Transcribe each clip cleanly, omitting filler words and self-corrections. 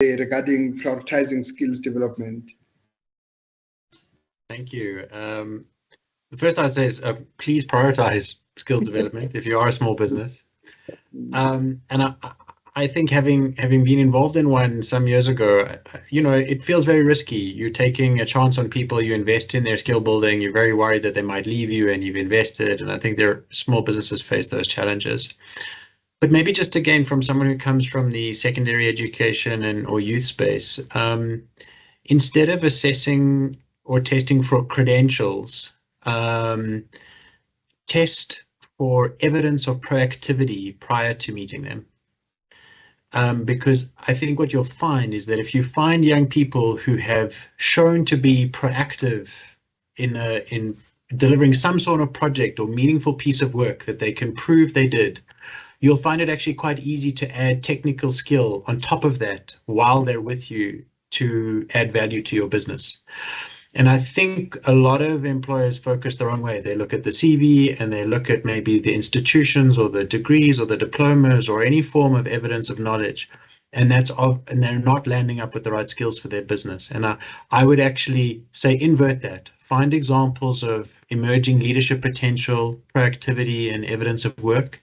regarding prioritizing skills development? Thank you. The first I'd say is please prioritize skills development if you are a small business. And I think having been involved in one some years ago, it feels very risky. You're taking a chance on people, you invest in their skill building, you're very worried that they might leave you and you've invested. And I think small businesses face those challenges. But maybe just again, from someone who comes from the secondary education or youth space, instead of assessing or testing for credentials, test for evidence of proactivity prior to meeting them. Because I think what you'll find is that if you find young people who have shown to be proactive in delivering some sort of project or meaningful piece of work that they can prove they did, you'll find it actually quite easy to add technical skill on top of that while they're with you to add value to your business. And I think a lot of employers focus the wrong way. They look at the CV and they look at maybe the institutions or the degrees or the diplomas or any form of evidence of knowledge, and they're not landing up with the right skills for their business. And I would actually say invert that. Find examples of emerging leadership potential, proactivity, and evidence of work,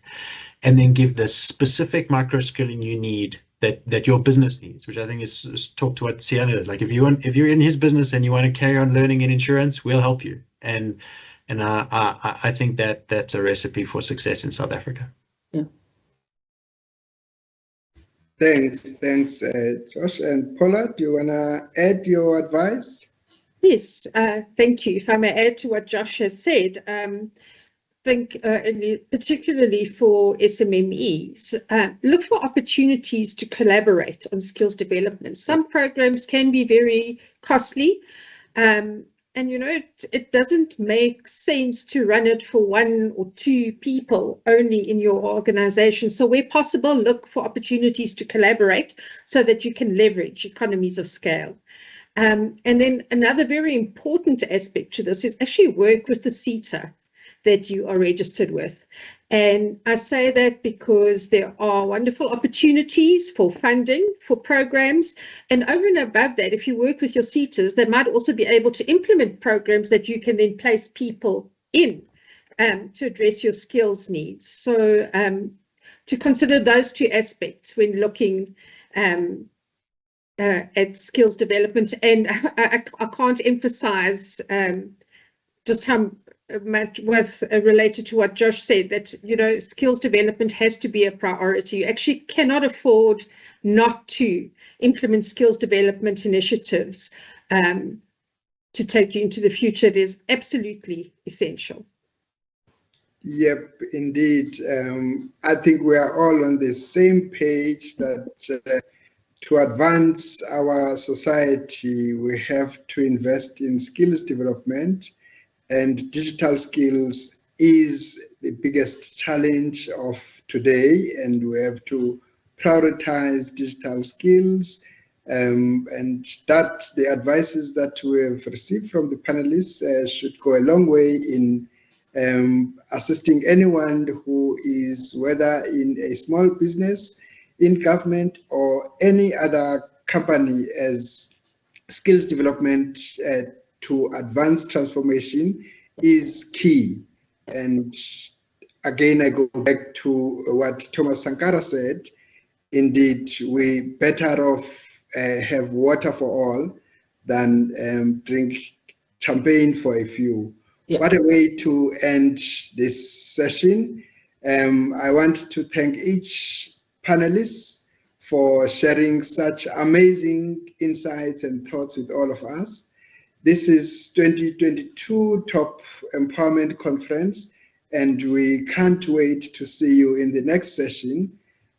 and then give the specific micro skilling you need that your business needs, which I think is talk to what Siana is like. If you're in his business and you want to carry on learning in insurance, we'll help you. And I think that's a recipe for success in South Africa. Yeah. Thanks, Josh. And Paula, do you want to add your advice? Yes, thank you. If I may add to what Josh has said, think particularly for SMMEs, look for opportunities to collaborate on skills development. Some programs can be very costly, and it doesn't make sense to run it for one or two people only in your organization. So where possible, look for opportunities to collaborate so that you can leverage economies of scale. And then another very important aspect to this is actually work with the SETA that you are registered with. And I say that because there are wonderful opportunities for funding, for programs, and over and above that, if you work with your SETAs, they might also be able to implement programs that you can then place people in to address your skills needs. So to consider those two aspects when looking at skills development. And I can't emphasize just how much related to what Josh said, that skills development has to be a priority. You actually cannot afford not to implement skills development initiatives to take you into the future. It is absolutely essential. Yep, indeed. I think we are all on the same page that to advance our society, we have to invest in skills development. And digital skills is the biggest challenge of today, and we have to prioritize digital skills. And that the advices that we have received from the panelists should go a long way in assisting anyone who is, whether in a small business, in government, or any other company, as skills development to advance transformation is key. And again, I go back to what Thomas Sankara said. Indeed, we better off have water for all than drink champagne for a few. Yeah. What a way to end this session. I want to thank each panelist for sharing such amazing insights and thoughts with all of us. This is 2022 Top Empowerment Conference, and we can't wait to see you in the next session.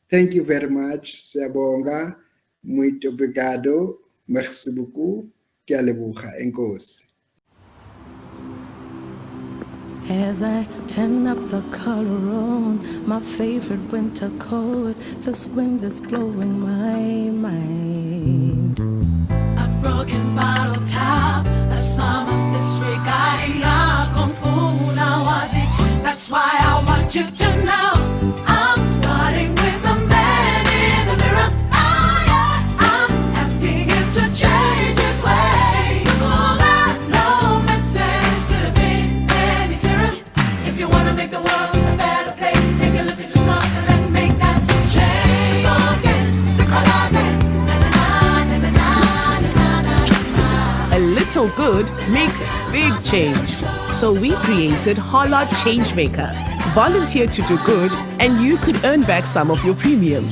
Thank you very much. Siyabonga, muito obrigado, merci beaucoup, ke a leboga, enkosi. As I turn up the collar on my favorite winter coat, this wind is blowing my mind. A broken bottle top, a summer's disregarding our kung fu now was it. That's why I want you to know I'm starting with the man in the mirror. Oh yeah, I'm little good makes big change. So we created Holla Changemaker. Volunteer to do good and you could earn back some of your premium.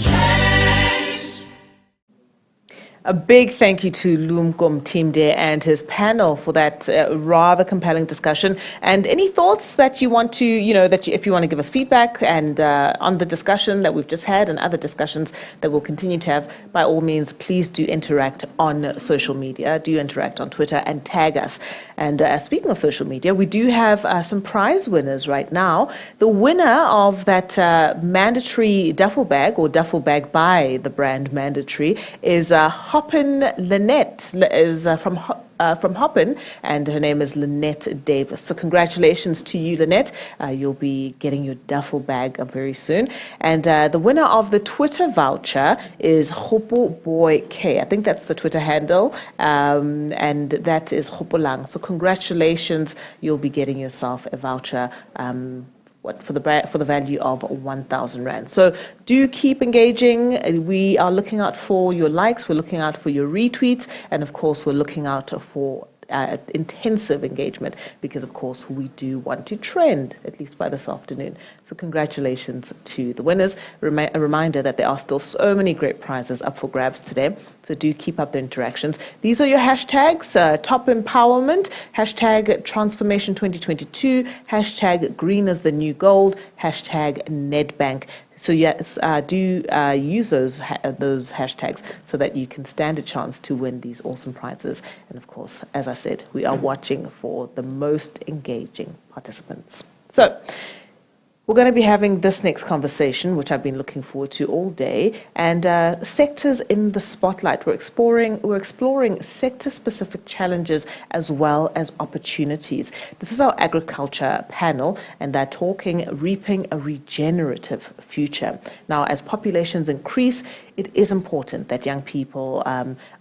A big thank you to Lumko Mtimde and his panel for that rather compelling discussion. And any thoughts that you want to, if you want to give us feedback and on the discussion that we've just had and other discussions that we'll continue to have, by all means, please do interact on social media. Do interact on Twitter and tag us. And speaking of social media, we do have some prize winners right now. The winner of that mandatory duffel bag, or duffel bag by the brand Mandatory, is Hoppin Lynette, is from Hoppin, and her name is Lynette Davis. So congratulations to you, Lynette. You'll be getting your duffel bag very soon. And the winner of the Twitter voucher is Hopo Boy K. I think that's the Twitter handle, and that is Hopolang. So congratulations. You'll be getting yourself a voucher for the value of 1,000 Rand. So do keep engaging. We are looking out for your likes, we're looking out for your retweets, and of course we're looking out for intensive engagement, because of course we do want to trend, at least by this afternoon. So congratulations to the winners. A reminder that there are still so many great prizes up for grabs today, so do keep up the interactions. These are your hashtags: Top Empowerment, hashtag Transformation 2022, hashtag Green is the New Gold, hashtag Nedbank. So yes, do use those hashtags so that you can stand a chance to win these awesome prizes. And of course, as I said, we are watching for the most engaging participants. So we're going to be having this next conversation, which I've been looking forward to all day, and sectors in the spotlight. We're exploring sector-specific challenges as well as opportunities. This is our agriculture panel, and they're talking reaping a regenerative future. Now, as populations increase, it is important that young people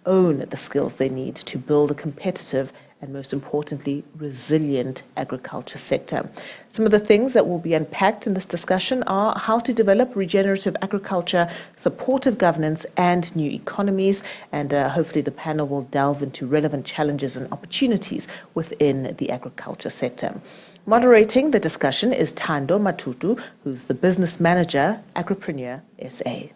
own the skills they need to build a competitive and, most importantly, resilient agriculture sector. Some of the things that will be unpacked in this discussion are how to develop regenerative agriculture, supportive governance, and new economies. And hopefully the panel will delve into relevant challenges and opportunities within the agriculture sector. Moderating the discussion is Thando Matutu, who's the business manager, Agripreneur SA.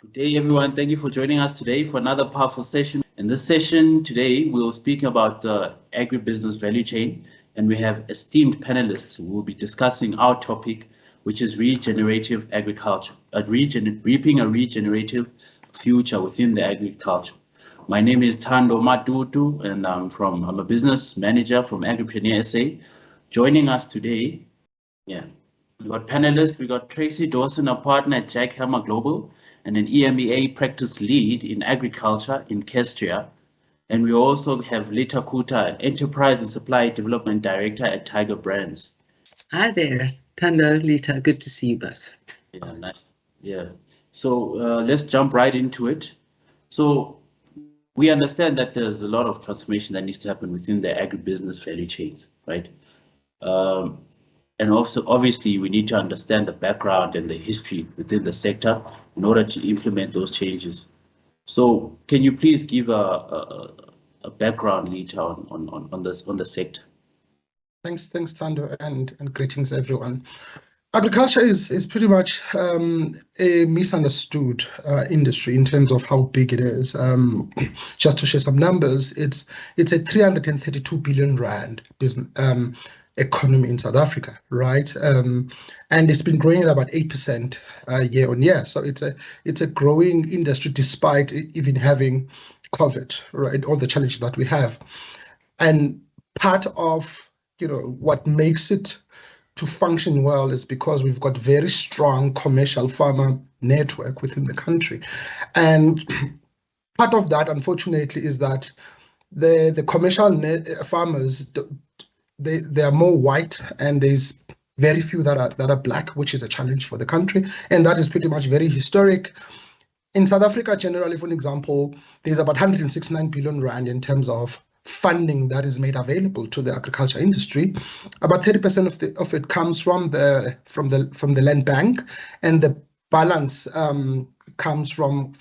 Good day, everyone. Thank you for joining us today for another powerful session. In this session today, we'll speak about the agribusiness value chain, and we have esteemed panelists who will be discussing our topic, which is regenerative agriculture, reaping a regenerative future within the agriculture. My name is Thando Matutu, and I'm a business manager from Agripreneur SA. Joining us today, we got panelists. We got Tracy Dawson, a partner at Jack Helmer Global, and an EMEA practice lead in agriculture in Kestria. And we also have Lita Kuta, Enterprise and Supply Development Director at Tiger Brands. Hi there, Thando, Lita, good to see you both. Yeah, nice. Yeah. So let's jump right into it. So we understand that there's a lot of transformation that needs to happen within the agribusiness value chains, right? And also, obviously, we need to understand the background and the history within the sector in order to implement those changes. So, can you please give a background, Lita, on the sector? Thanks, Thando, and greetings, everyone. Agriculture is pretty much a misunderstood industry in terms of how big it is. Just to share some numbers, it's a 332 billion Rand business. Economy in South Africa, right? And it's been growing at about 8% year on year. So it's a growing industry despite even having COVID, right? All the challenges that we have. And part of what makes it to function well is because we've got very strong commercial farmer network within the country. And part of that, unfortunately, is that the commercial farmers, they are more white, and there's very few that are black, which is a challenge for the country, and that is pretty much very historic. In South Africa, generally, for an example, there's about 169 billion Rand in terms of funding that is made available to the agriculture industry. About 30% of it comes from the land bank, and the balance comes from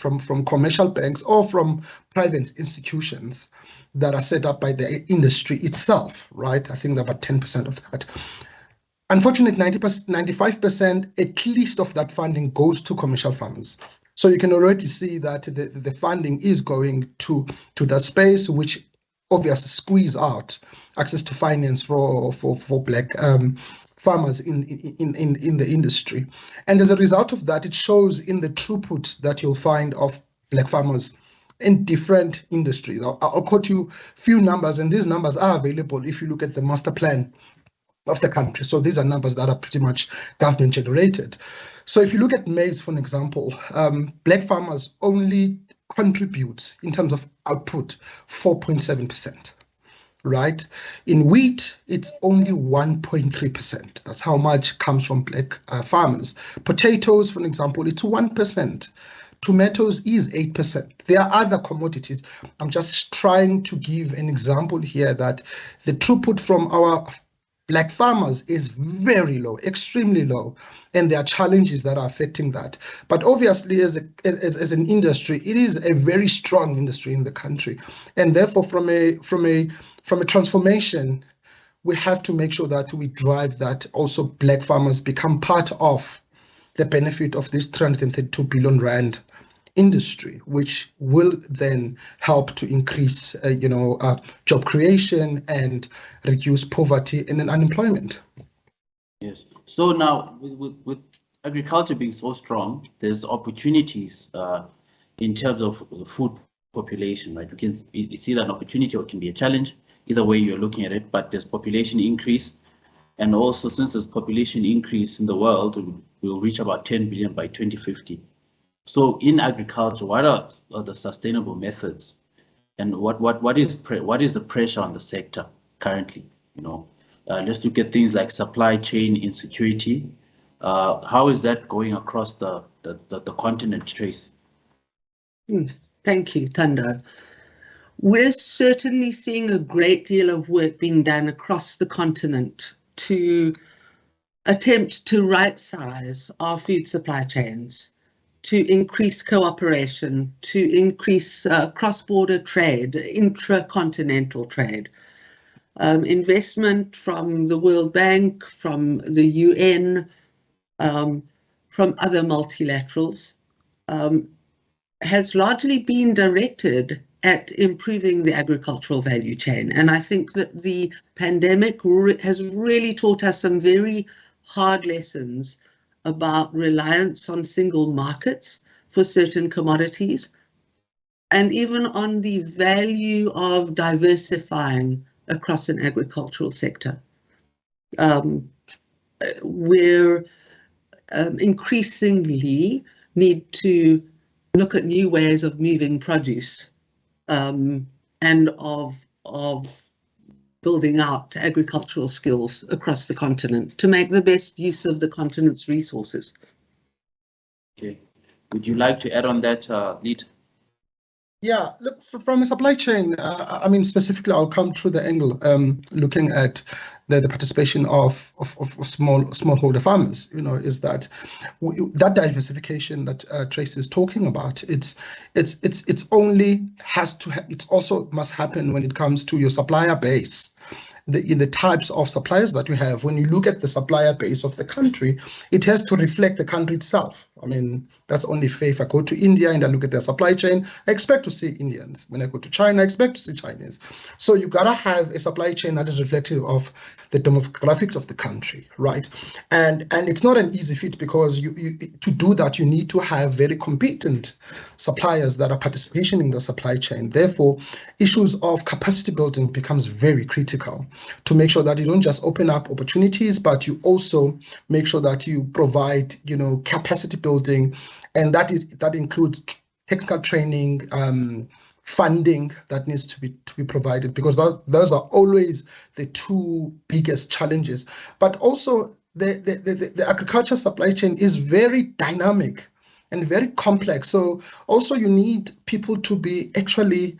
commercial banks or from private institutions that are set up by the industry itself, right? I think about 10% of that. Unfortunately, 95% at least of that funding goes to commercial farmers. So you can already see that the funding is going to that space, which obviously squeeze out access to finance for Black farmers in the industry. And as a result of that, it shows in the throughput that you'll find of Black farmers in different industries. I'll quote you a few numbers, and these numbers are available if you look at the master plan of the country. So these are numbers that are pretty much government generated. So if you look at maize, for an example, Black farmers only contribute in terms of output 4.7%, right? In wheat, it's only 1.3%. That's how much comes from Black farmers. Potatoes, for an example, it's 1%. Tomatoes is 8%. There are other commodities. I'm just trying to give an example here that the throughput from our Black farmers is very low, extremely low, and there are challenges that are affecting that. But obviously, as an industry, it is a very strong industry in the country, and therefore, from a transformation, we have to make sure that we drive that also Black farmers become part of the benefit of this 332 billion rand industry, which will then help to increase, job creation and reduce poverty and unemployment. Yes. So now, with agriculture being so strong, there's opportunities in terms of the food population, right? You see that an opportunity or it can be a challenge. Either way you're looking at it, but there's population increase. And also, since there's population increase in the world, we'll reach about 10 billion by 2050. So in agriculture, what are the sustainable methods, and what is the pressure on the sector currently? Let's look at things like supply chain insecurity. How is that going across the continent, Trace? Thank you, Thando. We're certainly seeing a great deal of work being done across the continent to attempt to right-size our food supply chains, to increase cooperation, to increase cross-border trade, intra-continental trade. Investment from the World Bank, from the UN, from other multilaterals, has largely been directed at improving the agricultural value chain. And I think that the pandemic has really taught us some very hard lessons about reliance on single markets for certain commodities, and even on the value of diversifying across an agricultural sector. We're increasingly need to look at new ways of moving produce and of building out agricultural skills across the continent to make the best use of the continent's resources. Okay. Would you like to add on that, Leet? Yeah, look, from a supply chain, specifically, I'll come through the angle looking at the participation of smallholder farmers. Is that that diversification that Trace is talking about? It's also must happen when it comes to your supplier base. In the types of suppliers that you have. When you look at the supplier base of the country, it has to reflect the country itself. That's only fair. If I go to India and I look at their supply chain, I expect to see Indians. When I go to China, I expect to see Chinese. So you gotta have a supply chain that is reflective of the demographics of the country, right? And it's not an easy feat, because to do that, you need to have very competent suppliers that are participating in the supply chain. Therefore, issues of capacity building becomes very critical to make sure that you don't just open up opportunities, but you also make sure that you provide, capacity building, and that includes technical training, funding that needs to be provided, because those are always the two biggest challenges. But also the agriculture supply chain is very dynamic and very complex. So also you need people to be actually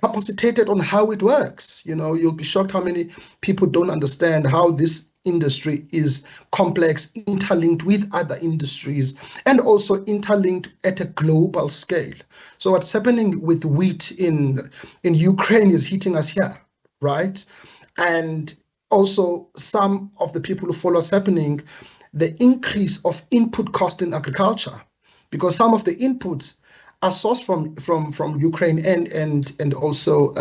capacitated on how it works. You'll be shocked how many people don't understand how this industry is complex, interlinked with other industries, and also interlinked at a global scale. So what's happening with wheat in Ukraine is hitting us here, right? And also some of the people who follow what's happening, the increase of input cost in agriculture, because some of the inputs are sourced from Ukraine and also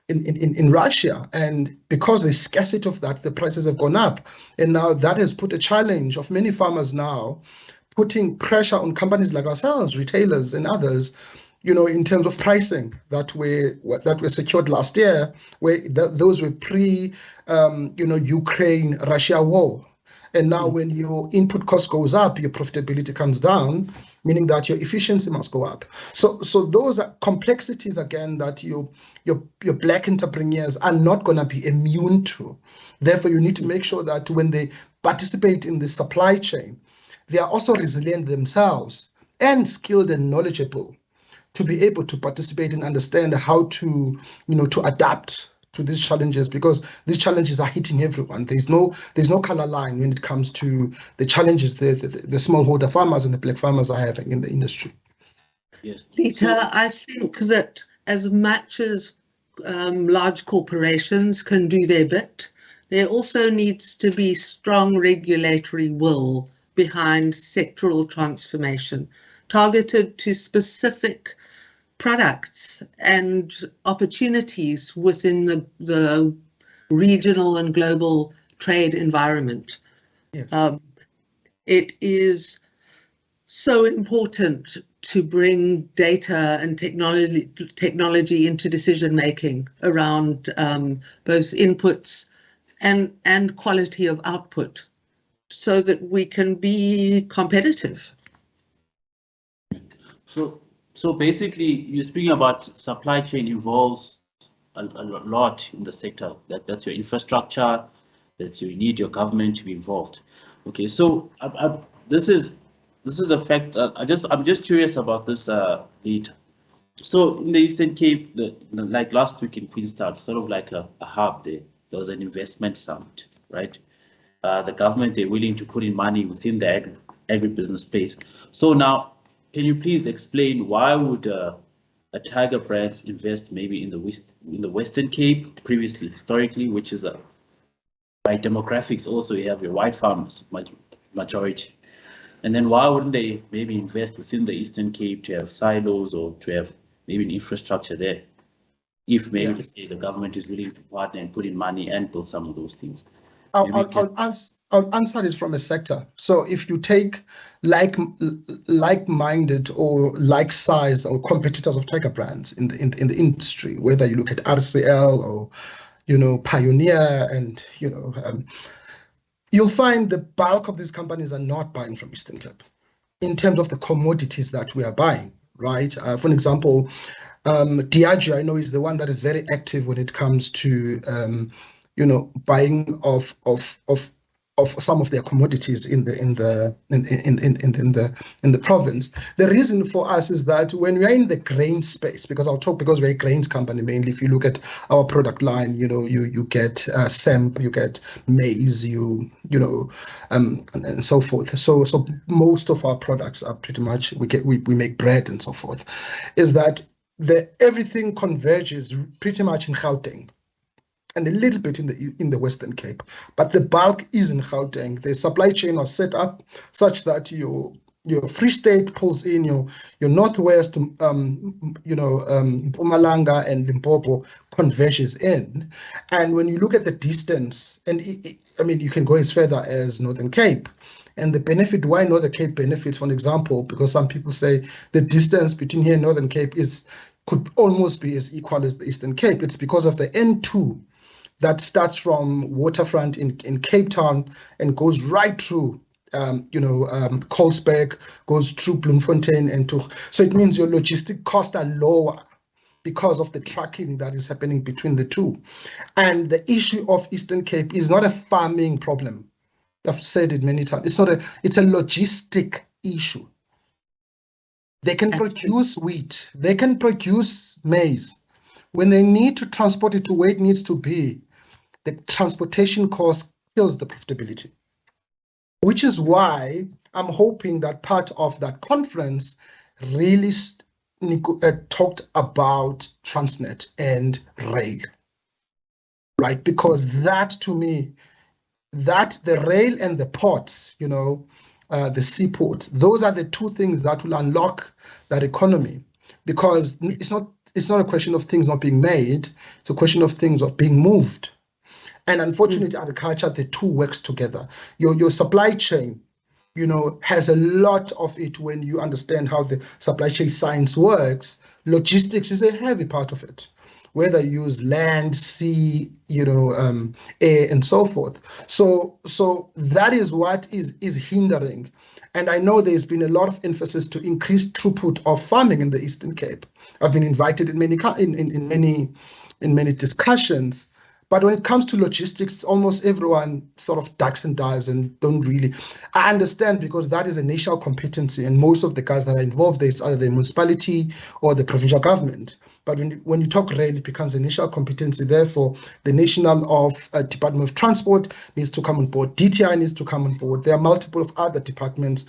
in Russia, and because the scarcity of that, the prices have gone up, and now that has put a challenge of many farmers now, putting pressure on companies like ourselves, retailers and others, in terms of pricing that were secured last year, where those were Ukraine-Russia war. And now when your input cost goes up, your profitability comes down, meaning that your efficiency must go up. So those are complexities, again, that your Black entrepreneurs are not going to be immune to. Therefore, you need to make sure that when they participate in the supply chain, they are also resilient themselves and skilled and knowledgeable to be able to participate and understand how to adapt to these challenges, because these challenges are hitting everyone. There's no color line when it comes to the challenges the smallholder farmers and the Black farmers are having in the industry. Yes. Peter, I think that as much as large corporations can do their bit, there also needs to be strong regulatory will behind sectoral transformation, targeted to specific products and opportunities within the regional and global trade environment. Yes. It is so important to bring data and technology into decision making around both inputs and quality of output, so that we can be competitive. So basically, you're speaking about supply chain involves a lot in the sector. That's your infrastructure. You need your government to be involved. Okay, so this is a fact. I'm just curious about this data. So in the Eastern Cape, like last week in Queenstown, sort of like a hub there. There was an investment summit, right? The government, they're willing to put in money within the agribusiness space. So now, can you please explain why would a Tiger Brands invest maybe in the Western Cape previously, historically, which is by demographics also you have your white farmers majority, and then why wouldn't they maybe invest within the Eastern Cape to have silos or to have maybe an infrastructure there, if maybe let's say the government is willing to partner and put in money and build some of those things? I'll answer it from a sector. So if you take like-minded or like-sized or competitors of Tiger Brands in the industry, whether you look at RCL or Pioneer, and you'll find the bulk of these companies are not buying from Eastern Cape in terms of the commodities that we are buying, right? For example, Diageo, I know, is the one that is very active when it comes to buying of some of their commodities in the province. The reason for us is that when we are in the grain space, because we're a grains company mainly. If you look at our product line, you get semp, you get maize, and so forth. So most of our products are pretty much we make bread and so forth. Is that everything converges pretty much in Gauteng, and a little bit in the Western Cape, but the bulk is in Gauteng. The supply chain was set up such that your Free State pulls in your Northwest, Mpumalanga and Limpopo converges in, and when you look at the distance, and you can go as further as Northern Cape. And the benefit, why Northern Cape benefits, for example, because some people say the distance between here and Northern Cape could almost be as equal as the Eastern Cape. It's because of the N2 that starts from waterfront in Cape Town and goes right through, Colesberg, goes through Bloemfontein so it means your logistic costs are lower because of the tracking that is happening between the two. And the issue of Eastern Cape is not a farming problem. I've said it many times. It's a logistic issue. They can produce wheat, they can produce maize. When they need to transport it to where it needs to be, the transportation costs kills the profitability, which is why I'm hoping that part of that conference really talked about Transnet and rail, right? Because that, to me, that the rail and the ports, the seaports, those are the two things that will unlock that economy, because it's not a question of things not being made, it's a question of things of being moved. And unfortunately, agriculture, the two works together. Your supply chain, has a lot of it. When you understand how the supply chain science works, logistics is a heavy part of it, whether you use land, sea, air, and so forth. So that is what is hindering. And I know there's been a lot of emphasis to increase throughput of farming in the Eastern Cape. I've been invited in many discussions. But when it comes to logistics, almost everyone sort of ducks and dives and don't really. I understand, because that is a national competency, and most of the guys that are involved there, it's either the municipality or the provincial government. But when you talk rail, it becomes a national competency. Therefore, the National Department of Transport needs to come on board. DTI needs to come on board. There are multiple of other departments.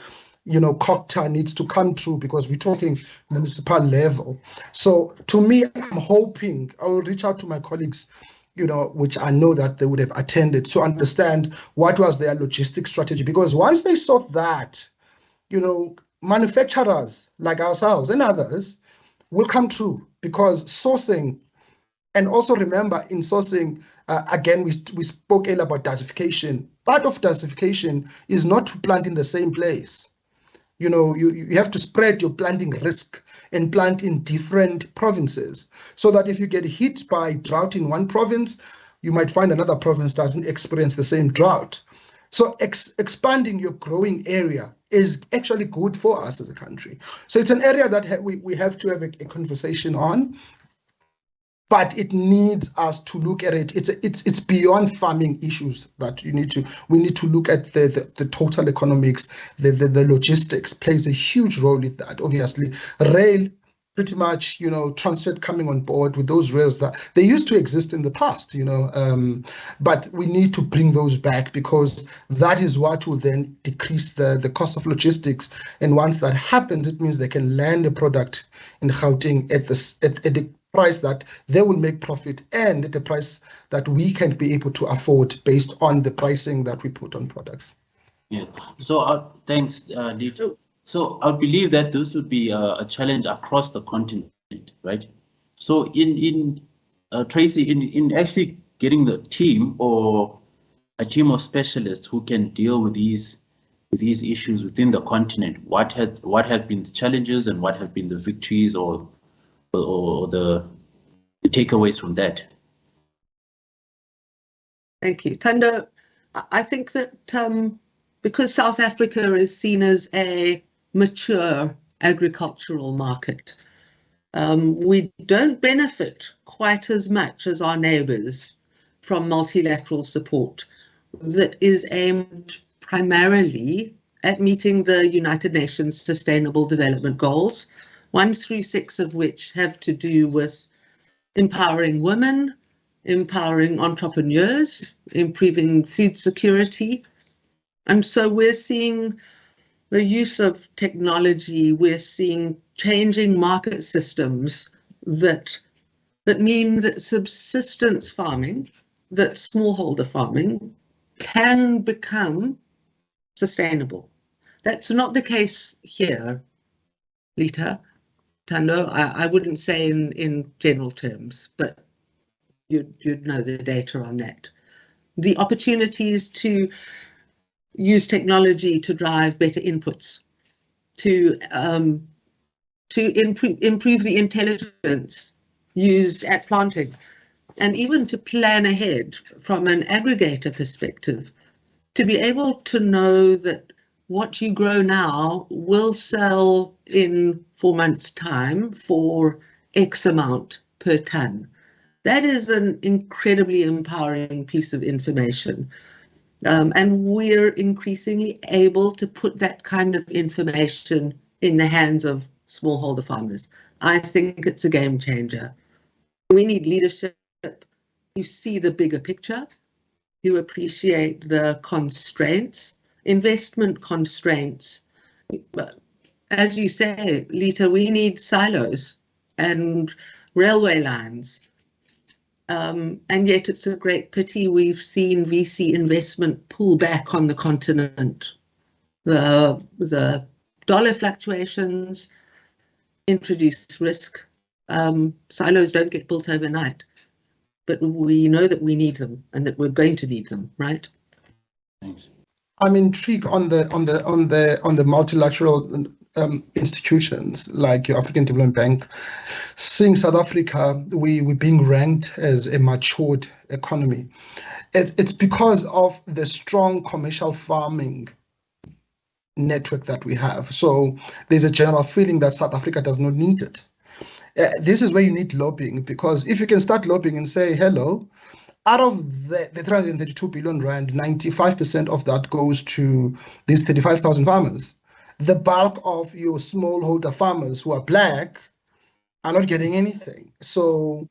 COGTA needs to come through, because we're talking municipal level. So to me, I'm hoping I will reach out to my colleagues, which I know that they would have attended, to understand what was their logistic strategy. Because once they sort that, manufacturers like ourselves and others will come through, because sourcing, and also remember, in sourcing, again, we spoke earlier about diversification. Part of diversification is not to plant in the same place. You have to spread your planting risk and plant in different provinces, so that if you get hit by drought in one province, you might find another province doesn't experience the same drought. So expanding your growing area is actually good for us as a country. So it's an area that we have to have a conversation on. But it needs us to look at it. It's beyond farming issues that we need to look at the total economics. The logistics plays a huge role in that. Obviously, rail, pretty much, Transnet coming on board with those rails that they used to exist in the past, but we need to bring those back, because that is what will then decrease the cost of logistics. And once that happens, it means they can land a product in Gauteng at the price that they will make profit, and at a price that we can be able to afford based on the pricing that we put on products. Yeah. So thanks, Dito. So I believe that this would be a challenge across the continent, right? So in Tracy, in actually getting the team, or a team of specialists who can deal with these issues within the continent, what have been the challenges, and what have been the victories, or the takeaways from that? Thank you. Thando, I think that because South Africa is seen as a mature agricultural market, we don't benefit quite as much as our neighbours from multilateral support that is aimed primarily at meeting the United Nations Sustainable Development Goals, 1 through 6 of which have to do with empowering women, empowering entrepreneurs, improving food security. And so we're seeing the use of technology, we're seeing changing market systems that mean that subsistence farming, that smallholder farming, can become sustainable. That's not the case here, Lita. Thando, I wouldn't say in general terms, but you'd know the data on that. The opportunities to use technology to drive better inputs, to improve the intelligence used at planting, and even to plan ahead from an aggregator perspective, to be able to know that what you grow now will sell in 4 months' time for X amount per ton. That is an incredibly empowering piece of information. And we're increasingly able to put that kind of information in the hands of smallholder farmers. I think it's a game changer. We need leadership who see the bigger picture, you appreciate the constraints, investment constraints. But as you say, Lita, we need silos and railway lines. And yet it's a great pity we've seen VC investment pull back on the continent. The dollar fluctuations introduce risk. Silos don't get built overnight, but we know that we need them and that we're going to need them, right? Thanks. I'm intrigued on the multilateral institutions like your African Development Bank. Seeing South Africa, we're being ranked as a matured economy. It's because of the strong commercial farming network that we have. So there's a general feeling that South Africa does not need it. This is where you need lobbying, because if you can start lobbying and say, hello, out of the 332 billion rand, 95% of that goes to these 35,000 farmers. The bulk of your smallholder farmers who are black are not getting anything. So,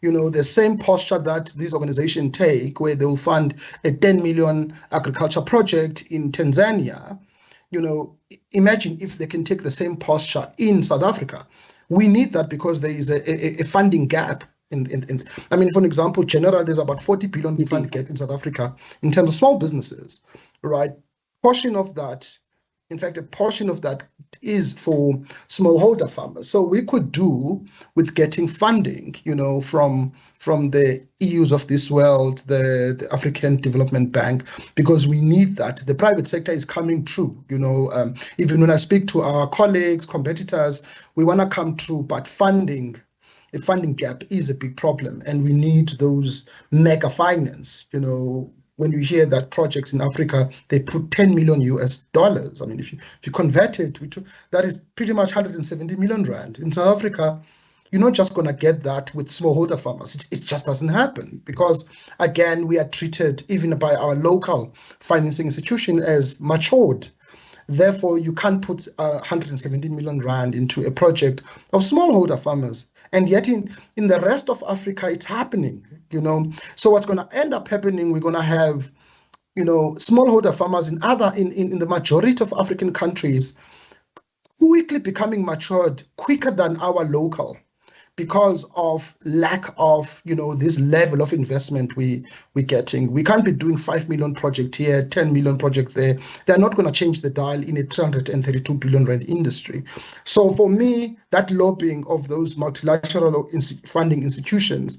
you know, the same posture that these organizations take, where they'll fund a 10 million agriculture project in Tanzania, you know, imagine if they can take the same posture in South Africa. We need that because there is a funding gap. I mean, for an example, generally, there's about 40 billion fund gap in South Africa in terms of small businesses, right? Portion of that, in fact, a portion of that is for smallholder farmers. So we could do with getting funding, you know, from the EUs of this world, the African Development Bank, because we need that. The private sector is coming through, you know, even when I speak to our colleagues, competitors, we want to come through, but the funding gap is a big problem, and we need those mega finance, you know. When you hear that projects in Africa, they put $10 million US. I mean, if you convert it, that is pretty much 170 million rand. In South Africa, you're not just going to get that with smallholder farmers. It just doesn't happen because, again, we are treated even by our local financing institution as matured. Therefore, you can't put 170 million rand into a project of smallholder farmers. And yet in the rest of Africa, it's happening, you know. So what's going to end up happening, we're going to have, you know, smallholder farmers in the majority of African countries quickly becoming matured quicker than our local, because of lack of, you know, this level of investment we're getting. We can't be doing 5 million project here, 10 million project there. They're not going to change the dial in a 332 billion rand industry. So for me, that lobbying of those multilateral funding institutions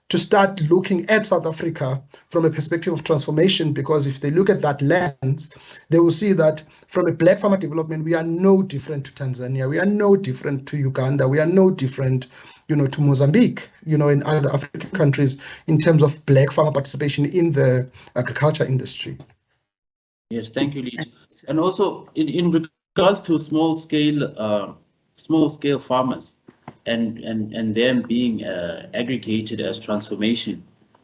to start looking at South Africa from a perspective of transformation, because if they look at that lens, they will see that from a black farmer development, we are no different to Tanzania, we are no different to Uganda, we are no different, you know, to Mozambique, you know, in other African countries in terms of black farmer participation in the agriculture industry. Yes, thank you, Lita. And also in regards to small scale farmers, and them being aggregated as transformation,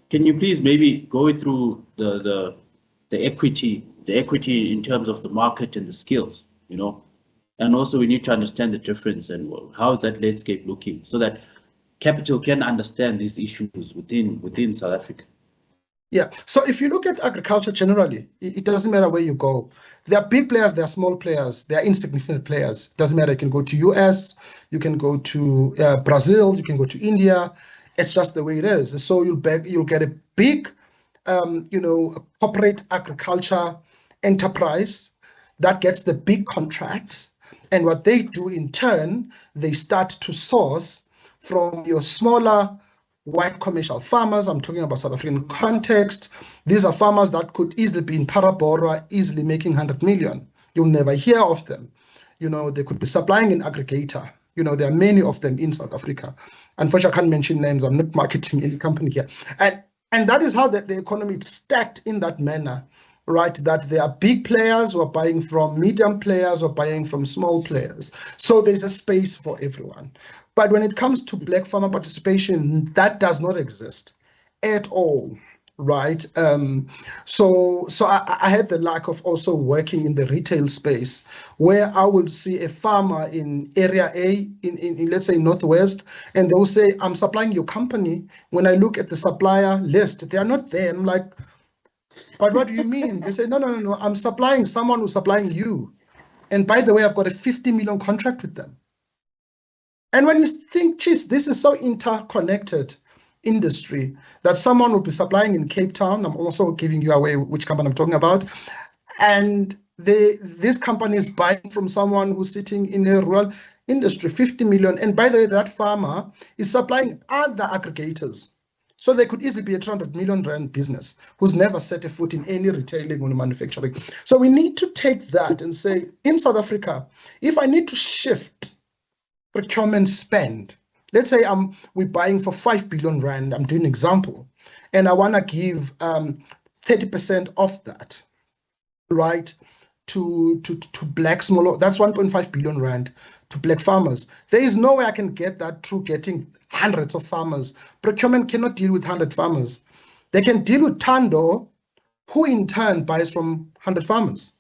can you please maybe go through the equity in terms of the market and the skills, you know? And also we need to understand the difference and how is that landscape looking so that capital can understand these issues within South Africa. Yeah, so if you look at agriculture generally, it doesn't matter where you go. There are big players, there are small players, there are insignificant players. It doesn't matter, you can go to US, you can go to Brazil, you can go to India. It's just the way it is. So you'll get a big, you know, corporate agriculture enterprise that gets the big contracts. And what they do in turn, they start to source from your smaller white commercial farmers. I'm talking about South African context. These are farmers that could easily be in Parabora, easily making 100 million. You'll never hear of them. You know, they could be supplying an aggregator. You know, there are many of them in South Africa. Unfortunately, I can't mention names. I'm not marketing any company here. And that is how the economy is stacked in that manner, right? That there are big players who are buying from medium players or buying from small players. So there's a space for everyone. But when it comes to black farmer participation, that does not exist at all, right? So I had the luck of also working in the retail space, where I would see a farmer in area A, in let's say Northwest, and they'll say, I'm supplying your company. When I look at the supplier list, they are not there. I'm like, But what do you mean? They say, no, I'm supplying someone who's supplying you. And by the way, I've got a 50 million contract with them. And when you think, geez, this is so interconnected industry that someone will be supplying in Cape Town. I'm also giving you away which company I'm talking about. And this company is buying from someone who's sitting in a rural industry, 50 million. And by the way, that farmer is supplying other aggregators. So they could easily be a 300 million rand business who's never set a foot in any retailing or manufacturing. So we need to take that and say, in South Africa, if I need to shift procurement spend, let's say we're buying for 5 billion rand, I'm doing an example, and I want to give 30% of that, right, to black small, that's 1.5 billion rand to black farmers. There is no way I can get that through getting hundreds of farmers. Procurement cannot deal with 100 farmers. They can deal with Thando, who in turn buys from 100 farmers,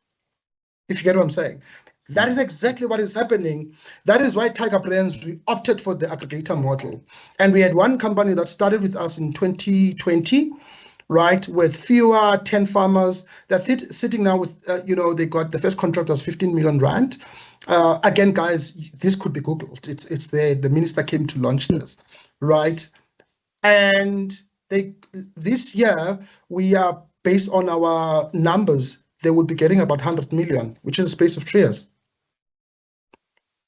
if you get what I'm saying. That is exactly what is happening. That is why Tiger Brands, we opted for the aggregator model. And we had one company that started with us in 2020, right, with fewer 10 farmers. They're sitting now with, they got the first contract was 15 million rand. Again, guys, this could be Googled. It's there. The minister came to launch this, right? And this year, we are based on our numbers, they would be getting about 100 million, which is a space of 3 years.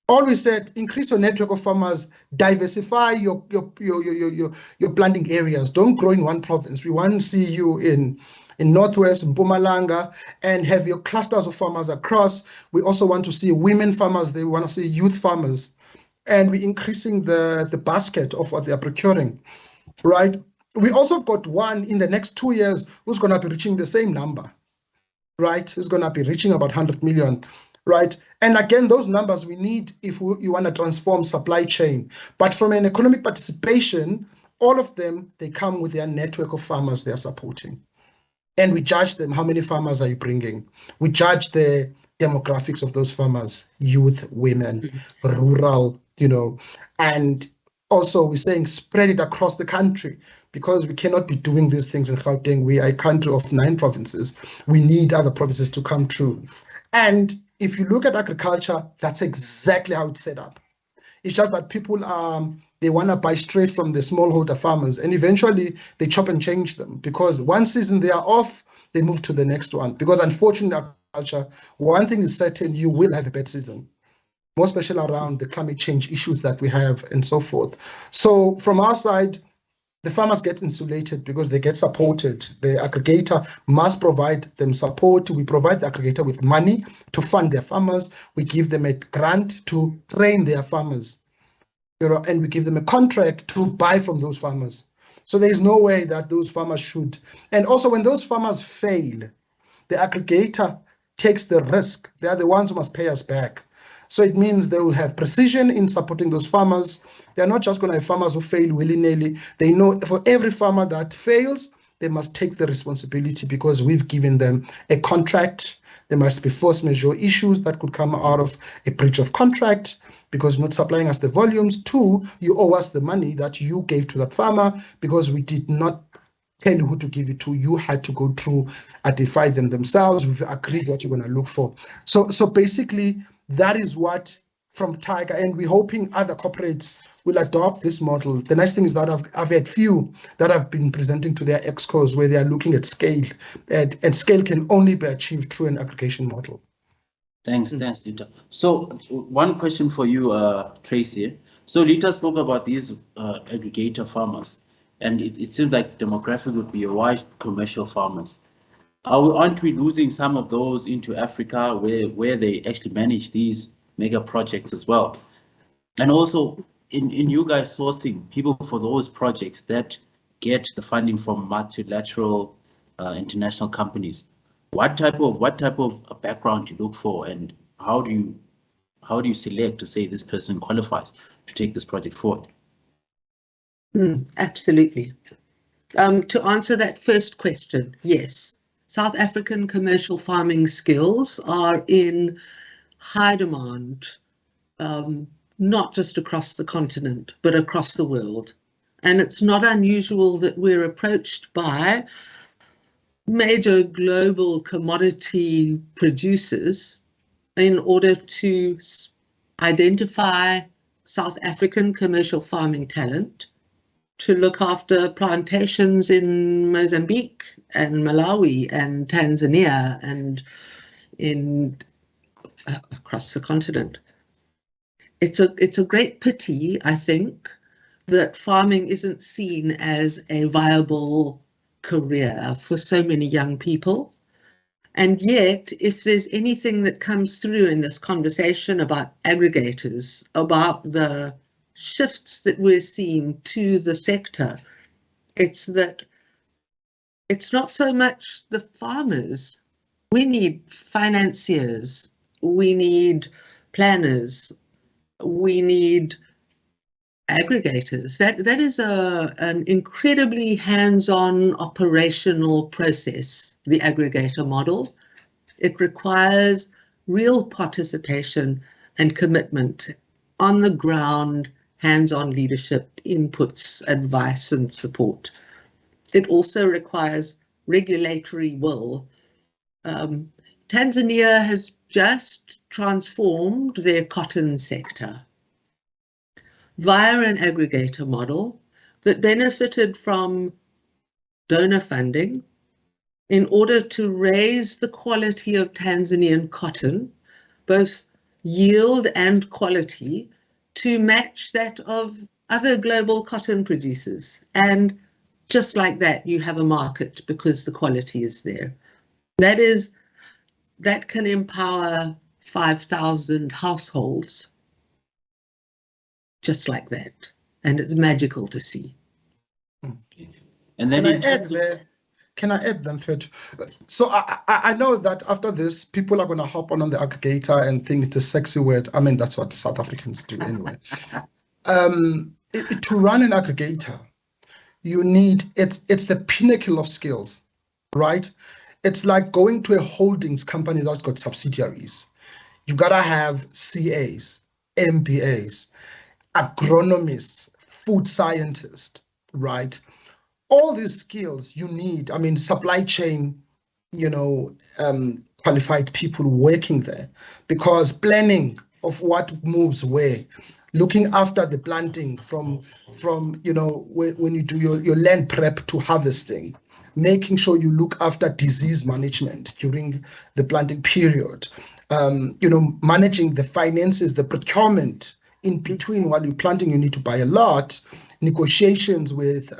Always said, increase your network of farmers, diversify your planting areas. Don't grow in one province. We want to see you in Northwest, in Mpumalanga, and have your clusters of farmers across. We also want to see women farmers. They want to see youth farmers. And we're increasing the basket of what they are procuring, right? We also got one in the next 2 years who's going to be reaching the same number, right? Who's going to be reaching about 100 million. Right. And again, those numbers we need if you want to transform supply chain. But from an economic participation, all of them, they come with their network of farmers they are supporting. And we judge them. How many farmers are you bringing? We judge the demographics of those farmers, youth, women, rural, and also we're saying spread it across the country because we cannot be doing these things in Gauteng. We are a country of 9 provinces. We need other provinces to come through. And if you look at agriculture, that's exactly how it's set up. It's just that people they want to buy straight from the smallholder farmers, and eventually they chop and change them because one season they are off, they move to the next one. Because unfortunately, agriculture, one thing is certain, you will have a bad season, more especially around the climate change issues that we have and so forth. So from our side, the farmers get insulated because they get supported. The aggregator must provide them support. We provide the aggregator with money to fund their farmers. We give them a grant to train their farmers, and we give them a contract to buy from those farmers. So there is no way that those farmers should. And also when those farmers fail, the aggregator takes the risk. They are the ones who must pay us back. So it means they will have precision in supporting those farmers. They're not just going to have farmers who fail willy-nilly. They know for every farmer that fails, they must take the responsibility because we've given them a contract. There must be force majeure issues that could come out of a breach of contract because you're not supplying us the volumes. 2, you owe us the money that you gave to that farmer because we did not tell you who to give it to. You had to go through, identify them themselves. We've agreed what you're going to look for. So basically, that is what from Tiger, and we're hoping other corporates will adopt this model. The nice thing is that I've had few that have been presenting to their excos where they are looking at scale, and scale can only be achieved through an aggregation model. Thanks, Lita. So one question for you, Tracy. So Lita spoke about these aggregator farmers, and it seems like the demographic would be a wide commercial farmers. Aren't we losing some of those into Africa where they actually manage these mega projects as well? And also in you guys sourcing people for those projects that get the funding from multilateral international companies, what type of background you look for, and how do you select to say this person qualifies to take this project forward? Absolutely. To answer that first question, yes. South African commercial farming skills are in high demand, not just across the continent, but across the world. And it's not unusual that we're approached by major global commodity producers in order to identify South African commercial farming talent, to look after plantations in Mozambique and Malawi and Tanzania and in across the continent. It's a great pity, I think, that farming isn't seen as a viable career for so many young people. And yet, if there's anything that comes through in this conversation about aggregators, about the shifts that we're seeing to the sector, it's that it's not so much the farmers. We need financiers, we need planners, we need aggregators. That is an incredibly hands-on operational process, the aggregator model. It requires real participation and commitment on the ground, hands-on leadership, inputs, advice and support. It also requires regulatory will. Tanzania has just transformed their cotton sector via an aggregator model that benefited from donor funding in order to raise the quality of Tanzanian cotton, both yield and quality, to match that of other global cotton producers. And just like that, you have a market because the quality is there. That can empower 5,000 households just like that. And it's magical to see. And then Can I add them, Fed? So I know that after this, people are going to hop on the aggregator and think it's a sexy word. I mean, that's what South Africans do anyway. To run an aggregator, you need, it's the pinnacle of skills, right? It's like going to a holdings company that's got subsidiaries. You got to have CAs, MBAs, agronomists, food scientists, right? All these skills you need, I mean, supply chain, qualified people working there, because planning of what moves where, looking after the planting from when you do your land prep to harvesting, making sure you look after disease management during the planting period, managing the finances, the procurement in between. While you're planting, you need to buy a lot, negotiations with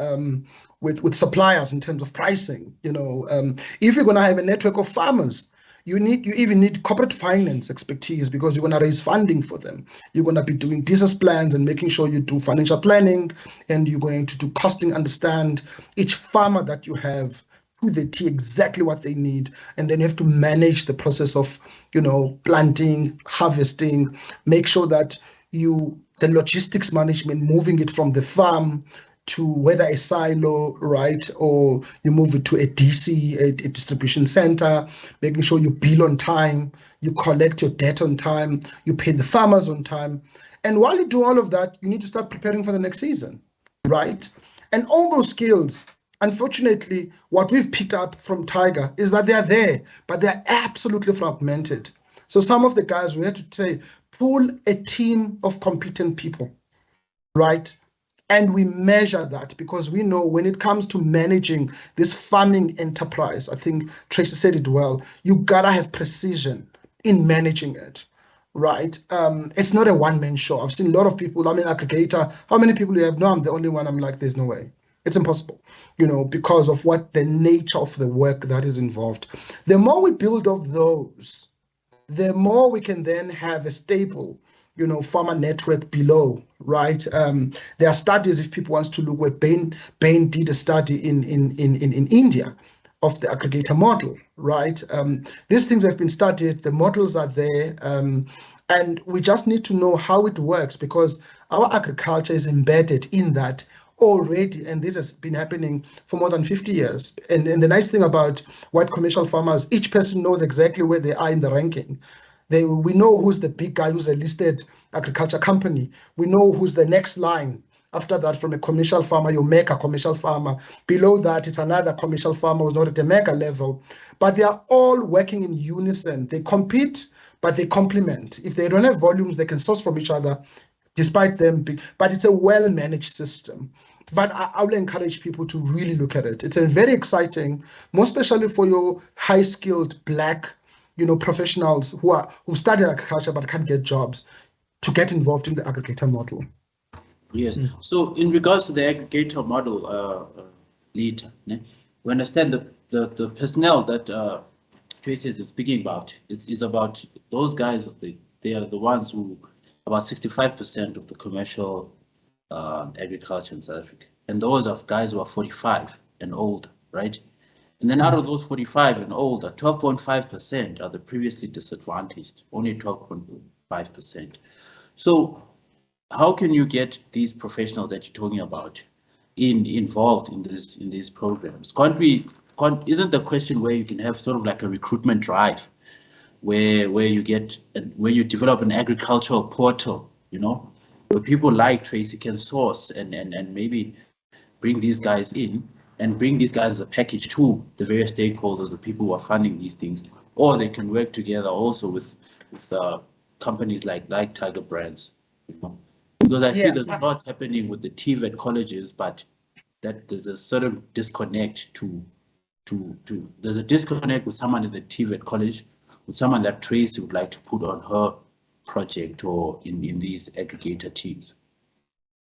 suppliers in terms of pricing. If you're going to have a network of farmers, you even need corporate finance expertise, because you're going to raise funding for them. You're going to be doing business plans and making sure you do financial planning, and you're going to do costing, understand each farmer that you have to the T exactly what they need, and then you have to manage the process of planting, harvesting, make sure that the logistics management, moving it from the farm to whether a silo, right, or you move it to a DC, a distribution center, making sure you bill on time, you collect your debt on time, you pay the farmers on time. And while you do all of that, you need to start preparing for the next season, right? And all those skills, unfortunately, what we've picked up from Tiger is that they're there, but they're absolutely fragmented. So some of the guys, we had to say, pull a team of competent people, right? And we measure that, because we know when it comes to managing this farming enterprise, I think Tracy said it well, you gotta have precision in managing it, right? It's not a one-man show. I've seen a lot of people, I'm an aggregator, how many people do you have? No, I'm the only one. I'm like, there's no way. It's impossible, because of what the nature of the work that is involved. The more we build of those, the more we can then have a stable farmer network below, right? There are studies, if people wants to look, where Bain did a study in India of the aggregator model, right? These things have been studied, the models are there, and we just need to know how it works, because our agriculture is embedded in that already, and this has been happening for more than 50 years. And the nice thing about white commercial farmers, each person knows exactly where they are in the ranking. We know who's the big guy, who's a listed agriculture company. We know who's the next line After that, from a commercial farmer, you make a commercial farmer. Below that, it's another commercial farmer who's not at the mega level. But they are all working in unison. They compete, but they complement. If they don't have volumes, they can source from each other, despite them. But it's a well-managed system. But I will encourage people to really look at it. It's a very exciting, most especially for your high-skilled Black, professionals who studied agriculture but can't get jobs, to get involved in the aggregator model. Yes. So in regards to the aggregator model, Lita, we understand the personnel that Tracy is speaking about is about those guys. They are the ones who about 65% of the commercial agriculture in South Africa, and those are guys who are 45 and older, right? And then out of those 45 and older, 12.5% are the previously disadvantaged, only 12.5%. So how can you get these professionals that you're talking about involved in these programs? Isn't the question where you can have sort of like a recruitment drive, where you develop an agricultural portal, where people like Tracy can source and maybe bring these guys in and bring these guys as a package to the various stakeholders, the people who are funding these things, or they can work together also with companies like Tiger Brands, because I see there's a lot happening with the TVET colleges, but that there's a certain disconnect there's a disconnect with someone in the TVET college, with someone that Tracy would like to put on her project or in these aggregator teams.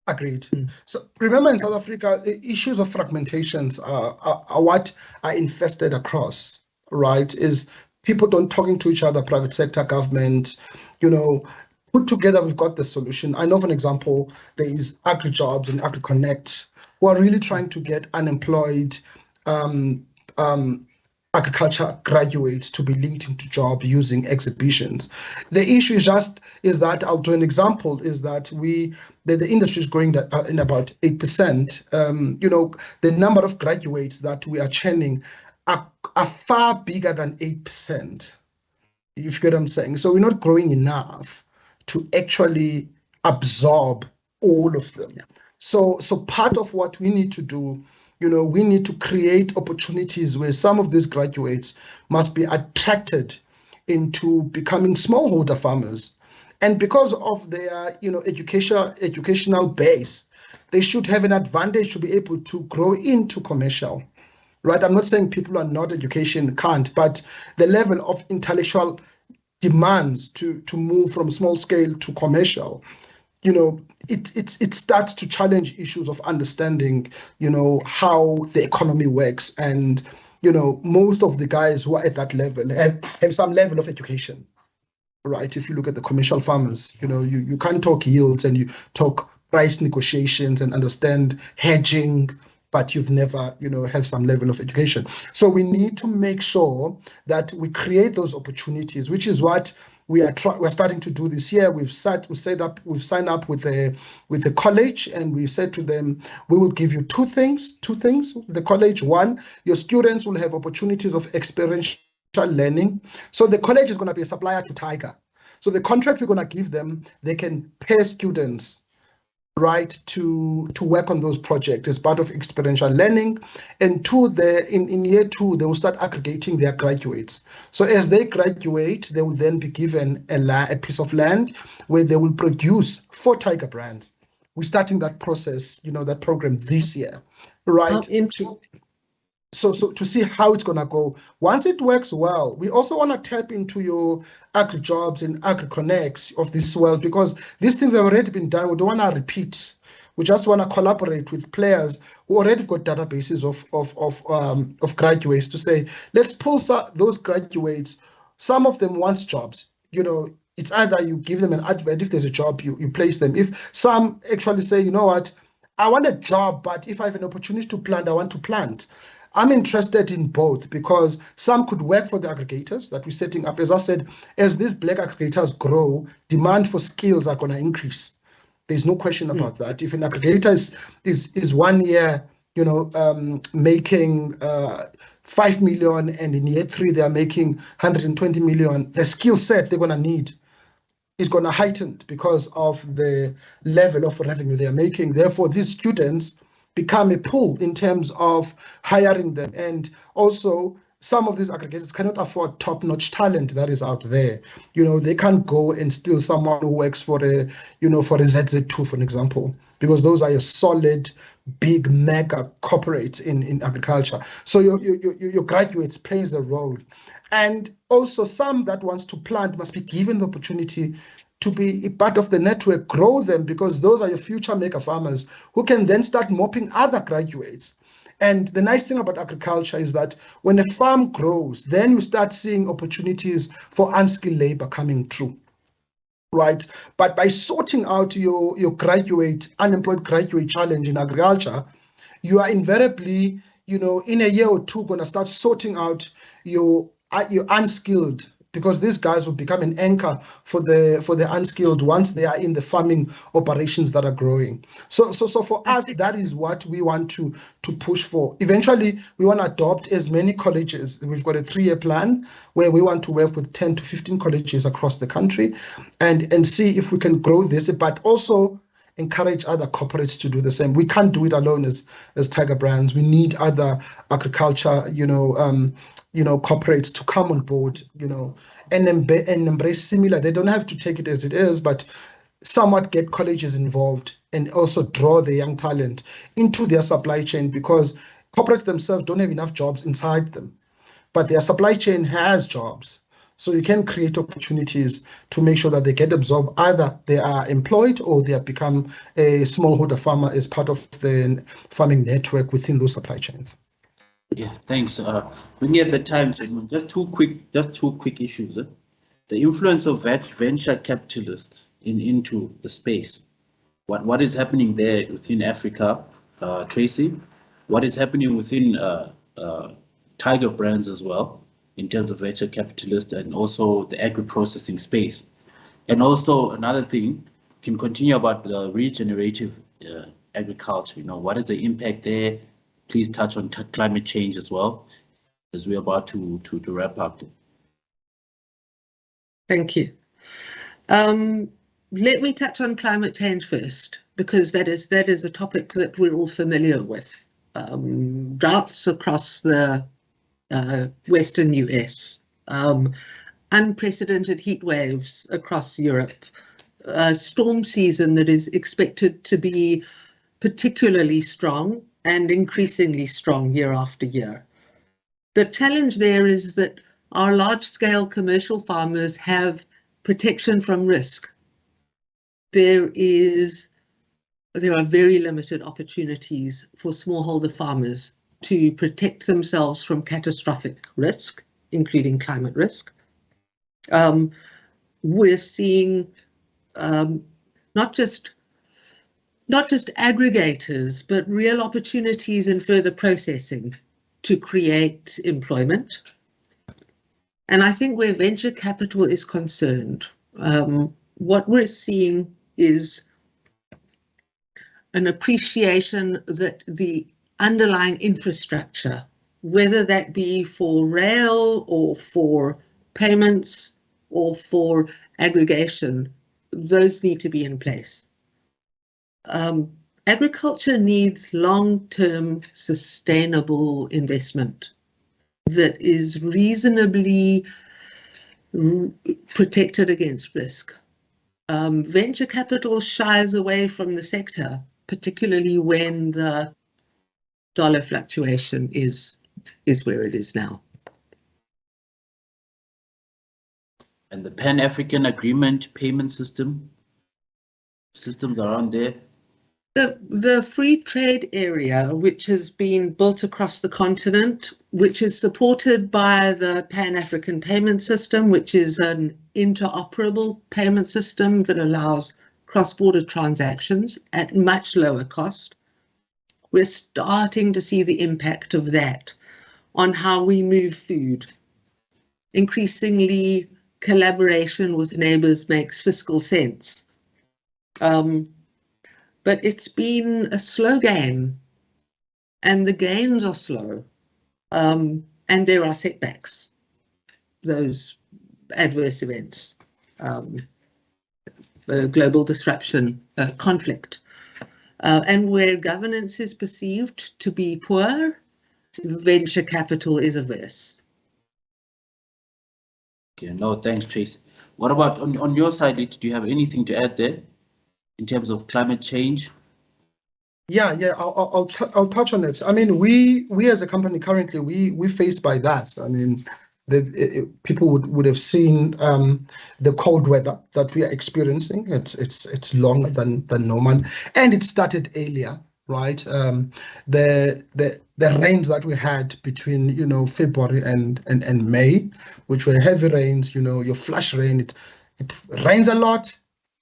Agreed. So remember, in South Africa, the issues of fragmentations are what are infested across, right? Is people don't talking to each other, private sector, government, put together, we've got the solution. I know, for an example, there is AgriJobs and AgriConnect who are really trying to get unemployed agriculture graduates to be linked into job using exhibitions. The issue is that, I'll do an example, is that the industry is growing in about 8%. The number of graduates that we are churning are far bigger than 8%, if you get what I'm saying. So we're not growing enough to actually absorb all of them. Yeah. So part of what we need to do, we need to create opportunities where some of these graduates must be attracted into becoming smallholder farmers. And because of their, educational base, they should have an advantage to be able to grow into commercial, right? I'm not saying people are not education can't, but the level of intellectual demands to move from small scale to commercial, it starts to challenge issues of understanding, how the economy works. And, most of the guys who are at that level have some level of education, right? If you look at the commercial farmers, you can't talk yields and you talk price negotiations and understand hedging, but you've never, have some level of education. So we need to make sure that we create those opportunities, which is what we're starting to do this year. We've signed up with the college, and we said to them, we will give you two things. The college, one, your students will have opportunities of experiential learning. So the college is going to be a supplier to Tiger. So the contract we're going to give them, they can pay students, right, to work on those projects as part of experiential learning. And two, in year 2, they will start aggregating their graduates. So as they graduate, they will then be given a piece of land where they will produce for Tiger Brand. We're starting that process, that program this year, right? So to see how it's going to go. Once it works well, we also want to tap into your AgriJobs and AgriConnects of this world, because these things have already been done. We don't want to repeat. We just want to collaborate with players who already got databases of graduates to say, let's pull those graduates. Some of them want jobs. It's either you give them an advert, if there's a job, you place them. If some actually say, you know what, I want a job, but if I have an opportunity to plant, I want to plant. I'm interested in both, because some could work for the aggregators that we're setting up. As I said, as these Black aggregators grow, demand for skills are going to increase. There's no question about that. If an aggregator is 1 year, making 5 million, and in year 3 they are making 120 million, the skill set they're going to need is going to heighten because of the level of revenue they're making. Therefore, these students become a pool in terms of hiring them. And also, some of these aggregators cannot afford top-notch talent that is out there. They can't go and steal someone who works for a ZZ2, for an example, because those are your solid, big, mega corporates in agriculture. So your graduates plays a role. And also some that wants to plant must be given the opportunity to be part of the network, grow them, because those are your future mega farmers who can then start mopping other graduates. And the nice thing about agriculture is that when a farm grows, then you start seeing opportunities for unskilled labor coming through, right? But by sorting out your unemployed graduate challenge in agriculture, you are invariably, in a year or two, going to start sorting out your unskilled, because these guys will become an anchor for the unskilled once they are in the farming operations that are growing. So for us, that is what we want to push for. Eventually, we want to adopt as many colleges. We've got a 3-year plan where we want to work with 10 to 15 colleges across the country and see if we can grow this, but also encourage other corporates to do the same. We can't do it alone as Tiger Brands. We need other agriculture, corporates to come on board, and embrace similar. They don't have to take it as it is, but somewhat get colleges involved and also draw the young talent into their supply chain, because corporates themselves don't have enough jobs inside them, but their supply chain has jobs. So you can create opportunities to make sure that they get absorbed. Either they are employed or they have become a smallholder farmer as part of the farming network within those supply chains. Yeah, thanks. Looking at the time, just two quick issues. The influence of venture capitalists into the space. What is happening there within Africa, Tracy? What is happening within Tiger Brands as well, in terms of venture capitalists and also the agri-processing space? And also another thing, can continue about the regenerative agriculture. What is the impact there? Please touch on climate change as well, as we're about to wrap up. Thank you. Let me touch on climate change first, because that is a topic that we're all familiar with. Droughts across the Western US, unprecedented heat waves across Europe, a storm season that is expected to be particularly strong and increasingly strong year after year. The challenge there is that our large-scale commercial farmers have protection from risk. There are very limited opportunities for smallholder farmers to protect themselves from catastrophic risk, including climate risk. We're seeing not just aggregators, but real opportunities in further processing to create employment. And I think where venture capital is concerned, what we're seeing is an appreciation that the underlying infrastructure, whether that be for rail or for payments or for aggregation, those need to be in place. Agriculture needs long-term sustainable investment that is reasonably protected against risk. Venture capital shies away from the sector, particularly when the dollar fluctuation is where it is now. And the Pan-African Agreement payment systems around there? The free trade area, which has been built across the continent, which is supported by the Pan-African payment system, which is an interoperable payment system that allows cross-border transactions at much lower cost. We're starting to see the impact of that on how we move food. Increasingly, collaboration with neighbours makes fiscal sense. But it's been a slow gain, and the gains are slow, and there are setbacks, those adverse events. global disruption conflict. And where governance is perceived to be poor, venture capital is averse. Okay, no, thanks, Trace. What about on your side, Lit, do you have anything to add there in terms of climate change? Yeah, I'll touch on it. I mean, we as a company currently, we faced by that. I mean, people would have seen the cold weather that we are experiencing. It's longer than normal, and it started earlier, right? The rains that we had between February and May, which were heavy rains. Your flash rain, it rains a lot.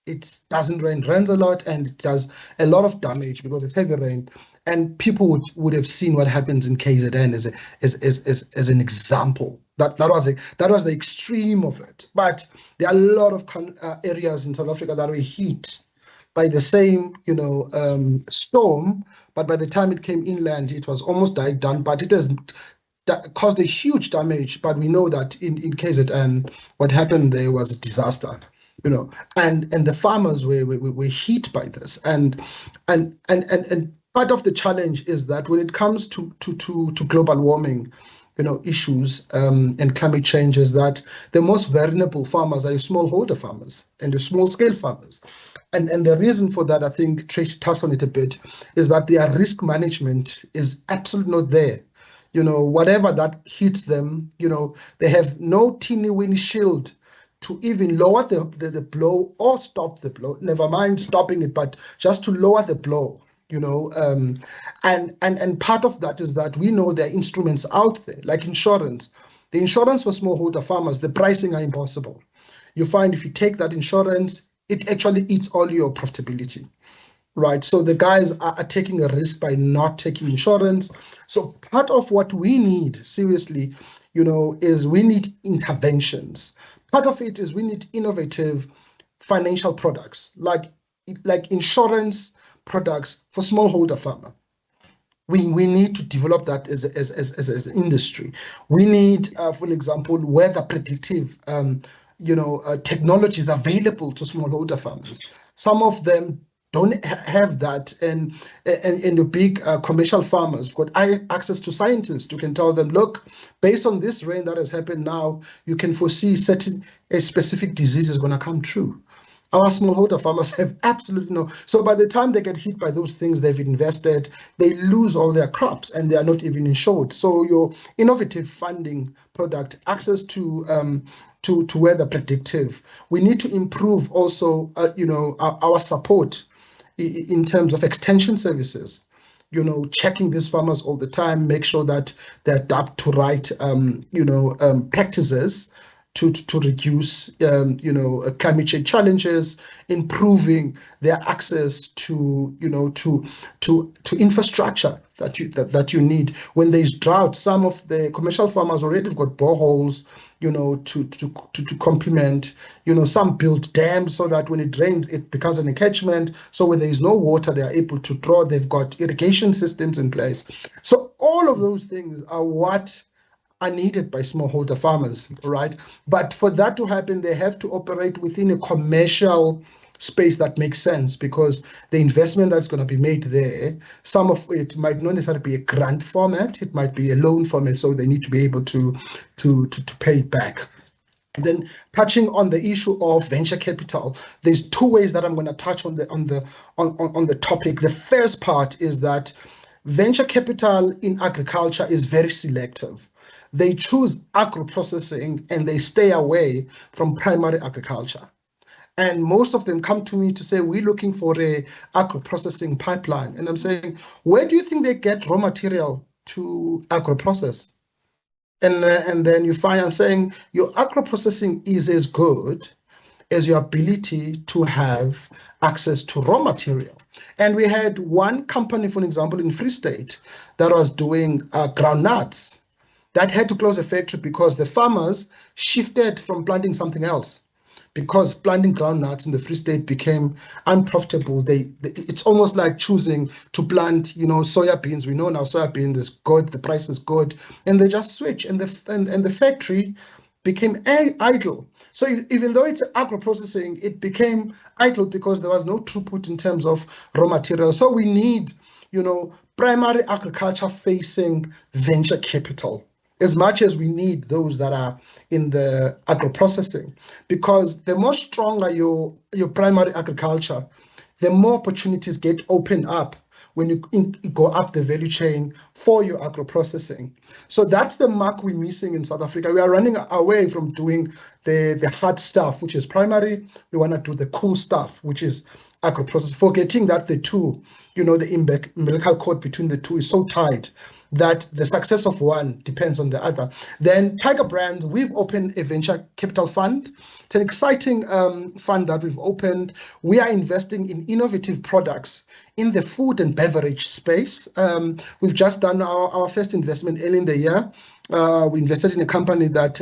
It doesn't rains a lot, and it does a lot of damage because it's heavy rain. And people would have seen what happens in KZN as an example. That was the extreme of it. But there are a lot of areas in South Africa that were hit by the same storm. But by the time it came inland, it was almost done. But it has caused a huge damage. But we know that in KZN, what happened there was a disaster. And the farmers were hit by this, and part of the challenge is that when it comes to global warming, issues and climate change, is that the most vulnerable farmers are your smallholder farmers and the small scale farmers, and the reason for that, I think Tracy touched on it a bit, is that their risk management is absolutely not there. Whatever that hits them, they have no teeny weeny shield to even lower the blow or stop the blow, never mind stopping it, but just to lower the blow, and part of that is that we know there are instruments out there, like insurance. The insurance for smallholder farmers, the pricing are impossible. You find if you take that insurance, it actually eats all your profitability, right? So the guys are taking a risk by not taking insurance. So part of what we need, seriously, is we need interventions. Part of it is we need innovative financial products, like insurance products for smallholder farmer. We need to develop that as an industry. We need, for example, weather predictive, technologies available to smallholder farmers. Some of them don't have that, and the big commercial farmers have got access to scientists who can tell them, look, based on this rain that has happened now, you can foresee a specific disease is going to come true. Our smallholder farmers have absolutely no. So by the time they get hit by those things they've invested, they lose all their crops and they are not even insured. So your innovative funding product, access to weather predictive. We need to improve also, our support in terms of extension services, checking these farmers all the time, make sure that they adapt to right, practices to reduce, climate change challenges, improving their access to infrastructure that you need. When there's drought, some of the commercial farmers already have got boreholes, to complement, some build dams so that when it rains, it becomes an catchment. So when there is no water, they are able to draw. They've got irrigation systems in place. So all of those things are what are needed by smallholder farmers, right? But for that to happen, they have to operate within a commercial space that makes sense, because the investment that's going to be made there, some of it might not necessarily be a grant format, it might be a loan format, so they need to be able to pay back. Then touching on the issue of venture capital, there's two ways that I'm going to touch on the topic. The first part is that venture capital in agriculture is very selective. They choose agro-processing and they stay away from primary agriculture. And most of them come to me to say, we're looking for a agro-processing pipeline. And I'm saying, where do you think they get raw material to agro-process? And then you find I'm saying, your agro-processing is as good as your ability to have access to raw material. And we had one company, for example, in Free State that was doing groundnuts that had to close a factory because the farmers shifted from planting something else. Because planting groundnuts in the Free State became unprofitable. It's almost like choosing to plant, soya beans. We know now soya beans is good, the price is good, and they just switch. And the factory became idle. So even though it's agro-processing, it became idle because there was no throughput in terms of raw materials. So we need, primary agriculture facing venture capital as much as we need those that are in the agro-processing, because the more stronger your primary agriculture, the more opportunities get opened up when you go up the value chain for your agro-processing. So that's the mark we're missing in South Africa. We are running away from doing the hard stuff, which is primary. We want to do the cool stuff, which is agro-processing, forgetting that the two, the umbilical cord between the two is so tight that the success of one depends on the other. Then Tiger Brands, we've opened a venture capital fund. It's an exciting fund that we've opened. We are investing in innovative products in the food and beverage space. We've just done our first investment early in the year. We invested in a company that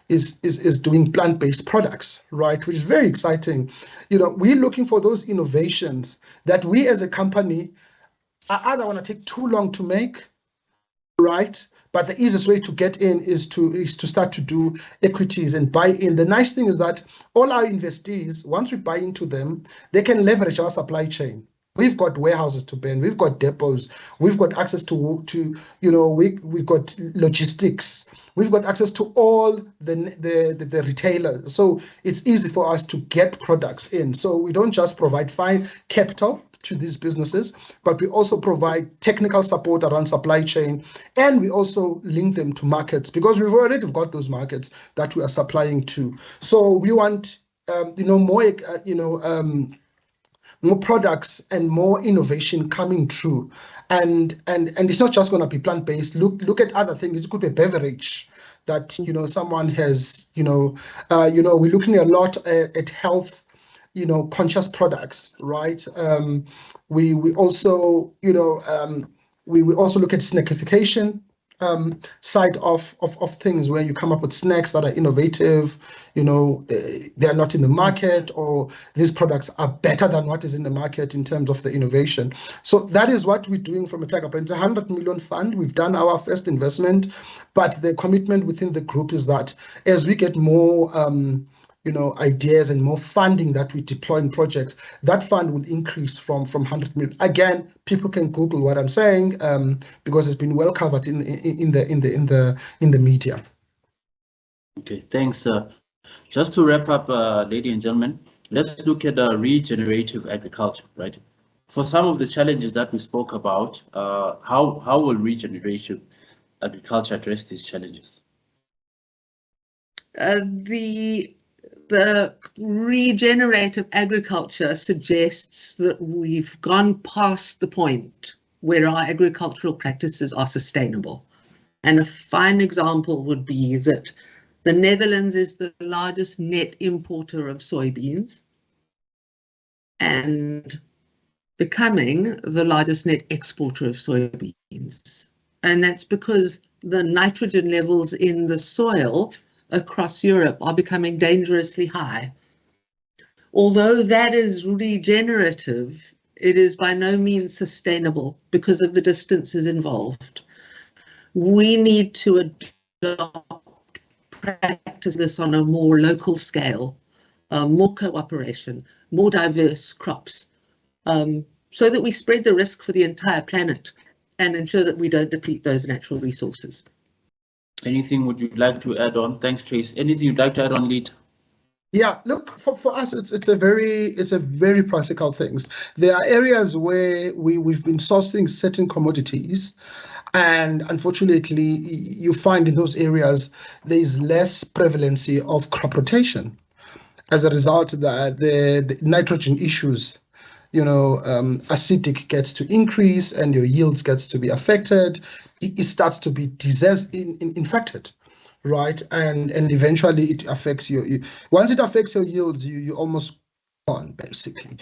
is doing plant-based products, right? Which is very exciting. We're looking for those innovations that we as a company either want to take too long to make, right? But the easiest way to get in is to start to do equities and buy in. The nice thing is that all our investees, once we buy into them, they can leverage our supply chain. We've got warehouses to burn, we've got depots, we've got access to we've got logistics, we've got access to all the retailers. So it's easy for us to get products in. So we don't just provide fine capital to these businesses, but we also provide technical support around supply chain, and we also link them to markets because we've already got those markets that we are supplying to. So we want more products and more innovation coming through, and it's not just going to be plant-based. Look at other things. It could be a beverage that someone has. We're looking a lot at health, conscious products, right? We also we also look at snackification side of things, where you come up with snacks that are innovative, they're not in the market, or these products are better than what is in the market in terms of the innovation. So that is what we're doing from a Tiger Brand. It's a 100 million fund. We've done our first investment, but the commitment within the group is that as we get more ideas and more funding that we deploy in projects, that fund will increase from 100 million. Again, people can Google what I'm saying because it's been well covered in the media. Okay, thanks. Just to wrap up, ladies and gentlemen, let's look at regenerative agriculture, right? For some of the challenges that we spoke about, how will regenerative agriculture address these challenges? The regenerative agriculture suggests that we've gone past the point where our agricultural practices are sustainable. And a fine example would be that the Netherlands is the largest net importer of soybeans and becoming the largest net exporter of soybeans. And that's because the nitrogen levels in the soil across Europe are becoming dangerously high. Although that is regenerative, it is by no means sustainable because of the distances involved. We need to practice this on a more local scale, more cooperation, more diverse crops, so that we spread the risk for the entire planet and ensure that we don't deplete those natural resources. Anything would you like to add on? Thanks, Trace. Anything you'd like to add on, Lita? Yeah, look, for us, it's a very practical things. There are areas where we've been sourcing certain commodities, and unfortunately, you find in those areas there is less prevalency of crop rotation. As a result, the nitrogen issues, acidic gets to increase and your yields gets to be affected. It starts to be disease infected, right? And eventually it affects once it affects your yields, you almost gone, basically.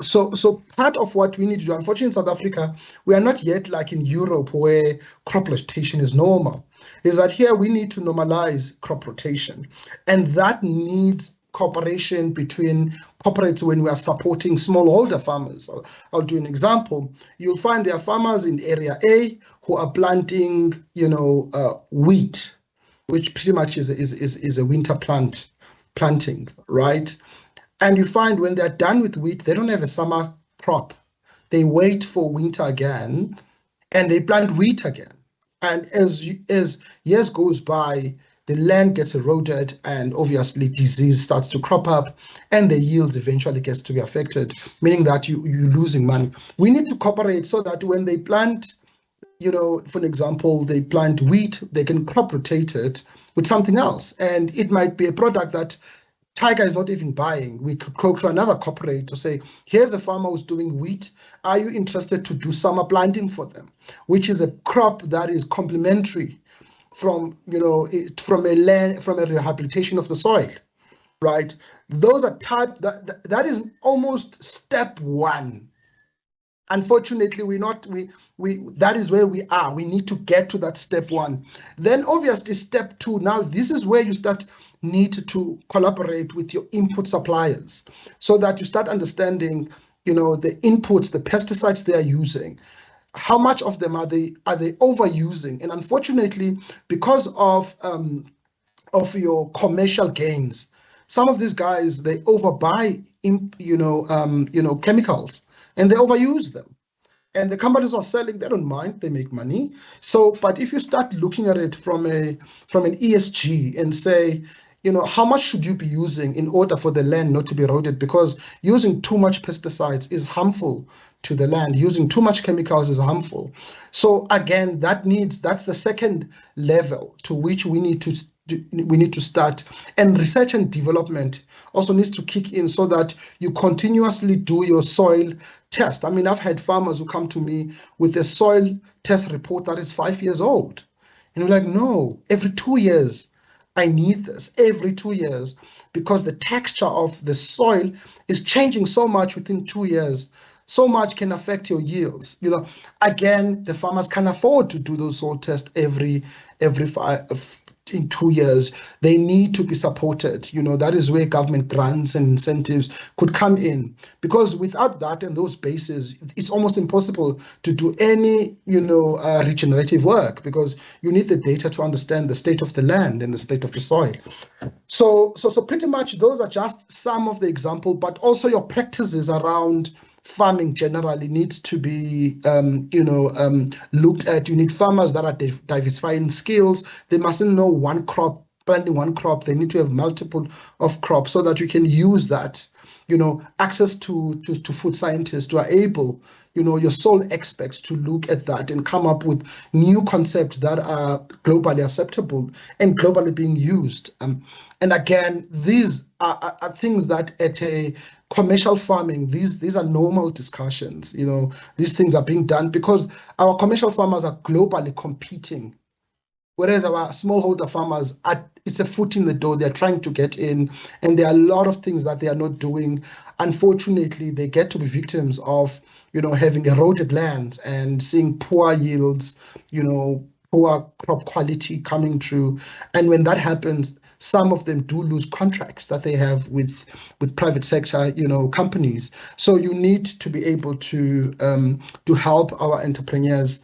So part of what we need to do, unfortunately in South Africa, we are not yet like in Europe where crop rotation is normal, is that here we need to normalize crop rotation, and that needs cooperation between corporates when we are supporting smallholder farmers. I'll do an example. You'll find there are farmers in area A who are planting, wheat, which pretty much is a winter planting, right? And you find when they're done with wheat, they don't have a summer crop. They wait for winter again, and they plant wheat again. And as years goes by, the land gets eroded, and obviously disease starts to crop up, and the yields eventually gets to be affected, meaning that you're losing money. We need to cooperate so that when they plant, you know, for an example, they plant wheat, they can crop rotate it with something else. And it might be a product that Tiger is not even buying. We could go to another corporate to say, here's a farmer who's doing wheat. Are you interested to do summer planting for them? Which is a crop that is complementary from, you know, from a rehabilitation of the soil, right? Those are that is almost step one. Unfortunately, that is where we are. We need to get to that step one. Then obviously step two, now this is where you need to collaborate with your input suppliers so that you start understanding, you know, the inputs, the pesticides they are using. How much of them are they overusing? And unfortunately, because of your commercial gains, some of these guys, they overbuy chemicals, and they overuse them. And the companies are selling, they don't mind, they make money. So, but if you start looking at it from an ESG and say, you know, how much should you be using in order for the land not to be eroded? Because using too much pesticides is harmful to the land. Using too much chemicals is harmful. So again, that's the second level to which we need to start. And research and development also needs to kick in so that you continuously do your soil test. I mean, I've had farmers who come to me with a soil test report that is 5 years old. And we're like, no, every 2 years, I need this every 2 years, because the texture of the soil is changing so much within 2 years. So much can affect your yields. You know, again, the farmers can afford to do those soil tests every 2 years. They need to be supported. You know, that is where government grants and incentives could come in, because without that and those bases, it's almost impossible to do any, regenerative work, because you need the data to understand the state of the land and the state of the soil. So pretty much those are just some of the examples, but also your practices around farming generally needs to be looked at. You need farmers that are diversifying skills. They mustn't know planting one crop. They need to have multiple of crops so that you can use that, access to food scientists who are able, your soil experts, to look at that and come up with new concepts that are globally acceptable and globally being used. And again, these are things that at a commercial farming, these are normal discussions. These things are being done because our commercial farmers are globally competing, whereas our smallholder farmers it's a foot in the door. They're trying to get in, and there are a lot of things that they are not doing. Unfortunately, they get to be victims of having eroded land and seeing poor yields, poor crop quality coming through. And when that happens, some of them do lose contracts that they have with private sector, companies. So you need to be able to help our entrepreneurs,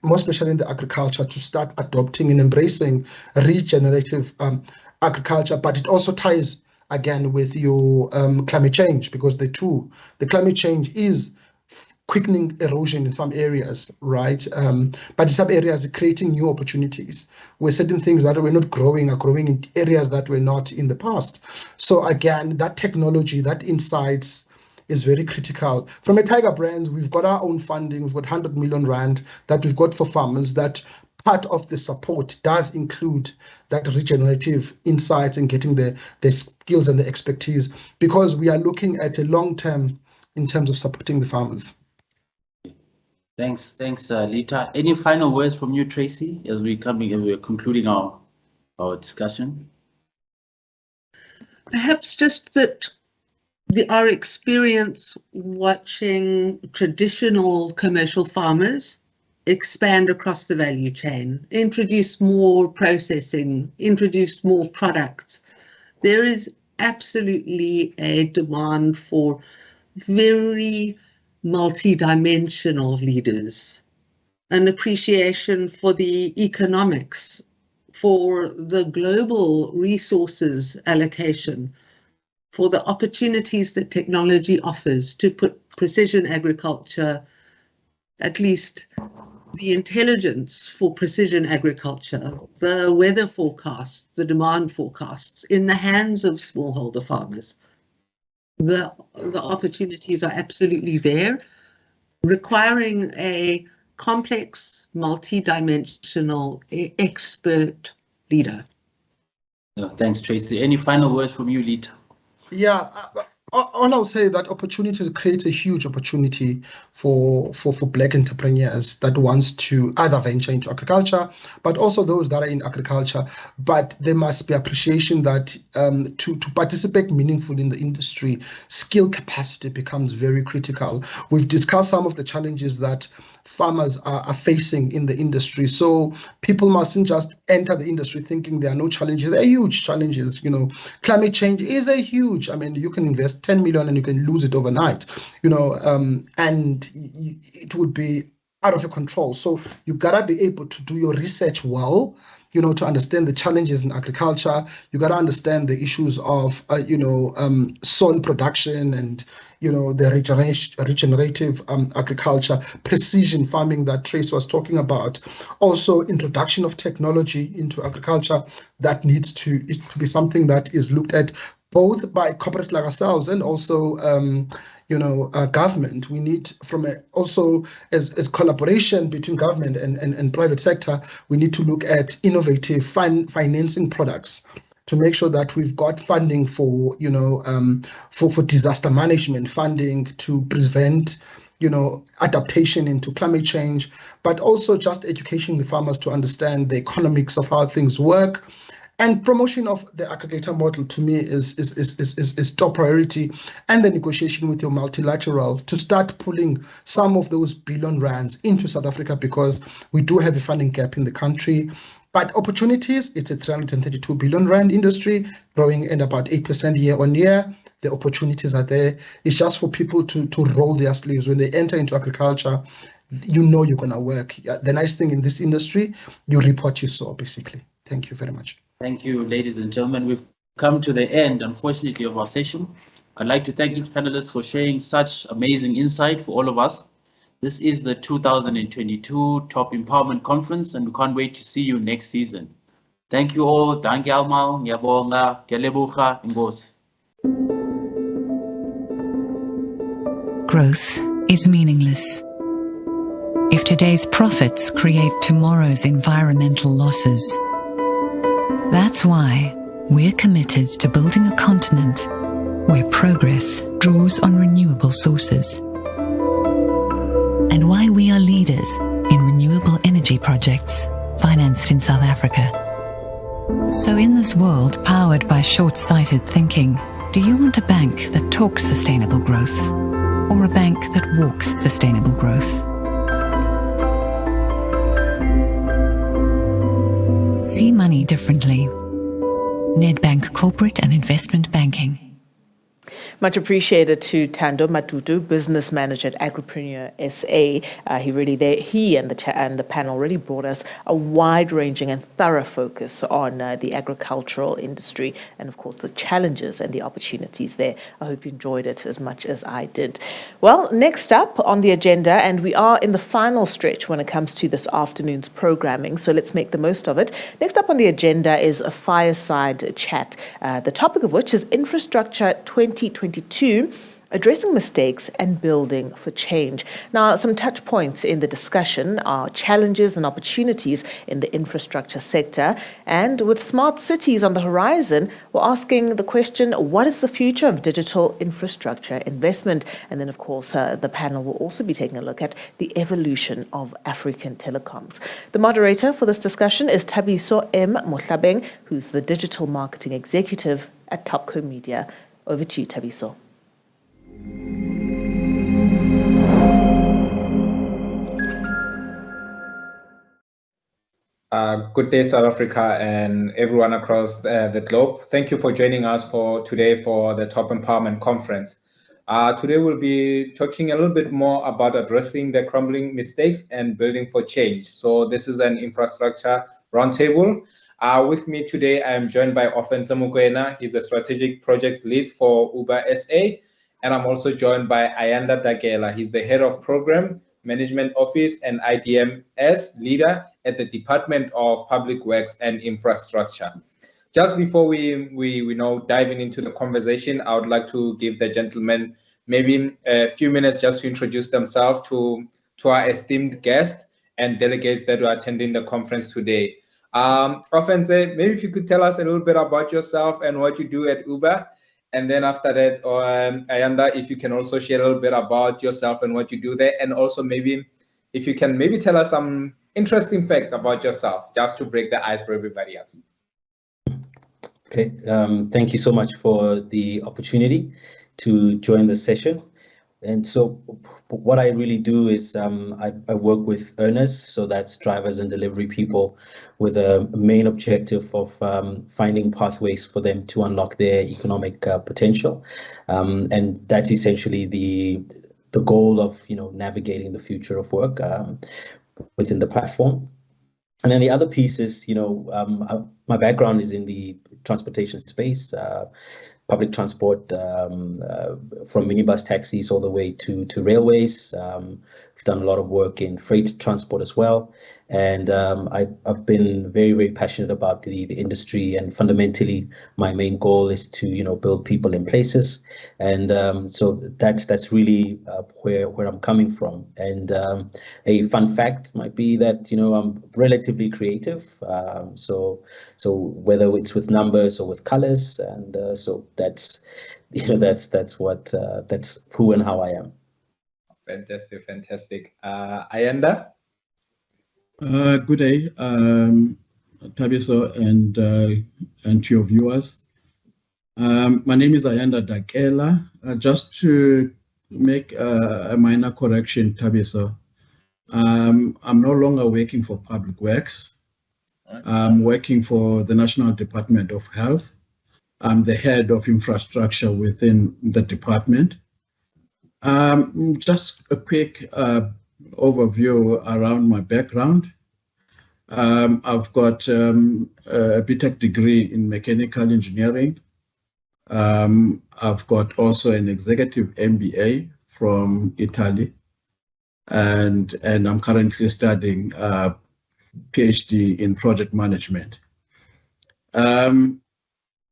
more especially in the agriculture, to start adopting and embracing regenerative agriculture. But it also ties again with your climate change, because the climate change is quickening erosion in some areas, right? But in some areas, creating new opportunities where certain things that were not growing are growing in areas that were not in the past. So again, that technology, that insights is very critical. From a Tiger Brands, we've got our own funding. We've got 100 million rand that we've got for farmers. That part of the support does include that regenerative insights and getting the skills and the expertise, because we are looking at a long term in terms of supporting the farmers. Thanks, Lita. Any final words from you, Tracy, as we're concluding our discussion? Perhaps just that our experience watching traditional commercial farmers expand across the value chain, introduce more processing, introduce more products. There is absolutely a demand for very multi-dimensional leaders, an appreciation for the economics, for the global resources allocation, for the opportunities that technology offers to put precision agriculture, at least the intelligence for precision agriculture, the weather forecasts, the demand forecasts in the hands of smallholder farmers. The opportunities are absolutely there, requiring a complex, multi-dimensional expert leader. Thanks, Tracy. Any final words from you, Lita? Yeah, all I'll say that opportunities creates a huge opportunity for Black entrepreneurs that wants to either venture into agriculture, but also those that are in agriculture. But there must be appreciation that to participate meaningfully in the industry, skill capacity becomes very critical. We've discussed some of the challenges that farmers are facing in the industry. So people mustn't just enter the industry thinking there are no challenges. There are huge challenges. You know, climate change is a huge, I mean, you can invest 10 million and you can lose it overnight, you know, and it would be out of your control. So you gotta be able to do your research well, you know, to understand the challenges in agriculture. You gotta understand the issues of, soil production and, you know, the regenerative agriculture, precision farming that Trace was talking about. Also, introduction of technology into agriculture that needs to be something that is looked at both by corporate like ourselves and also, government. We need also as collaboration between government and private sector, we need to look at innovative financing products to make sure that we've got funding for disaster management, funding to prevent, adaptation into climate change, but also just educating the farmers to understand the economics of how things work. And promotion of the aggregator model to me is top priority, and the negotiation with your multilateral to start pulling some of those billion rands into South Africa, because we do have a funding gap in the country. But opportunities, it's a 332 billion rand industry growing at about 8% year on year. The opportunities are there. It's just for people to roll their sleeves. When they enter into agriculture, you know you're going to work. The nice thing in this industry, you reap what you sow, basically. Thank you very much. Thank you, ladies and gentlemen. We've come to the end, unfortunately, of our session. I'd like to thank each panelist for sharing such amazing insight for all of us. This is the 2022 Top Empowerment Conference, and we can't wait to see you next season. Thank you all. Danke allemaal. Ngiyabonga. Ngiyalebucha. Inkosi. Growth is meaningless if today's profits create tomorrow's environmental losses. That's why we're committed to building a continent where progress draws on renewable sources, and why we are leaders in renewable energy projects financed in South Africa. So in this world powered by short-sighted thinking, do you want a bank that talks sustainable growth, or a bank that walks sustainable growth? See money differently. Nedbank Corporate and Investment Banking. Much appreciated to Thando Matutu, business manager at Agripreneur SA. He and the panel really brought us a wide-ranging and thorough focus on the agricultural industry and, of course, the challenges and the opportunities there. I hope you enjoyed it as much as I did. Well, next up on the agenda, and we are in the final stretch when it comes to this afternoon's programming, so let's make the most of it. Next up on the agenda is a fireside chat, the topic of which is Infrastructure 2022, addressing mistakes and building for change. Now, some touch points in the discussion are challenges and opportunities in the infrastructure sector. And with smart cities on the horizon, we're asking the question, what is the future of digital infrastructure investment? And then, of course, the panel will also be taking a look at the evolution of African telecoms. The moderator for this discussion is Thabiso M. Mohlabeng, who's the digital marketing executive at Topco Media. Over to you, Thabiso. Good day, South Africa, and everyone across the globe. Thank you for joining us today for the Top Empowerment Conference. Today we'll be talking a little bit more about addressing the crumbling mistakes and building for change. So this is an infrastructure roundtable. With me today, I am joined by Offense Mukwena. He's a strategic projects lead for Uber SA. And I'm also joined by Ayanda Dakela. He's the head of program management office and IDMS leader at the Department of Public Works and Infrastructure. Just before we diving into the conversation, I would like to give the gentlemen maybe a few minutes just to introduce themselves to our esteemed guests and delegates that are attending the conference today. Offense, maybe if you could tell us a little bit about yourself and what you do at Uber. And then after that, Ayanda, if you can also share a little bit about yourself and what you do there. And also maybe if you can maybe tell us some interesting fact about yourself, just to break the ice for everybody else. Okay, thank you so much for the opportunity to join the session. And so what I really do is I work with earners, so that's drivers and delivery people, with a main objective of finding pathways for them to unlock their economic potential. And that's essentially the goal of navigating the future of work within the platform. And then the other piece is, my background is in the transportation space, public transport, from minibus taxis all the way to railways. We've done a lot of work in freight transport as well. And I've been very, very passionate about the industry, and fundamentally my main goal is to build people in places. And so that's really where I'm coming from. And a fun fact might be that I'm relatively creative. So whether it's with numbers or with colors, and so that's who and how I am. Fantastic. Ayanda? Good day, Thabiso and to your viewers. My name is Ayanda Dakela. Just to make a minor correction, Thabiso, I'm no longer working for Public Works. I'm working for the National Department of Health. I'm the head of infrastructure within the department. Just a quick overview around my background. I've got a BTech degree in mechanical engineering. I've got also an executive MBA from Italy, and I'm currently studying a PhD in project management.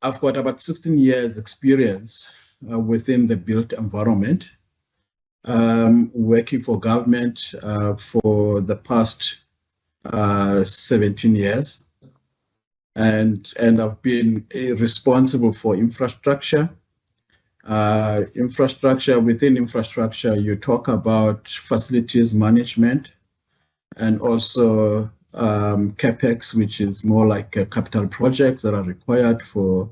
I've got about 16 years experience within the built environment, working for government for the past 17 years, and I've been responsible for infrastructure. Within infrastructure, you talk about facilities management, and also CapEx, which is more like capital projects that are required for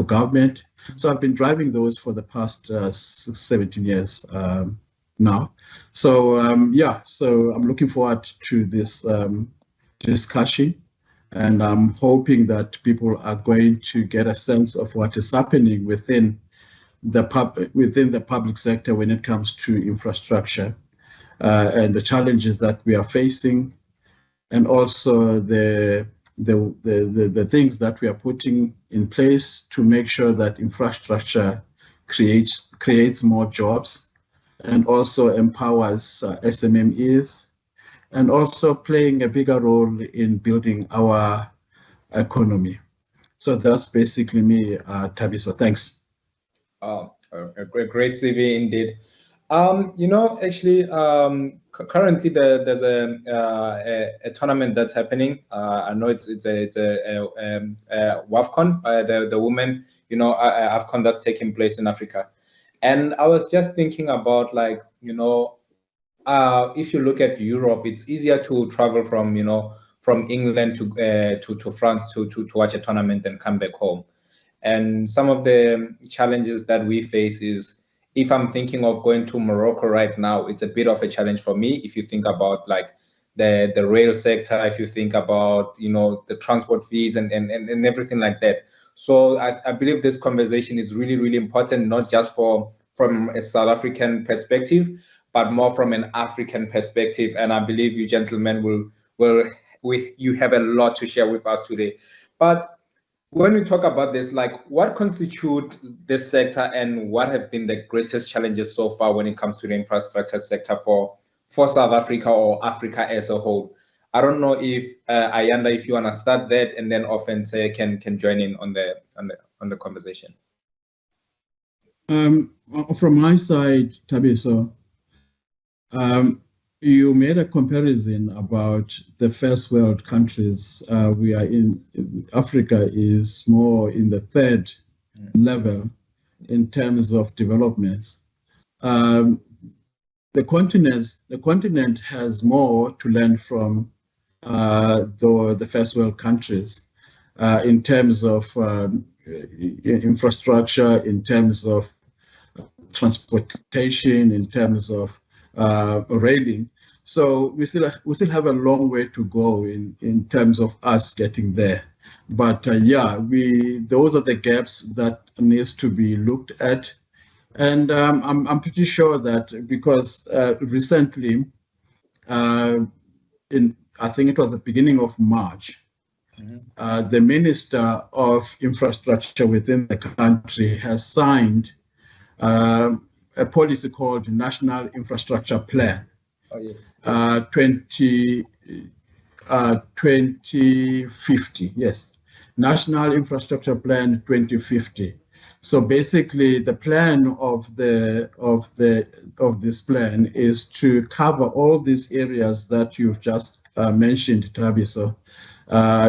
government. So I've been driving those for the past 17 years now. So so I'm looking forward to this discussion, and I'm hoping that people are going to get a sense of what is happening within the public sector when it comes to infrastructure, and the challenges that we are facing, and also the things that we are putting in place to make sure that infrastructure creates more jobs, and also empowers SMMEs, and also playing a bigger role in building our economy. So that's basically me, Thabiso. Thanks. Oh, a great CV indeed. Actually, currently there's a tournament that's happening. I know it's a WAFCON, the women, AFCON that's taking place in Africa. And I was just thinking about, like, if you look at Europe, it's easier to travel from England to France to watch a tournament and come back home. And some of the challenges that we face is, if I'm thinking of going to Morocco right now, it's a bit of a challenge for me. If you think about like the rail sector, if you think about the transport fees and everything like that. So I believe this conversation is really, really important, not just from a South African perspective, but more from an African perspective. And I believe you gentlemen will you have a lot to share with us today. But when we talk about this, like what constitute this sector and what have been the greatest challenges so far when it comes to the infrastructure sector for South Africa or Africa as a whole? I don't know if Ayanda, if you want to start that, and then Offense can join in on the conversation. From my side, Thabiso, you made a comparison about the first world countries. We are in Africa is more in the third level in terms of developments. The continent has more to learn from the first world countries in terms of infrastructure, in terms of transportation, in terms of railing. So we still have a long way to go in terms of us getting there. But yeah, those are the gaps that needs to be looked at. And I'm pretty sure that because recently, I think it was the beginning of March, the Minister of Infrastructure within the country has signed a policy called National Infrastructure Plan 2050. Yes, National Infrastructure Plan 2050. So basically, the plan of this plan is to cover all these areas that you've just mentioned, Thabiso,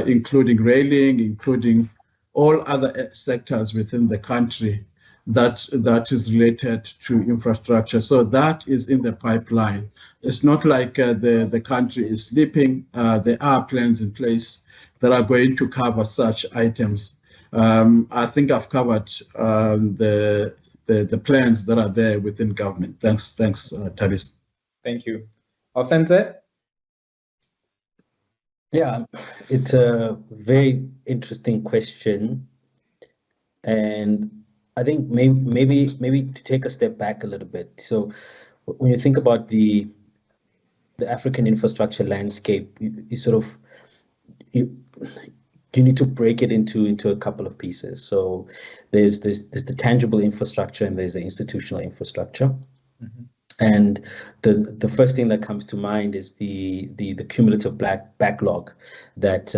including railing, including all other sectors within the country that is related to infrastructure. So that is in the pipeline. It's not like the country is sleeping. There are plans in place that are going to cover such items. I think I've covered the plans that are there within government. Thanks, Thabiso. Thank you. Offense? Yeah, it's a very interesting question, and I think maybe to take a step back a little bit. So when you think about the African infrastructure landscape, you need to break it into a couple of pieces. So there's the tangible infrastructure and there's the institutional infrastructure. Mm-hmm. And the first thing that comes to mind is the cumulative backlog that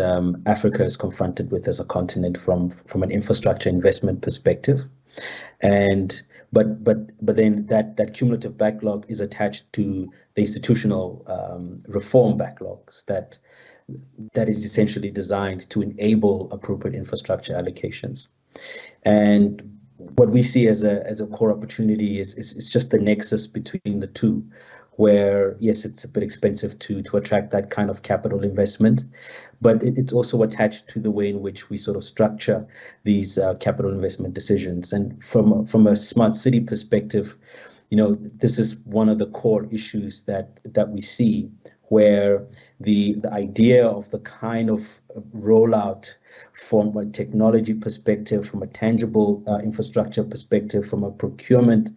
Africa is confronted with as a continent from an infrastructure investment perspective. And but then that cumulative backlog is attached to the institutional reform backlogs that is essentially designed to enable appropriate infrastructure allocations. And what we see as a core opportunity is just the nexus between the two, where yes, it's a bit expensive to attract that kind of capital investment, but it's also attached to the way in which we sort of structure these capital investment decisions. And from a smart city perspective, this is one of the core issues that we see, where the idea of the kind of rollout from a technology perspective, from a tangible infrastructure perspective, from a procurement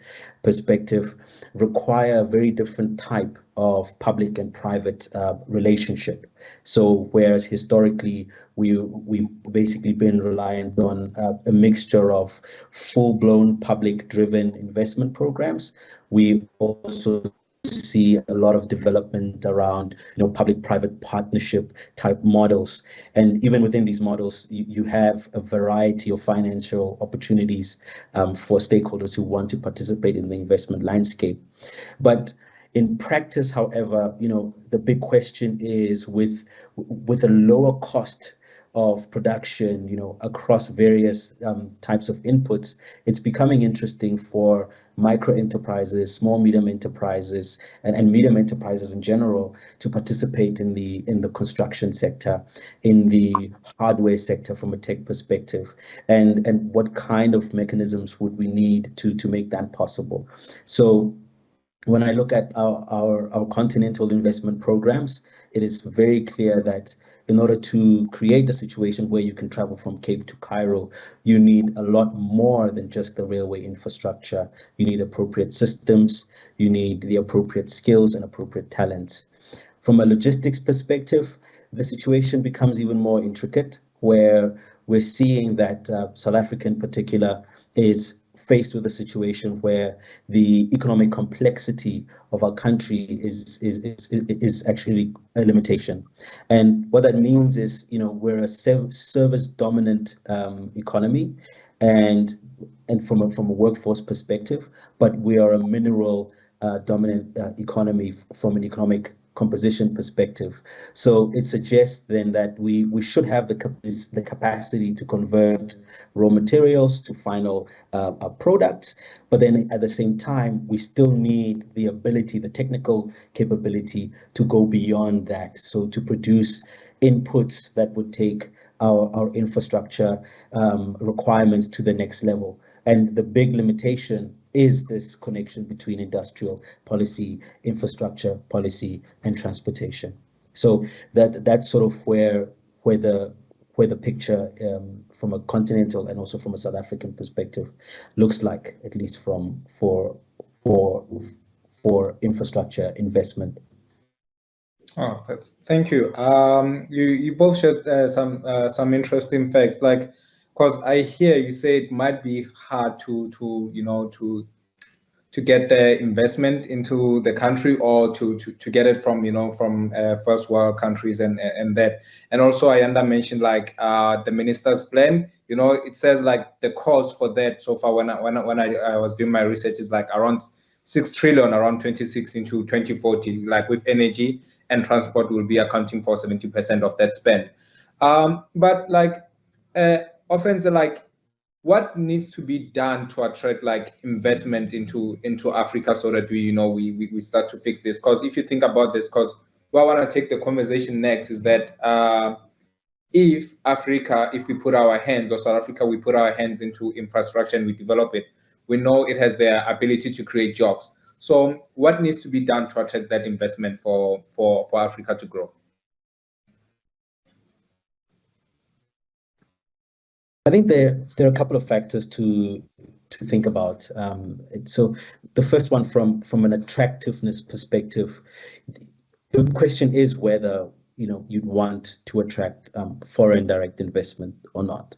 perspective, require a very different type of public and private relationship. So whereas historically we've basically been reliant on a mixture of full-blown public-driven investment programs, we also see a lot of development around public-private partnership type models, and even within these models you have a variety of financial opportunities for stakeholders who want to participate in the investment landscape. But in practice, however, the big question is with a lower cost of production, across various types of inputs, it's becoming interesting for micro enterprises, small, medium enterprises, and medium enterprises in general to participate in the construction sector, in the hardware sector from a tech perspective, and what kind of mechanisms would we need to make that possible. So when I look at our continental investment programs, it is very clear that in order to create a situation where you can travel from Cape to Cairo, you need a lot more than just the railway infrastructure. You need appropriate systems, you need the appropriate skills and appropriate talent. From a logistics perspective, the situation becomes even more intricate, where we're seeing that South Africa in particular is faced with a situation where the economic complexity of our country is actually a limitation. And what that means is, we're a service dominant economy, and from a workforce perspective, but we are a mineral dominant economy from an economic composition perspective. So it suggests then that we should have the capacity to convert raw materials to final products, but then at the same time, we still need the ability, the technical capability to go beyond that. So to produce inputs that would take our infrastructure requirements to the next level. And the big limitation is this connection between industrial policy, infrastructure policy, and transportation. So that's sort of where the picture from a continental and also from a South African perspective looks like, at least for infrastructure investment. Oh, thank you. You both shared some interesting facts, like, because I hear you say it might be hard to get the investment into the country, or to get it from first world countries and that. And also I mentioned like the minister's plan. It says like the cost for that so far when I was doing my research is like around 6 trillion, around 26 into 2040, like with energy and transport will be accounting for 70% of that spend. But like often like, what needs to be done to attract like investment into Africa so that we start to fix this? Because if you think about this, because what I want to take the conversation next is that if we put our hands, or South Africa, we put our hands into infrastructure and we develop it, we know it has the ability to create jobs. So what needs to be done to attract that investment for Africa to grow? I think there are a couple of factors to think about. So the first one, from an attractiveness perspective, the question is whether you'd want to attract foreign direct investment or not.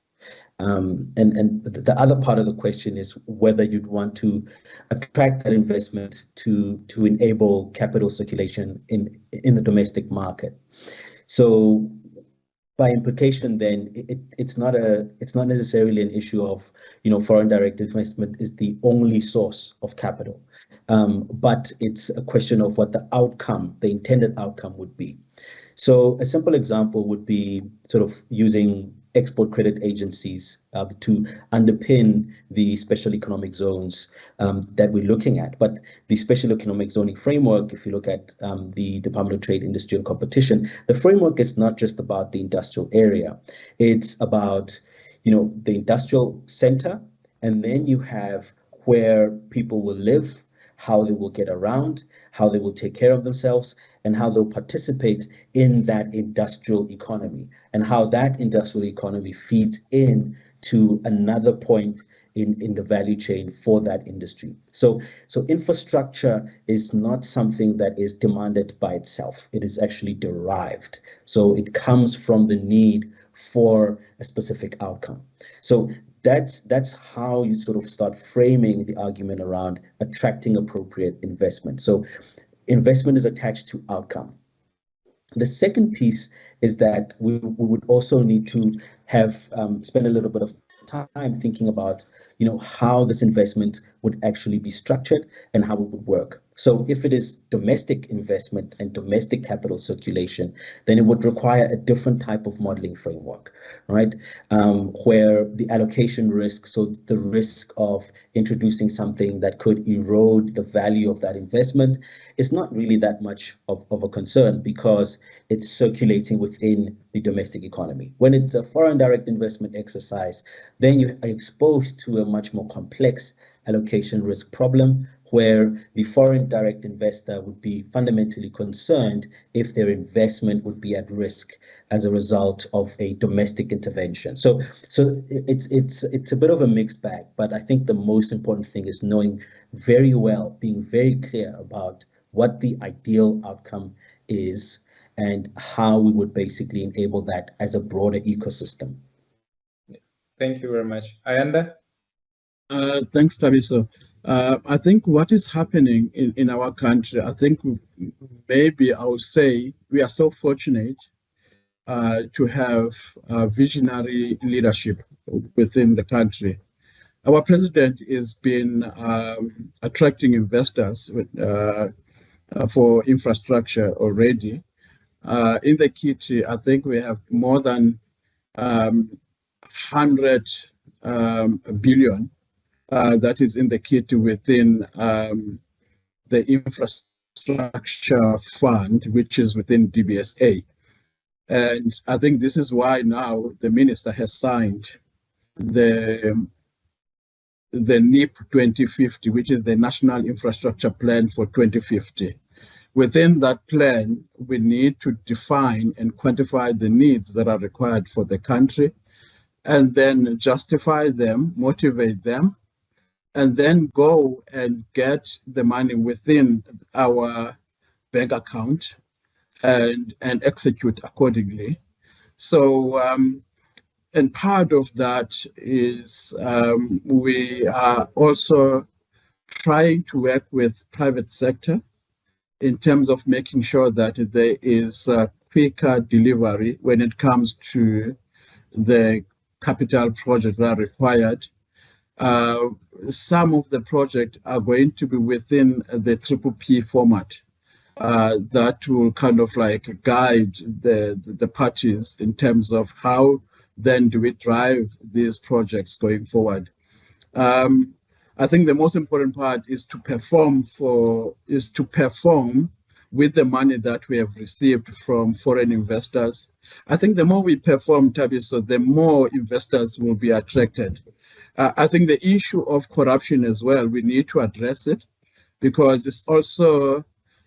And the other part of the question is whether you'd want to attract that investment to enable capital circulation in the domestic market. So by implication, then it's not necessarily an issue of foreign direct investment is the only source of capital, but it's a question of what the intended outcome would be. So a simple example would be sort of using export credit agencies to underpin the special economic zones that we're looking at. But the special economic zoning framework, if you look at the Department of Trade, Industry and Competition, the framework is not just about the industrial area. It's about, the industrial center, and then you have where people will live, how they will get around, how they will take care of themselves, and how they'll participate in that industrial economy, and how that industrial economy feeds in to another point in the value chain for that industry. So infrastructure is not something that is demanded by itself. It is actually derived. So it comes from the need for a specific outcome. So that's how you sort of start framing the argument around attracting appropriate investment. So investment is attached to outcome. The second piece is that we would also need to have spend a little bit of time thinking about how this investment would actually be structured and how it would work. So if it is domestic investment and domestic capital circulation, then it would require a different type of modeling framework, right? Where the allocation risk, so the risk of introducing something that could erode the value of that investment, is not really that much of a concern because it's circulating within the domestic economy. When it's a foreign direct investment exercise, then you are exposed to a much more complex allocation risk problem, where the foreign direct investor would be fundamentally concerned if their investment would be at risk as a result of a domestic intervention. So it's a bit of a mixed bag, but I think the most important thing is knowing very well, being very clear about what the ideal outcome is, and how we would basically enable that as a broader ecosystem. Thank you very much. Ayanda? Thanks, Thabiso. I think what is happening in our country, I think maybe I would say we are so fortunate to have visionary leadership within the country. Our president has been attracting investors for infrastructure already. In the kitty, I think we have more than 100 billion that is in the kitty within the infrastructure fund, which is within DBSA. And I think this is why now the minister has signed the NIP 2050, which is the National Infrastructure Plan for 2050. Within that plan, we need to define and quantify the needs that are required for the country, and then justify them, motivate them, and then go and get the money within our bank account and execute accordingly. So, and part of that is we are also trying to work with private sector in terms of making sure that there is a quicker delivery when it comes to the capital projects that are required. Some of the projects are going to be within the PPP format that will kind of like guide the parties in terms of how then do we drive these projects going forward. I think the most important part is to perform with the money that we have received from foreign investors. I think the more we perform, Thabiso, the more investors will be attracted. I think the issue of corruption as well, we need to address it, because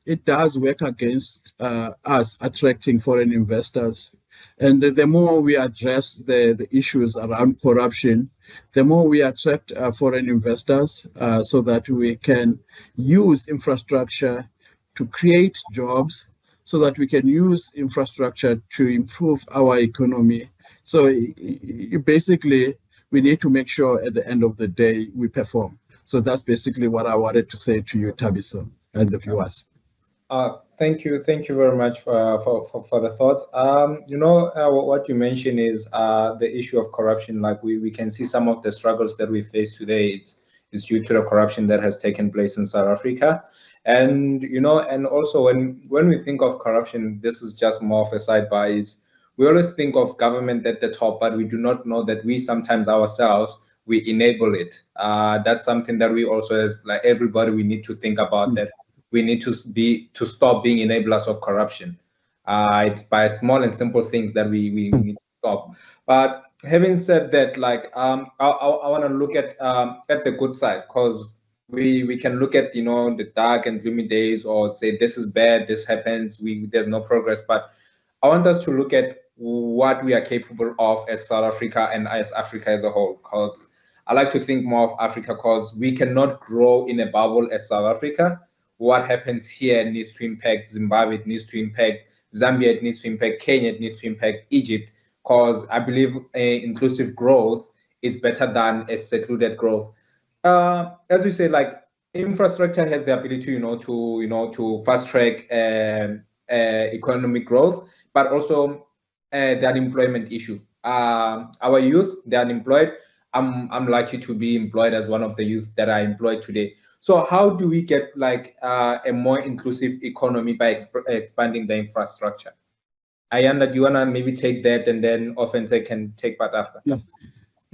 it does work against us attracting foreign investors. And the more we address the issues around corruption, the more we attract foreign investors so that we can use infrastructure to create jobs, so that we can use infrastructure to improve our economy. So basically, we need to make sure at the end of the day we perform. So that's basically what I wanted to say to you, Thabiso, and the viewers. Thank you very much for the thoughts. What you mentioned is the issue of corruption. Like we can see some of the struggles that we face today is due to the corruption that has taken place in South Africa. And and also when we think of corruption, this is just more of a sidebar. We always think of government at the top, but we do not know that we sometimes ourselves we enable it. That's something that we also, as like everybody, we need to think about that. We need to stop being enablers of corruption. It's by small and simple things that we need to stop. But having said that, like I want to look at the good side, because we can look at the dark and gloomy days, or say this is bad, this happens, there's no progress. But I want us to look at what we are capable of as South Africa and as Africa as a whole, because I like to think more of Africa, because we cannot grow in a bubble as South Africa. What happens here needs to impact Zimbabwe, it needs to impact Zambia, it needs to impact Kenya, it needs to impact Egypt, because I believe inclusive growth is better than a secluded growth. As we say, like infrastructure has the ability, to fast track economic growth, but also the unemployment issue. Our youth, they're unemployed. I'm lucky to be employed as one of the youth that are employed today. So how do we get like a more inclusive economy by expanding the infrastructure? Ayanda, do you want to maybe take that, and then Ofentse can take part after? Yes.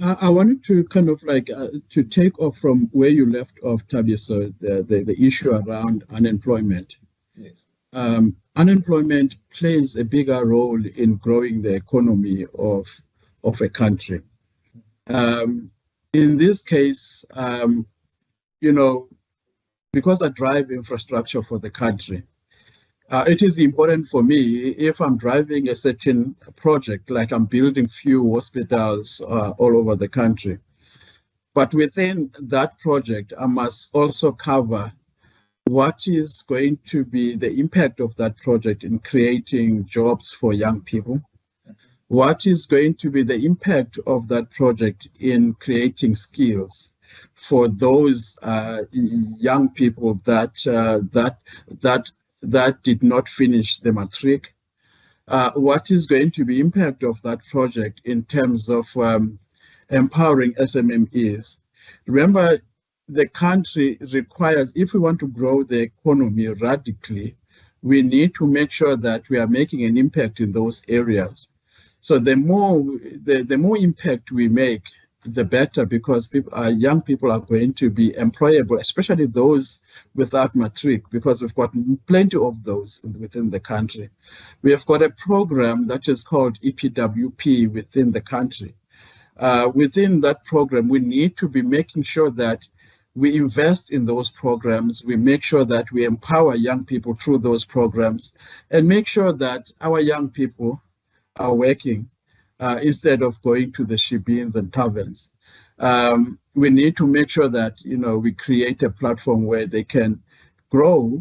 I wanted to kind of like to take off from where you left off, Thabiso, the issue around unemployment. Yes. Unemployment plays a bigger role in growing the economy of a country. In this case, because I drive infrastructure for the country, it is important for me, if I'm driving a certain project, like I'm building few hospitals all over the country, but within that project, I must also cover what is going to be the impact of that project in creating jobs for young people? What is going to be the impact of that project in creating skills for those young people that did not finish the matric? What is going to be impact of that project in terms of empowering SMMEs? Remember, the country requires, if we want to grow the economy radically, we need to make sure that we are making an impact in those areas. So the more impact we make, the better, because young people are going to be employable, especially those without matric, because we've got plenty of those within the country. We have got a program that is called EPWP within the country. Within that program, we need to be making sure that we invest in those programs, we make sure that we empower young people through those programs, and make sure that our young people are working instead of going to the shebeens and taverns. We need to make sure that, we create a platform where they can grow,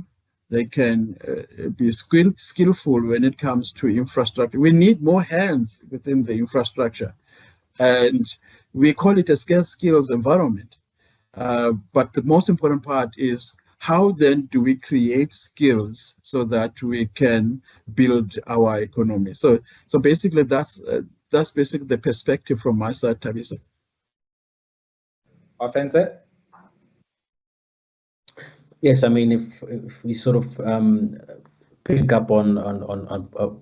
they can be skillful when it comes to infrastructure. We need more hands within the infrastructure, and we call it a skills environment. But the most important part is, how then do we create skills so that we can build our economy? So basically, that's basically the perspective from my side, Thabiso. Offense? Yes, I mean, if we sort of pick up on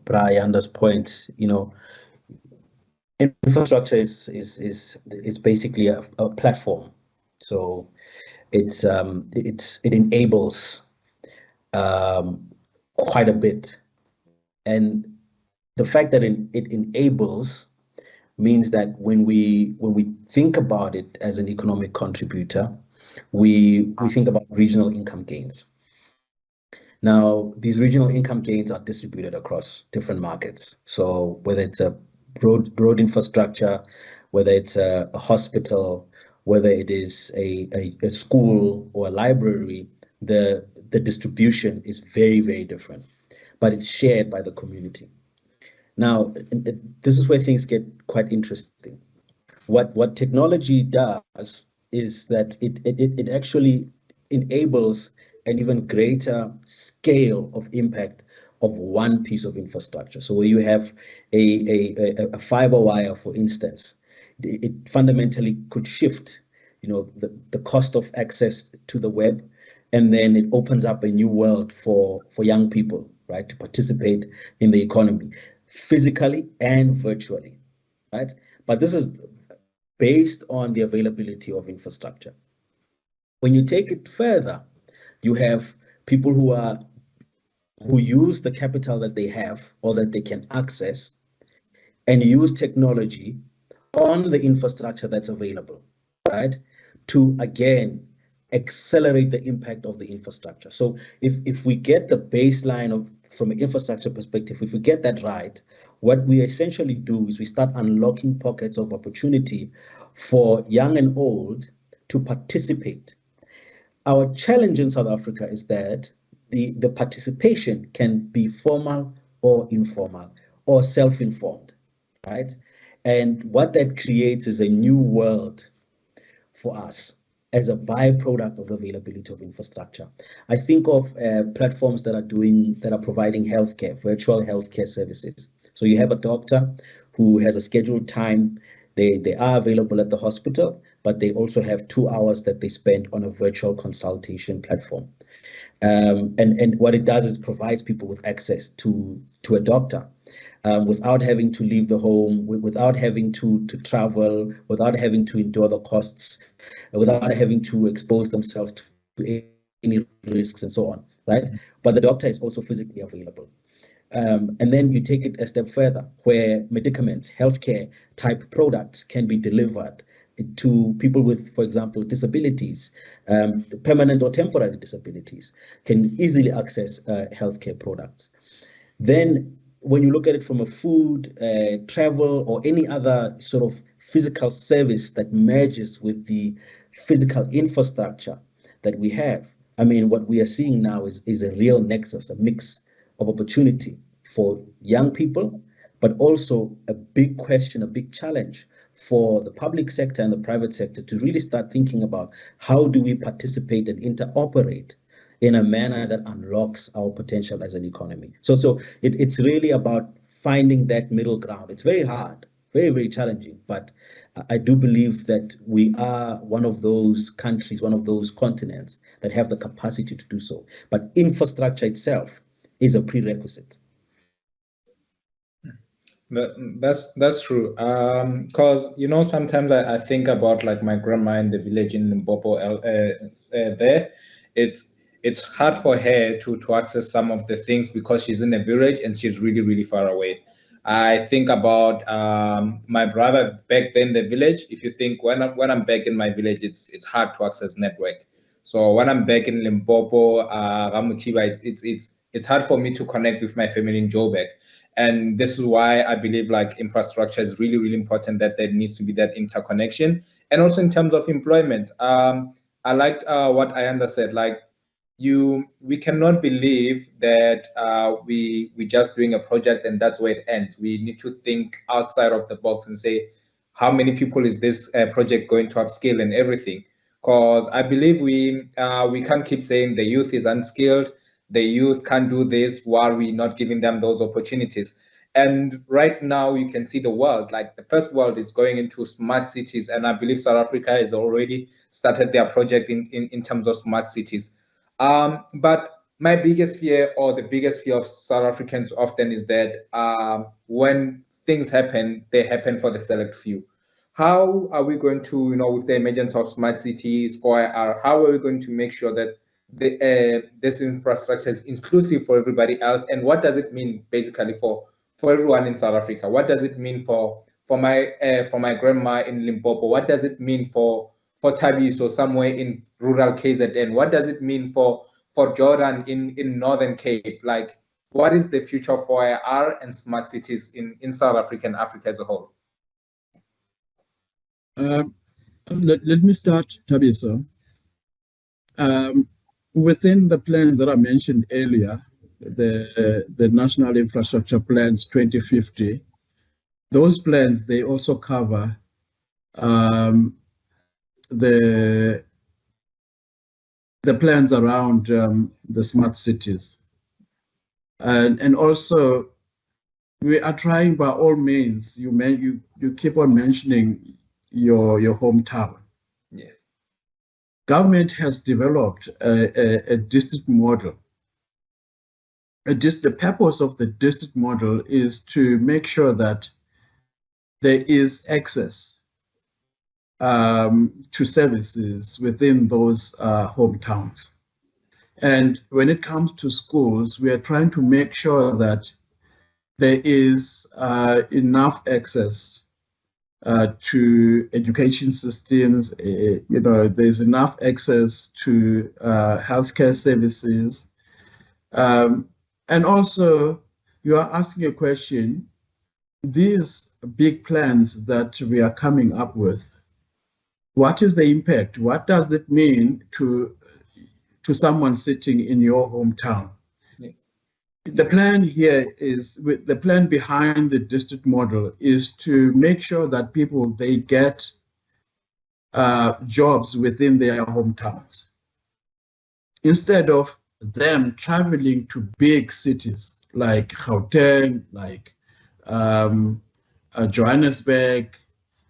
Brayanda's points, infrastructure is basically a platform. So it enables quite a bit, and the fact that it enables means that when we think about it as an economic contributor, we think about regional income gains. Now, these regional income gains are distributed across different markets. So whether it's a road infrastructure, whether it's a hospital, whether it is a school or a library, the distribution is very, very different, but it's shared by the community. Now, this is where things get quite interesting. What technology does is that it actually enables an even greater scale of impact of one piece of infrastructure. So where you have a fiber wire, for instance, it fundamentally could shift, the cost of access to the web, and then it opens up a new world for young people, right, to participate in the economy, physically and virtually, right? But this is based on the availability of infrastructure. When you take it further, you have people who use the capital that they have or that they can access and use technology on the infrastructure that's available, right, to again accelerate the impact of the infrastructure. So if we get the baseline from an infrastructure perspective, if we get that right, what we essentially do is we start unlocking pockets of opportunity for young and old to participate. Our challenge in South Africa is that the participation can be formal or informal or self-informed, right? And what that creates is a new world for us as a byproduct of availability of infrastructure. I think of platforms that are providing healthcare, virtual healthcare services. So you have a doctor who has a scheduled time. They are available at the hospital, but they also have 2 hours that they spend on a virtual consultation platform. And what it does is provides people with access to a doctor without having to leave the home, without having to travel, without having to endure the costs, without having to expose themselves to any risks and so on, right? But the doctor is also physically available. And then you take it a step further, where medicaments, healthcare type products can be delivered to people with, for example, disabilities, permanent or temporary disabilities, can easily access healthcare products. Then when you look at it from a food, travel, or any other sort of physical service that merges with the physical infrastructure that we have, I mean, what we are seeing now is a real nexus, a mix of opportunity for young people, but also a big question, a big challenge for the public sector and the private sector to really start thinking about how do we participate and interoperate in a manner that unlocks our potential as an economy. So it's really about finding that middle ground. It's very hard, very, very challenging, but I do believe that we are one of those countries, one of those continents that have the capacity to do so. But infrastructure itself is a prerequisite. That's true. Because sometimes I think about like my grandma in the village in Limpopo. There, it's hard for her to access some of the things because she's in a village and she's really, really far away. I think about my brother back then in the village. If you think when I'm back in my village, it's hard to access network. So when I'm back in Limpopo, Ramutiba, it's hard for me to connect with my family in Joburg. And this is why I believe like infrastructure is really, really important, that there needs to be that interconnection. And also in terms of employment, I like what Ayanda said, like we cannot believe that we just doing a project and that's where it ends. We need to think outside of the box and say, how many people is this project going to upskill and everything? Because I believe we can't keep saying the youth is unskilled, the youth can't do this while we're not giving them those opportunities. And right now you can see the world, like the first world is going into smart cities. And I believe South Africa has already started their project in terms of smart cities. But my biggest fear, or the biggest fear of South Africans often, is that when things happen, they happen for the select few. How are we going to, with the emergence of smart cities, 4IR, how are we going to make sure that this infrastructure is inclusive for everybody else? And what does it mean basically for everyone in South Africa? What does it mean for my grandma in Limpopo? What does it mean for Thabiso somewhere in rural KZN? What does it mean for Jordan in Northern Cape? Like, what is the future for IR and smart cities in South Africa and Africa as a whole? Let me start, Thabiso. Within the plans that I mentioned earlier, the National Infrastructure Plans 2050, those plans, they also cover the plans around the smart cities. And also, we are trying by all means, you keep on mentioning your hometown. Yes. Government has developed a district model. The purpose of the district model is to make sure that there is access to services within those hometowns. And when it comes to schools, we are trying to make sure that there is enough access to education systems, there's enough access to healthcare services. And also, you are asking a question, these big plans that we are coming up with, what is the impact? What does it mean to someone sitting in your hometown? Yes. The plan here is, the plan behind the district model is to make sure that people, they get jobs within their hometowns. Instead of them traveling to big cities like Gauteng, like Johannesburg,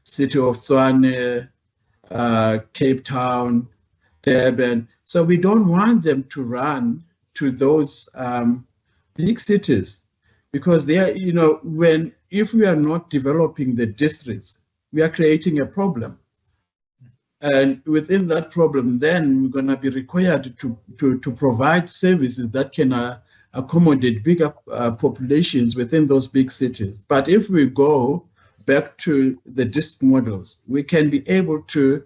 City of Tshwane, Cape Town, Durban. So we don't want them to run to those big cities, because they are, if we are not developing the districts, we are creating a problem. And within that problem, then we're going to be required to provide services that can accommodate bigger populations within those big cities. But if we go back to the district models, we can be able to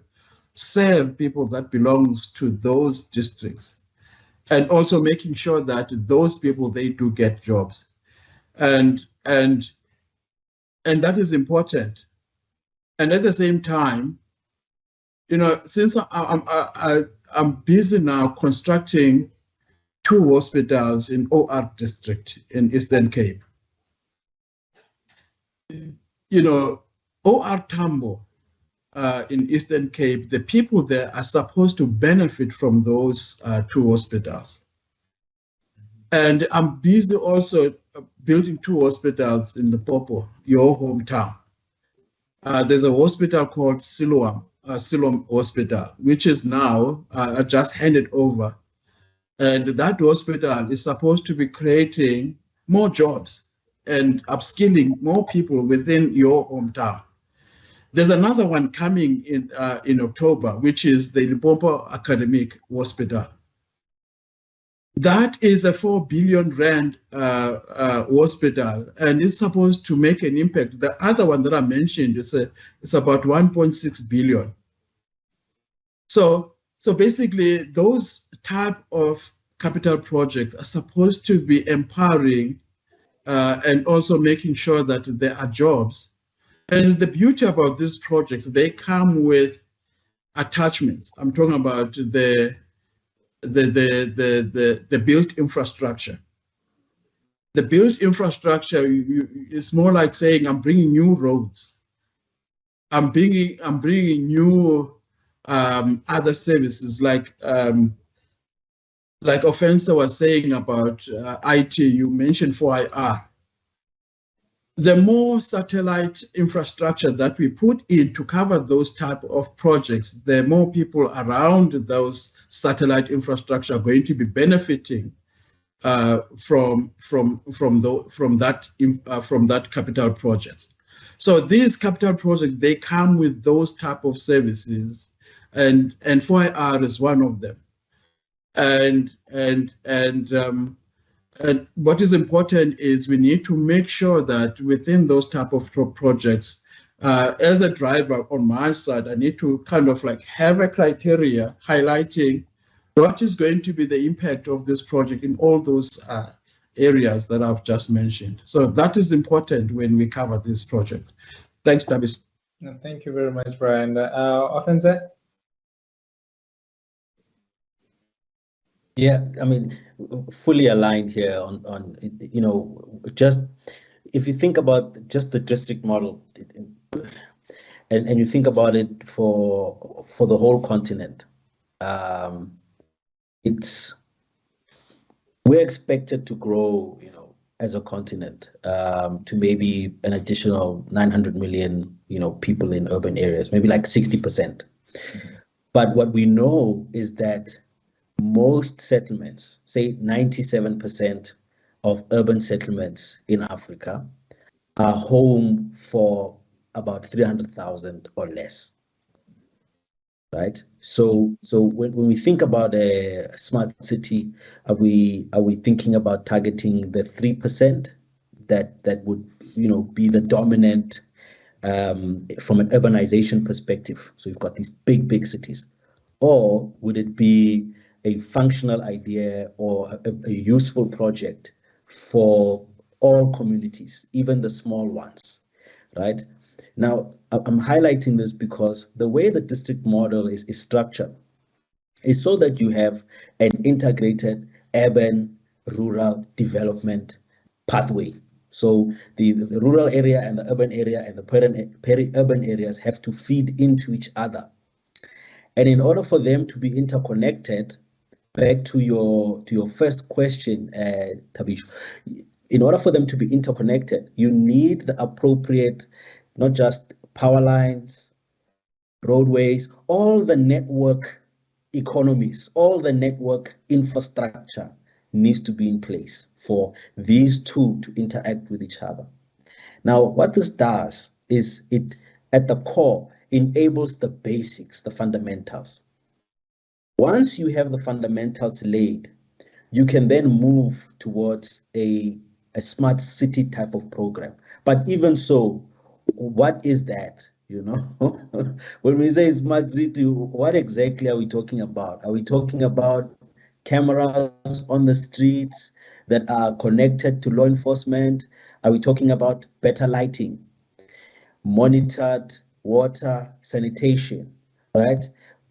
serve people that belongs to those districts, and also making sure that those people, they do get jobs. And that is important. And at the same time, since I'm busy now constructing 2 hospitals in OR district in Eastern Cape. You know, OR Tambo in Eastern Cape, the people there are supposed to benefit from those 2 hospitals. And I'm busy also building 2 hospitals in Limpopo, your hometown. There's a hospital called Siloam Hospital, which is now just handed over. And that hospital is supposed to be creating more jobs and upskilling more people within your hometown. There's another one coming in October, which is the Limpopo Academic Hospital. That is a 4 billion rand hospital, and it's supposed to make an impact. The other one that I mentioned is it's about 1.6 billion. So basically, those type of capital projects are supposed to be empowering and also making sure that there are jobs. And the beauty about this project, they come with attachments. I'm talking about the built infrastructure. The built infrastructure is more like saying I'm bringing new roads. I'm bringing new other services like Offensa was saying about IT. You mentioned 4IR. The more satellite infrastructure that we put in to cover those type of projects, the more people around those satellite infrastructure are going to be benefiting from that capital projects. So these capital projects, they come with those type of services, and 4IR is one of them. And what is important is we need to make sure that within those type of projects, as a driver on my side, I need to kind of like have a criteria highlighting what is going to be the impact of this project in all those areas that I've just mentioned. So that is important when we cover this project. Thanks, Tabis. No, thank you very much, Brian. Offensa? Yeah, I mean, fully aligned here on you know, just if you think about just the district model and you think about it for the whole continent, we're expected to grow, you know, as a continent to maybe an additional 900 million, you know, people in urban areas, maybe like 60%. Mm-hmm. But what we know is that most settlements, say 97% of urban settlements in Africa, are home for about 300,000 or less, right? So when we think about a smart city, are we thinking about targeting the 3% that would, you know, be the dominant from an urbanization perspective? So you've got these big cities, or would it be a functional idea or a useful project for all communities, even the small ones, right? Now, I'm highlighting this because the way the district model is structured is so that you have an integrated urban rural development pathway. So the rural area and the urban area and the peri-urban areas have to feed into each other. And in order for them to be interconnected, back to your first question, Tabish, in order for them to be interconnected, you need the appropriate, not just power lines, roadways, all the network economies, all the network infrastructure needs to be in place for these two to interact with each other. Now, what this does is it, at the core, enables the basics, the fundamentals. Once you have the fundamentals laid, you can then move towards a smart city type of program. But even so, what is that? You know, when we say smart city, what exactly are we talking about? Are we talking about cameras on the streets that are connected to law enforcement? Are we talking about better lighting, monitored water, sanitation, right?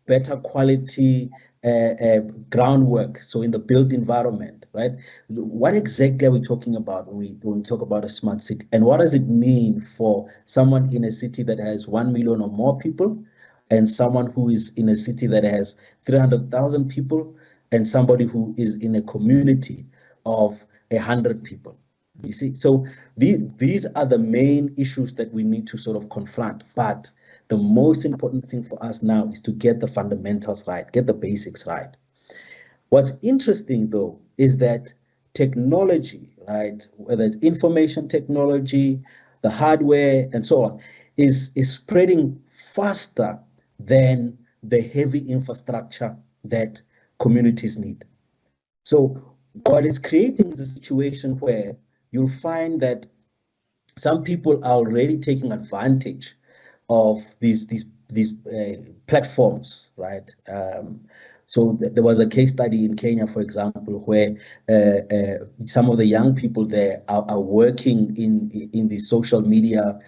Better quality groundwork, so in the built environment, right? What exactly are we talking about when we talk about a smart city? And what does it mean for someone in a city that has 1 million or more people, and someone who is in a city that has 300,000 people, and somebody who is in a community of 100 people? You see, so these are the main issues that we need to sort of confront. But the most important thing for us now is to get the fundamentals right, get the basics right. What's interesting, though, is that technology, right, whether it's information technology, the hardware, and so on, is spreading faster than the heavy infrastructure that communities need. So what is creating is a situation where you'll find that some people are already taking advantage of these platforms, right? So there was a case study in Kenya, for example, where some of the young people there are working in the social media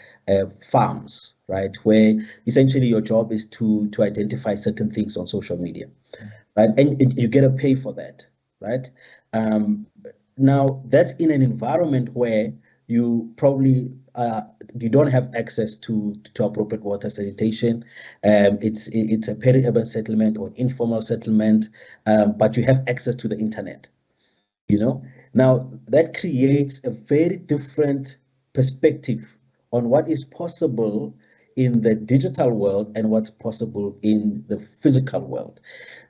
farms, right? Where essentially your job is to identify certain things on social media, right? And you get a pay for that, right? Now that's in an environment where you probably you don't have access to appropriate water sanitation. It's a peri-urban settlement or informal settlement, but you have access to the internet. You know, now that creates a very different perspective on what is possible in the digital world and what's possible in the physical world.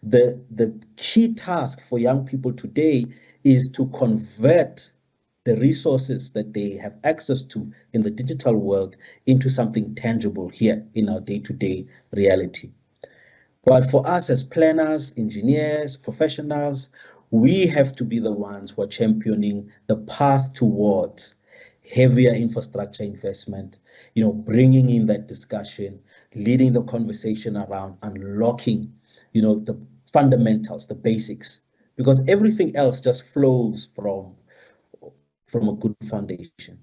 The key task for young people today is to convert the resources that they have access to in the digital world into something tangible here in our day-to-day reality. But for us as planners, engineers, professionals, we have to be the ones who are championing the path towards heavier infrastructure investment, you know, bringing in that discussion, leading the conversation around unlocking, you know, the fundamentals, the basics, because everything else just flows from a good foundation.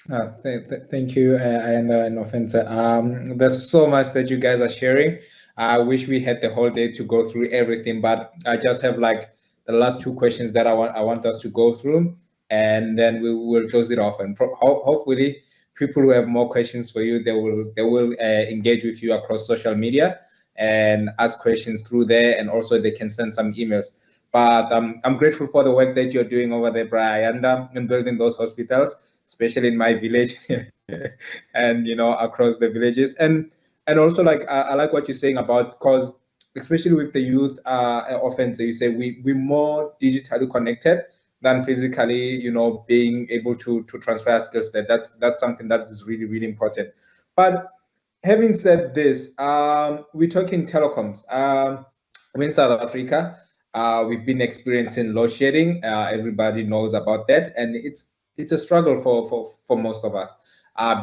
Thank you, Ayanda and Nofentse. There's so much that you guys are sharing. I wish we had the whole day to go through everything, but I just have like the last two questions that I want us to go through, and then we will close it off. And hopefully, people who have more questions for you, they will engage with you across social media and ask questions through there, and also they can send some emails. But I'm grateful for the work that you're doing over there, Ayanda, in building those hospitals, especially in my village and, you know, across the villages. And also, like, I like what you're saying about, because especially with the youth, often so you say we're more digitally connected than physically, you know, being able to transfer skills. That's something that is really, really important. But having said this, we're talking telecoms. I'm in South Africa. We've been experiencing load shedding. Everybody knows about that, and it's a struggle for most of us.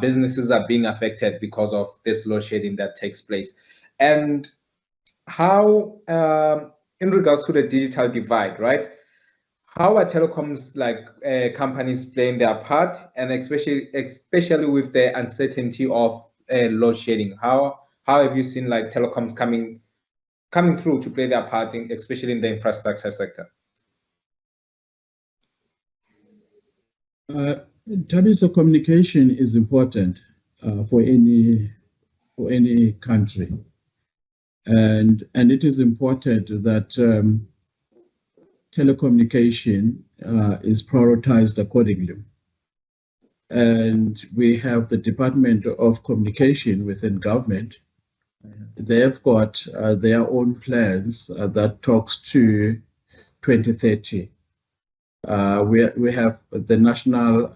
Businesses are being affected because of this load shedding that takes place. And how, in regards to the digital divide, right? How are telecoms like companies playing their part, and especially with the uncertainty of load shedding? How have you seen like telecoms coming through to play their part, especially in the infrastructure sector? Terms of communication is important for any country, and it is important that telecommunication is prioritized accordingly. And we have the Department of Communication within government. They've got their own plans that talks to 2030. We have the national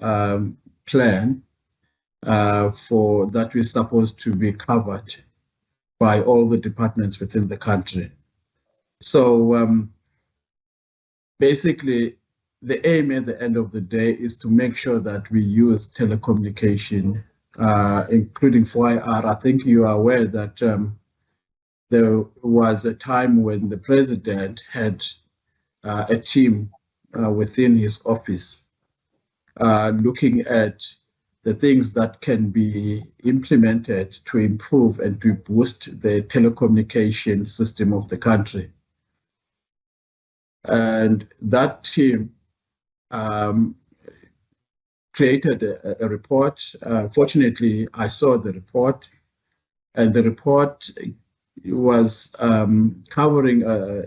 plan for that we're supposed to be covered by all the departments within the country. So basically, the aim at the end of the day is to make sure that we use telecommunication, including 4IR. I think you are aware that there was a time when the president had a team within his office looking at the things that can be implemented to improve and to boost the telecommunication system of the country. And that team created a report. Fortunately, I saw the report, and the report was covering a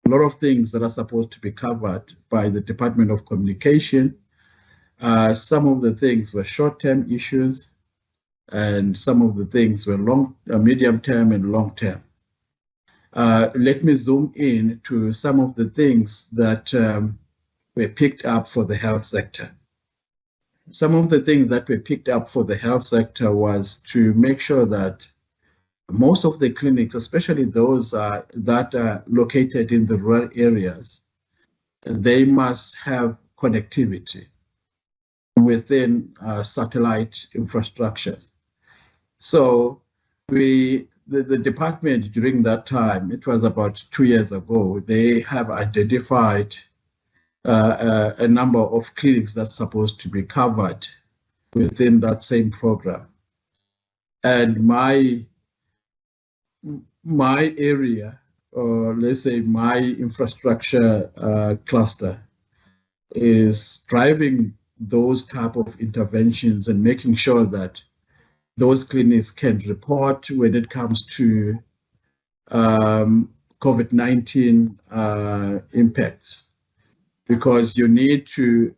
lot of things that are supposed to be covered by the Department of Communication. Some of the things were short-term issues, and some of the things were medium-term and long-term. Let me zoom in to some of the things that were picked up for the health sector. Some of the things that were picked up for the health sector was to make sure that most of the clinics, especially those that are located in the rural areas, they must have connectivity within satellite infrastructure. So the department during that time, it was about 2 years ago, they have identified a number of clinics that's supposed to be covered within that same program. And my area, or let's say my infrastructure cluster, is driving those type of interventions and making sure that those clinics can report when it comes to COVID-19 impacts. Because we need to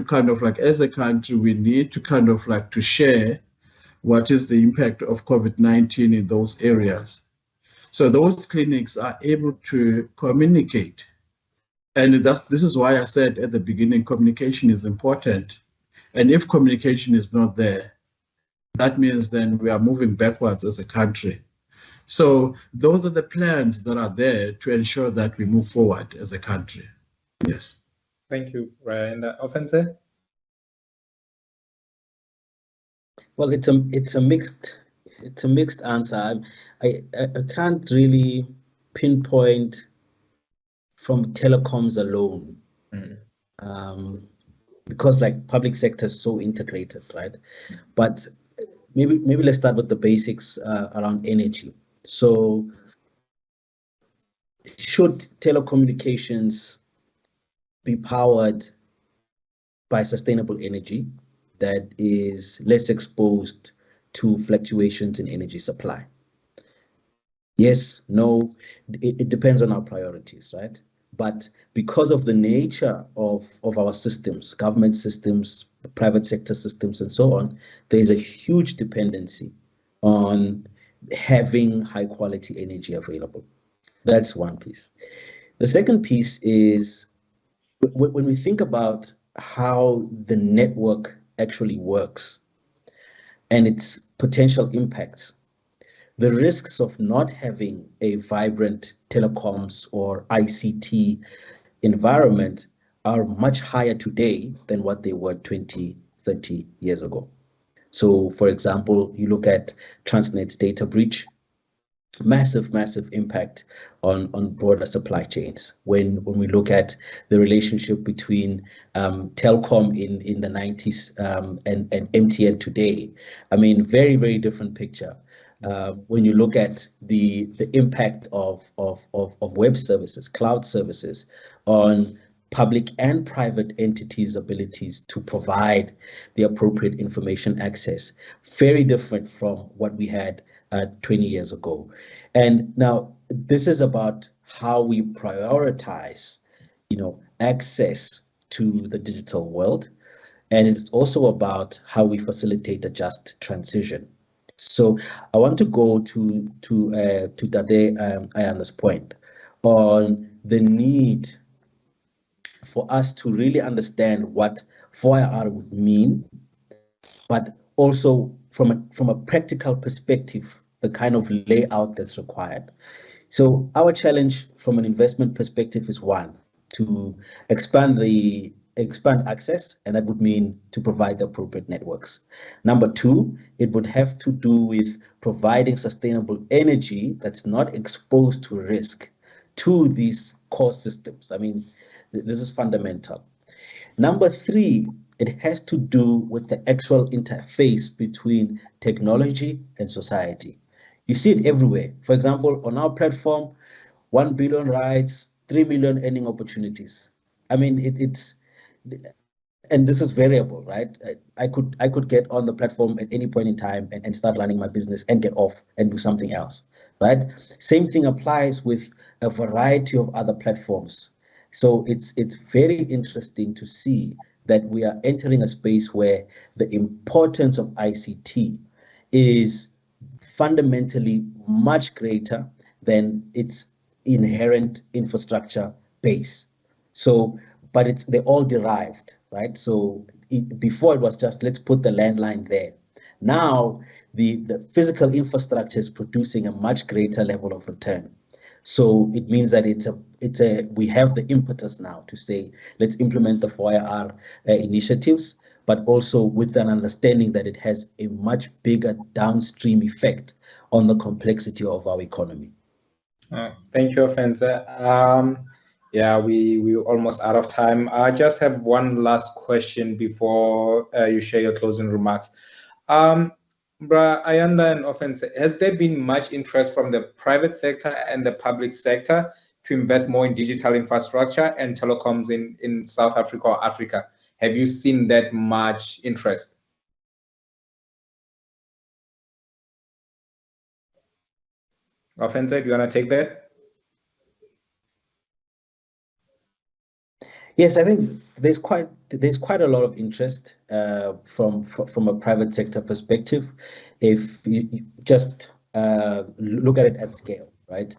kind of like, as a country, we need to kind of like to share what is the impact of COVID-19 in those areas. So those clinics are able to communicate. And this is why I said at the beginning, communication is important. And if communication is not there, that means then we are moving backwards as a country. So those are the plans that are there to ensure that we move forward as a country. Yes. Thank you, Ryan. Ofentse? Well, it's a mixed answer. I can't really pinpoint from telecoms alone, because like public sector is so integrated, right? But maybe let's start with the basics around energy. So should telecommunications be powered by sustainable energy that is less exposed to fluctuations in energy supply? Yes, no, it depends on our priorities, right? But because of the nature of our systems, government systems, private sector systems, and so on, there is a huge dependency on having high quality energy available. That's one piece. The second piece is when we think about how the network actually works and its potential impacts, the risks of not having a vibrant telecoms or ICT environment are much higher today than what they were 20, 30 years ago. So, for example, you look at Transnet's data breach, massive impact on broader supply chains. When we look at the relationship between Telkom in the 90s and MTN today, I mean, very different picture. When you look at the impact of web services, cloud services on public and private entities' abilities to provide the appropriate information access, very different from what we had 20 years ago. And now this is about how we prioritize, access to the digital world. And it's also about how we facilitate a just transition. So I want to go to Tade Ayanda's point on the need for us to really understand what 4IR would mean, but also from a practical perspective, the kind of layout that's required. So our challenge from an investment perspective is one, to expand access, and that would mean to provide the appropriate networks. Number two, it would have to do with providing sustainable energy that's not exposed to risk to these core systems. I mean, this is fundamental. Number three, it has to do with the actual interface between technology and society. You see it everywhere. For example, on our platform, 1 billion rights, 3 million earning opportunities. I mean, and this is variable, right? I could get on the platform at any point in time and start running my business and get off and do something else, right? Same thing applies with a variety of other platforms. So it's very interesting to see that we are entering a space where the importance of ICT is fundamentally much greater than its inherent infrastructure base. So, but they're all derived, right? So before it was just, let's put the landline there. Now the physical infrastructure is producing a much greater level of return. So it means that we have the impetus now to say, let's implement the 4IR initiatives, but also with an understanding that it has a much bigger downstream effect on the complexity of our economy. Thank you, Ofentse. Yeah, we're almost out of time. I just have one last question before you share your closing remarks. Bra Ayanda and Ofentse, has there been much interest from the private sector and the public sector to invest more in digital infrastructure and telecoms in South Africa or Africa? Have you seen that much interest? Ofentse, do you want to take that? Yes, I think there's quite a lot of interest from a private sector perspective. If you just look at it at scale, right?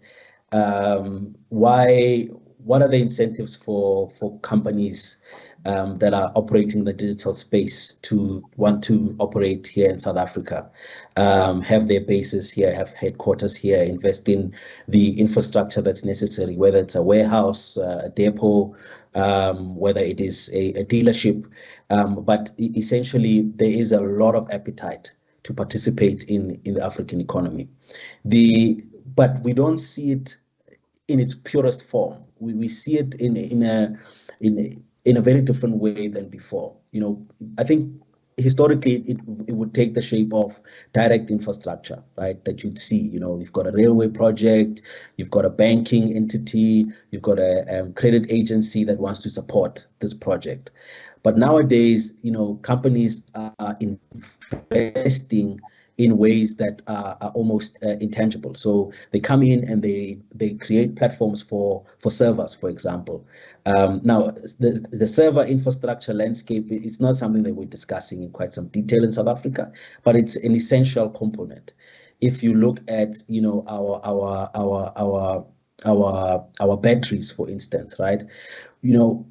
What are the incentives for companies that are operating in the digital space to want to operate here in South Africa, have their bases here, have headquarters here, invest in the infrastructure that's necessary, whether it's a warehouse, a depot, whether it is a dealership. But essentially, there is a lot of appetite to participate in the African economy. But we don't see it in its purest form. We see it in a very different way than before. You know, I think historically it would take the shape of direct infrastructure, right? That you'd see, you know, you've got a railway project, you've got a banking entity, you've got a credit agency that wants to support this project. But nowadays, you know, companies are investing in ways that are almost intangible. So they come in and they create platforms for servers, for example. Now, the server infrastructure landscape is not something that we're discussing in quite some detail in South Africa, but it's an essential component. If you look at, you know, our batteries, for instance, right? You know,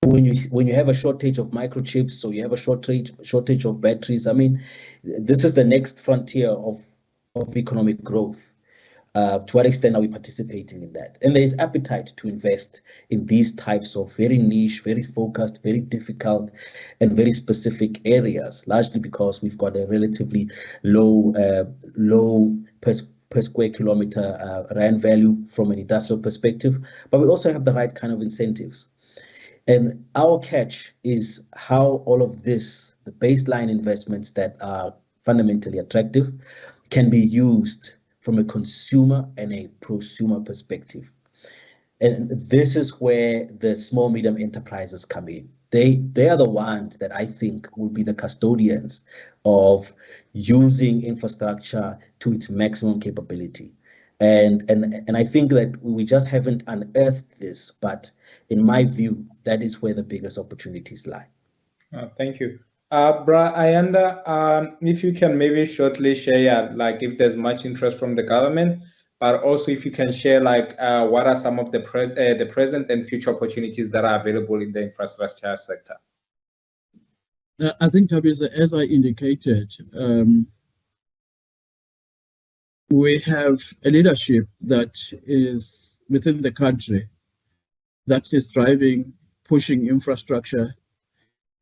when you have a shortage of microchips, so you have a shortage of batteries. I mean, this is the next frontier of economic growth. To what extent are we participating in that? And there is appetite to invest in these types of very niche, very focused, very difficult, and very specific areas, largely because we've got a relatively low per square kilometer rand value from an industrial perspective, but we also have the right kind of incentives. And our catch is how all of this, the baseline investments that are fundamentally attractive, can be used from a consumer and a prosumer perspective. And this is where the small, medium enterprises come in. They are the ones that I think will be the custodians of using infrastructure to its maximum capability. And I think that we just haven't unearthed this, but in my view, that is where the biggest opportunities lie. Thank you. Bra Ayanda, if you can maybe shortly share, like if there's much interest from the government, but also if you can share like what are some of the present and future opportunities that are available in the infrastructure sector? I think, Thabiso, as I indicated, we have a leadership that is within the country that is pushing infrastructure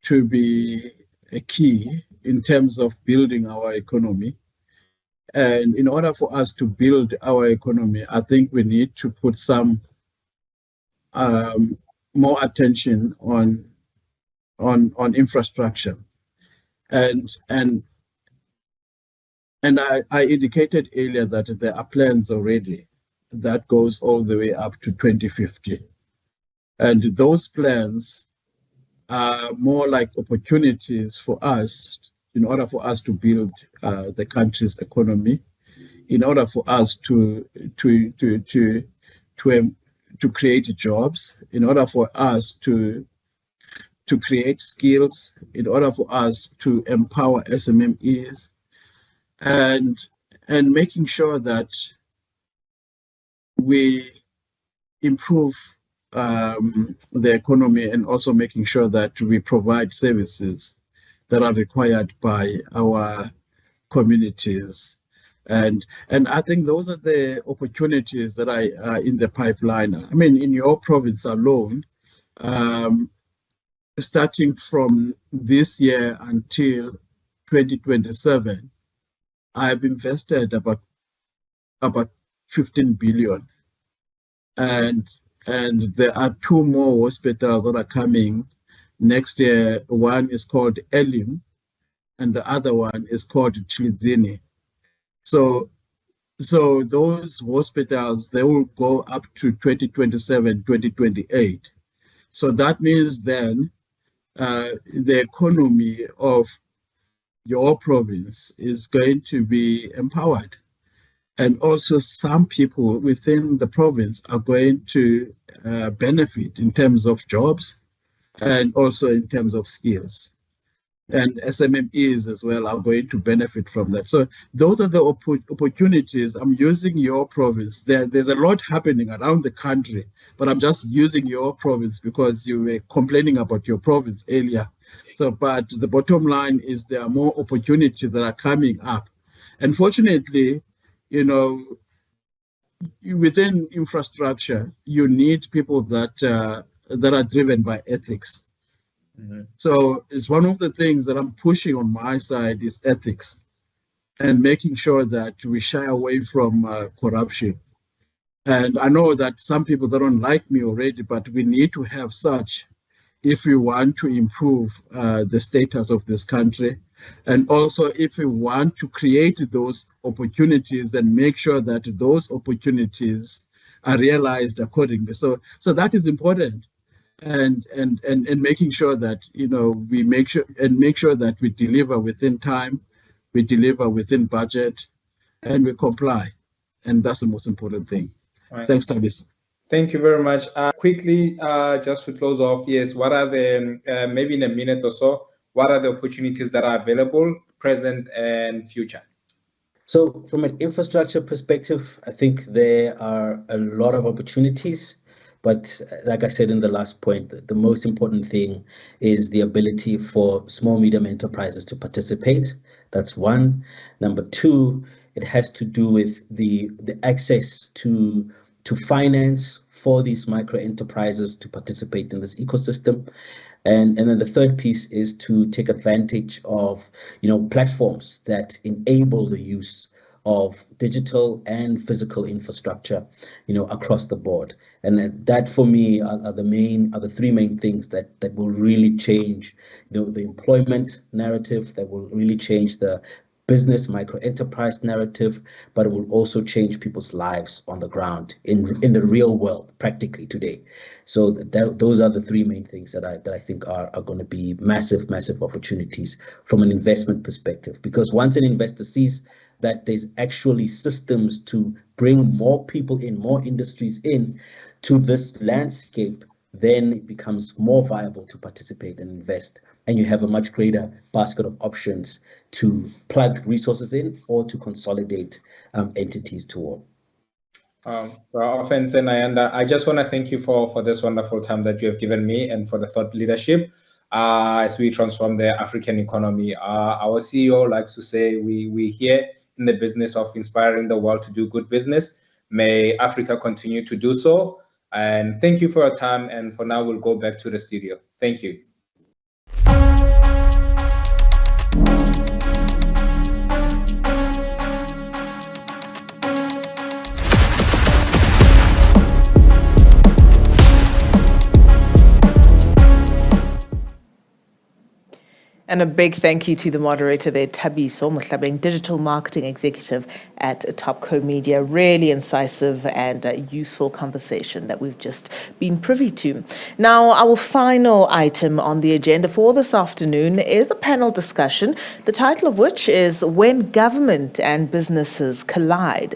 to be a key in terms of building our economy. And in order for us to build our economy, I think we need to put some more attention on infrastructure. And I indicated earlier that there are plans already that goes all the way up to 2050 And those plans are more like opportunities for us in order for us to build the country's economy, in order for us to create jobs, in order for us to create skills, in order for us to empower SMMEs, and making sure that we improve the economy, and also making sure that we provide services that are required by our communities. And I think those are the opportunities that are in the pipeline. I mean, in your province alone, starting from this year until 2027, I have invested about 15 billion. And there are 2 more hospitals that are coming next year. One is called Elim, and the other one is called Tlizini. So those hospitals, they will go up to 2027, 2028. So that means then the economy of your province is going to be empowered. And also some people within the province are going to benefit in terms of jobs and also in terms of skills. And SMMEs as well are going to benefit from that. So those are the opportunities. I'm using your province. There's a lot happening around the country, but I'm just using your province because you were complaining about your province earlier. So, but the bottom line is there are more opportunities that are coming up. And fortunately, you know, within infrastructure, you need people that are driven by ethics. Mm-hmm. So it's one of the things that I'm pushing on my side is ethics and making sure that we shy away from corruption. And I know that some people that don't like me already, but we need to have such if we want to improve the status of this country. And also if we want to create those opportunities and make sure that those opportunities are realized accordingly. So that is important. And making sure that, you know, we make sure that we deliver within time, we deliver within budget, and we comply. And that's the most important thing. Right. Thanks, Tabis. Thank you very much. Quickly, just to close off, yes, what are the, maybe in a minute or so, what are the opportunities that are available, present and future? So from an infrastructure perspective, I think there are a lot of opportunities. But like I said in the last point, the most important thing is the ability for small, medium enterprises to participate. That's one. Number two, it has to do with the access to finance for these micro enterprises to participate in this ecosystem. And then the third piece is to take advantage of, you know, platforms that enable the use of digital and physical infrastructure, you know, across the board. And that for me are the three main things that will really change, you know, the employment narrative, that will really change the business micro enterprise narrative, but it will also change people's lives on the ground in the real world practically today. So those are the three main things that I think are going to be massive opportunities from an investment perspective, because once an investor sees that there's actually systems to bring more people in, more industries in to this landscape, then it becomes more viable to participate and invest. And you have a much greater basket of options to plug resources in or to consolidate entities toward. Offense and Ayanda, I just want to thank you for this wonderful time that you have given me and for the thought leadership as we transform the African economy. Our CEO likes to say we here in the business of inspiring the world to do good business. May Africa continue to do so. And thank you for your time. And for now, we'll go back to the studio. Thank you. And a big thank you to the moderator there, Thabiso Mohlabeng, Digital Marketing Executive at Topco Media. Really incisive and useful conversation that we've just been privy to. Now, our final item on the agenda for this afternoon is a panel discussion, the title of which is When Government and Businesses Collide,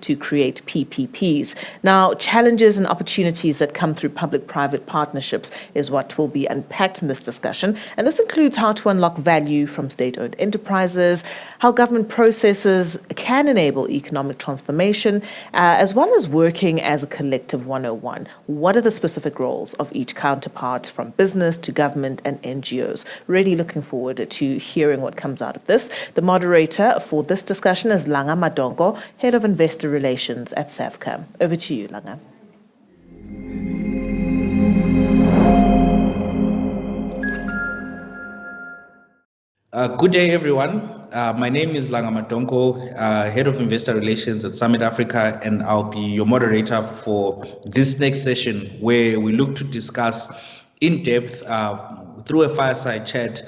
to create PPPs. Now, challenges and opportunities that come through public-private partnerships is what will be unpacked in this discussion. And this includes how to unlock value from state-owned enterprises, how government processes can enable economic transformation, as well as working as a collective 101. What are the specific roles of each counterpart from business to government and NGOs? Really looking forward to hearing what comes out of this. The moderator for this discussion is Langa Madongo, Head of Investor Relations at SAVCA. Over to you, Langa. Good day, everyone. My name is Langa Madongo, Head of Investor Relations at Summit Africa, and I'll be your moderator for this next session where we look to discuss in depth through a fireside chat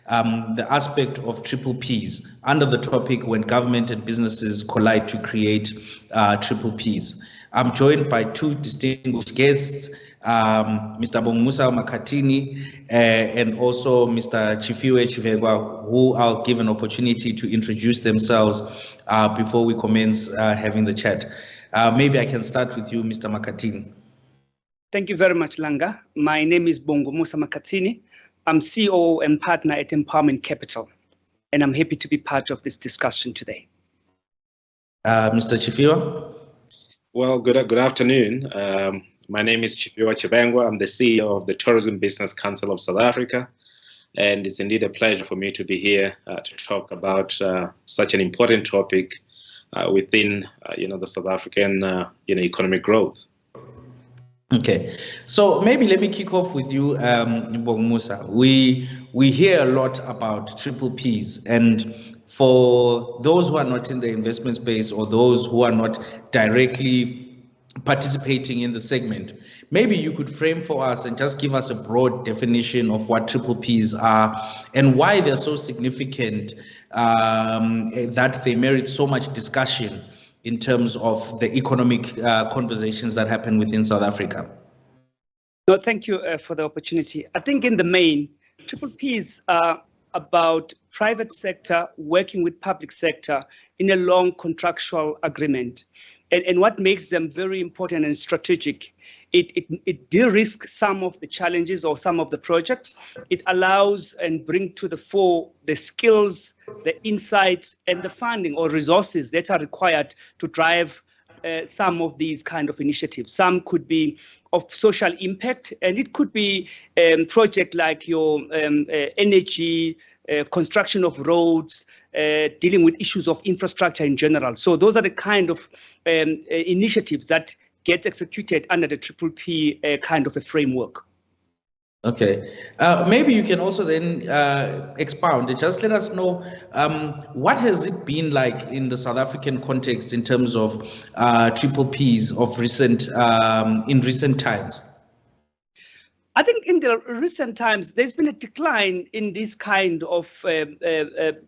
the aspect of triple Ps under the topic when government and businesses collide to create triple Ps. I'm joined by two distinguished guests, Mr. Bongomusa Makhathini and also Mr. Chifiwe Chivegwa, who I'll give an opportunity to introduce themselves before we commence having the chat. Maybe I can start with you, Mr. Makhathini. Thank you very much, Langa. My name is Bongomusa Makhathini. I'm CEO and partner at Empowerment Capital, and I'm happy to be part of this discussion today. Mr. Chifiwe? Well, good afternoon. My name is Chifiwe Chibengwa. I'm the CEO of the Tourism Business Council of South Africa, and it's indeed a pleasure for me to be here to talk about such an important topic within, the South African, economic growth. Okay, so maybe let me kick off with you, Bongomusa. We hear a lot about triple Ps, and for those who are not in the investment space or those who are not directly participating in the segment, maybe you could frame for us and just give us a broad definition of what triple Ps are and why they're so significant that they merit so much discussion in terms of the economic conversations that happen within South Africa. No, thank you for the opportunity. I think in the main, triple Ps are about private sector working with public sector in a long contractual agreement. And what makes them very important and strategic, it de-risks some of the challenges or some of the projects. It allows and bring to the fore the skills, the insights, and the funding or resources that are required to drive some of these kind of initiatives. Some could be of social impact, and it could be project like your energy, construction of roads, dealing with issues of infrastructure in general. So those are the kind of initiatives that get executed under the triple P kind of a framework. Okay, maybe you can also then expound and just let us know what has it been like in the South African context in terms of triple Ps of in recent times. I think in the recent times, there's been a decline in these kind of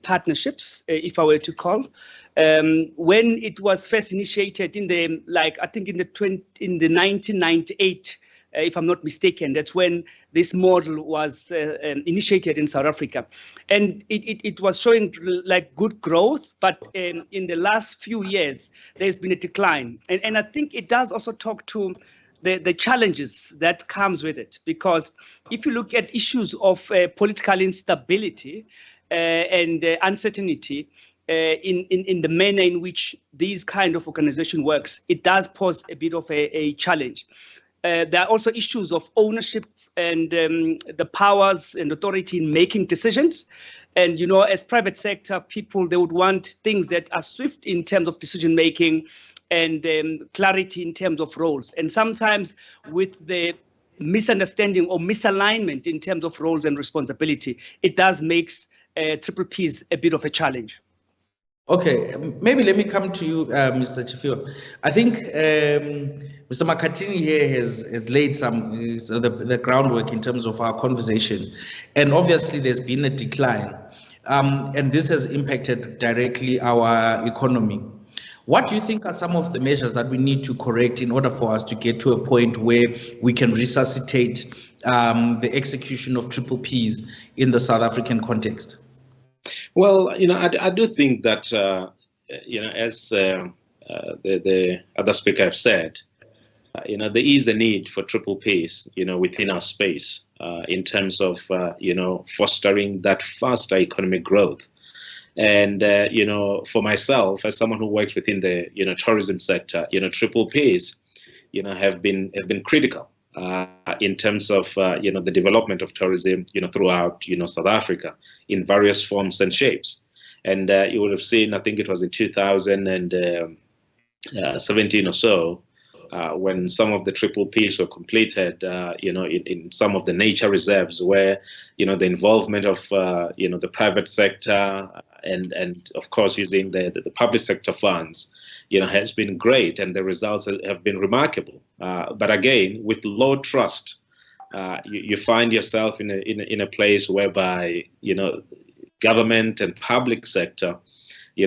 partnerships, if I were to call. When it was first initiated in the, I think in the 1998, if I'm not mistaken, that's when this model was initiated in South Africa. And it was showing good growth, but in the last few years, there's been a decline. And I think it does also talk to the challenges that comes with it, because if you look at issues of political instability and uncertainty in the manner in which these kind of organization works, it does pose a bit of a challenge. There are also issues of ownership and the powers and authority in making decisions. And, as private sector people, they would want things that are swift in terms of decision making and clarity in terms of roles. And sometimes with the misunderstanding or misalignment in terms of roles and responsibility, it does make triple Ps a bit of a challenge. Okay, maybe let me come to you, Mr. Chifio. I think Mr. Makatini here has laid the groundwork in terms of our conversation, and obviously there's been a decline, and this has impacted directly our economy. What do you think are some of the measures that we need to correct in order for us to get to a point where we can resuscitate the execution of triple Ps in the South African context? Well, I do think that, as the other speaker have said, there is a need for triple Ps, within our space in terms of, fostering that faster economic growth. And, for myself, as someone who works within the, tourism sector, triple Ps, have been critical in terms of, the development of tourism, throughout, South Africa in various forms and shapes. And you would have seen, I think it was in 2017 or so, when some of the triple Ps were completed, in some of the nature reserves where, the involvement of, the private sector and of course using the public sector funds, has been great, and the results have been remarkable. But again, with low trust, you find yourself in a place whereby, government and public sector,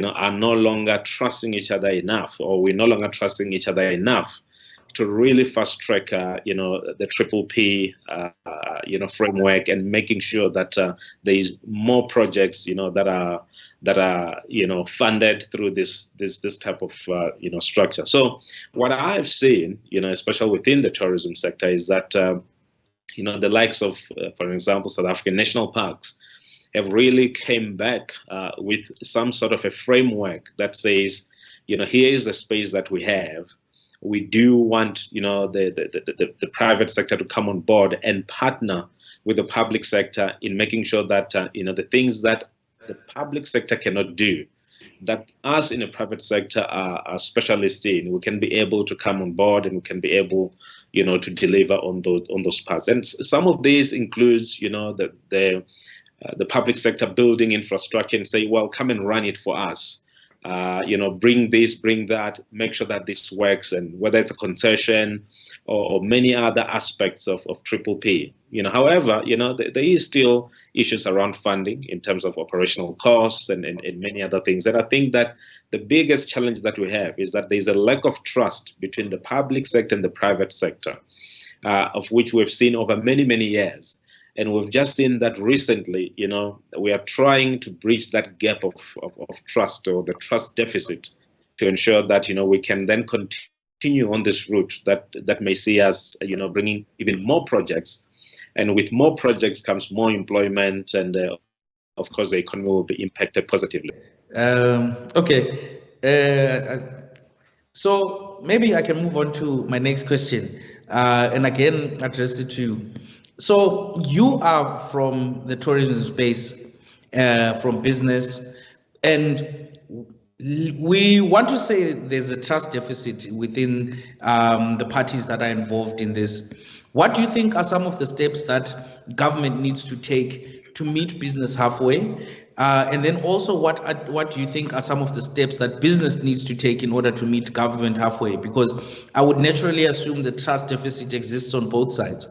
are no longer trusting each other enough, or we're no longer trusting each other enough to really fast track, the triple P, framework, and making sure that there is more projects, that are funded through this type of structure. So what I've seen, especially within the tourism sector, is that the likes of, for example, South African national parks have really came back with some sort of a framework that says, here is the space that we have. We do want, the private sector to come on board and partner with the public sector in making sure that, the things that the public sector cannot do, that us in the private sector are specialists in, we can be able to come on board, and we can be able, to deliver on those parts. And some of these includes, the public sector building infrastructure and say, well, come and run it for us. Bring this, bring that, make sure that this works, and whether it's a concession or many other aspects of triple P. However, there is still issues around funding in terms of operational costs and many other things. And I think that the biggest challenge that we have is that there's a lack of trust between the public sector and the private sector, of which we've seen over many, many years. And we've just seen that recently, we are trying to bridge that gap of trust, or the trust deficit, to ensure that, we can then continue on this route that may see us, bringing even more projects. And with more projects comes more employment, and of course, the economy will be impacted positively. Okay. So maybe I can move on to my next question, and again, address it to you. So you are from the tourism space, from business, and we want to say there's a trust deficit within the parties that are involved in this. What do you think are some of the steps that government needs to take to meet business halfway? And then also, what do you think are some of the steps that business needs to take in order to meet government halfway? Because I would naturally assume the trust deficit exists on both sides.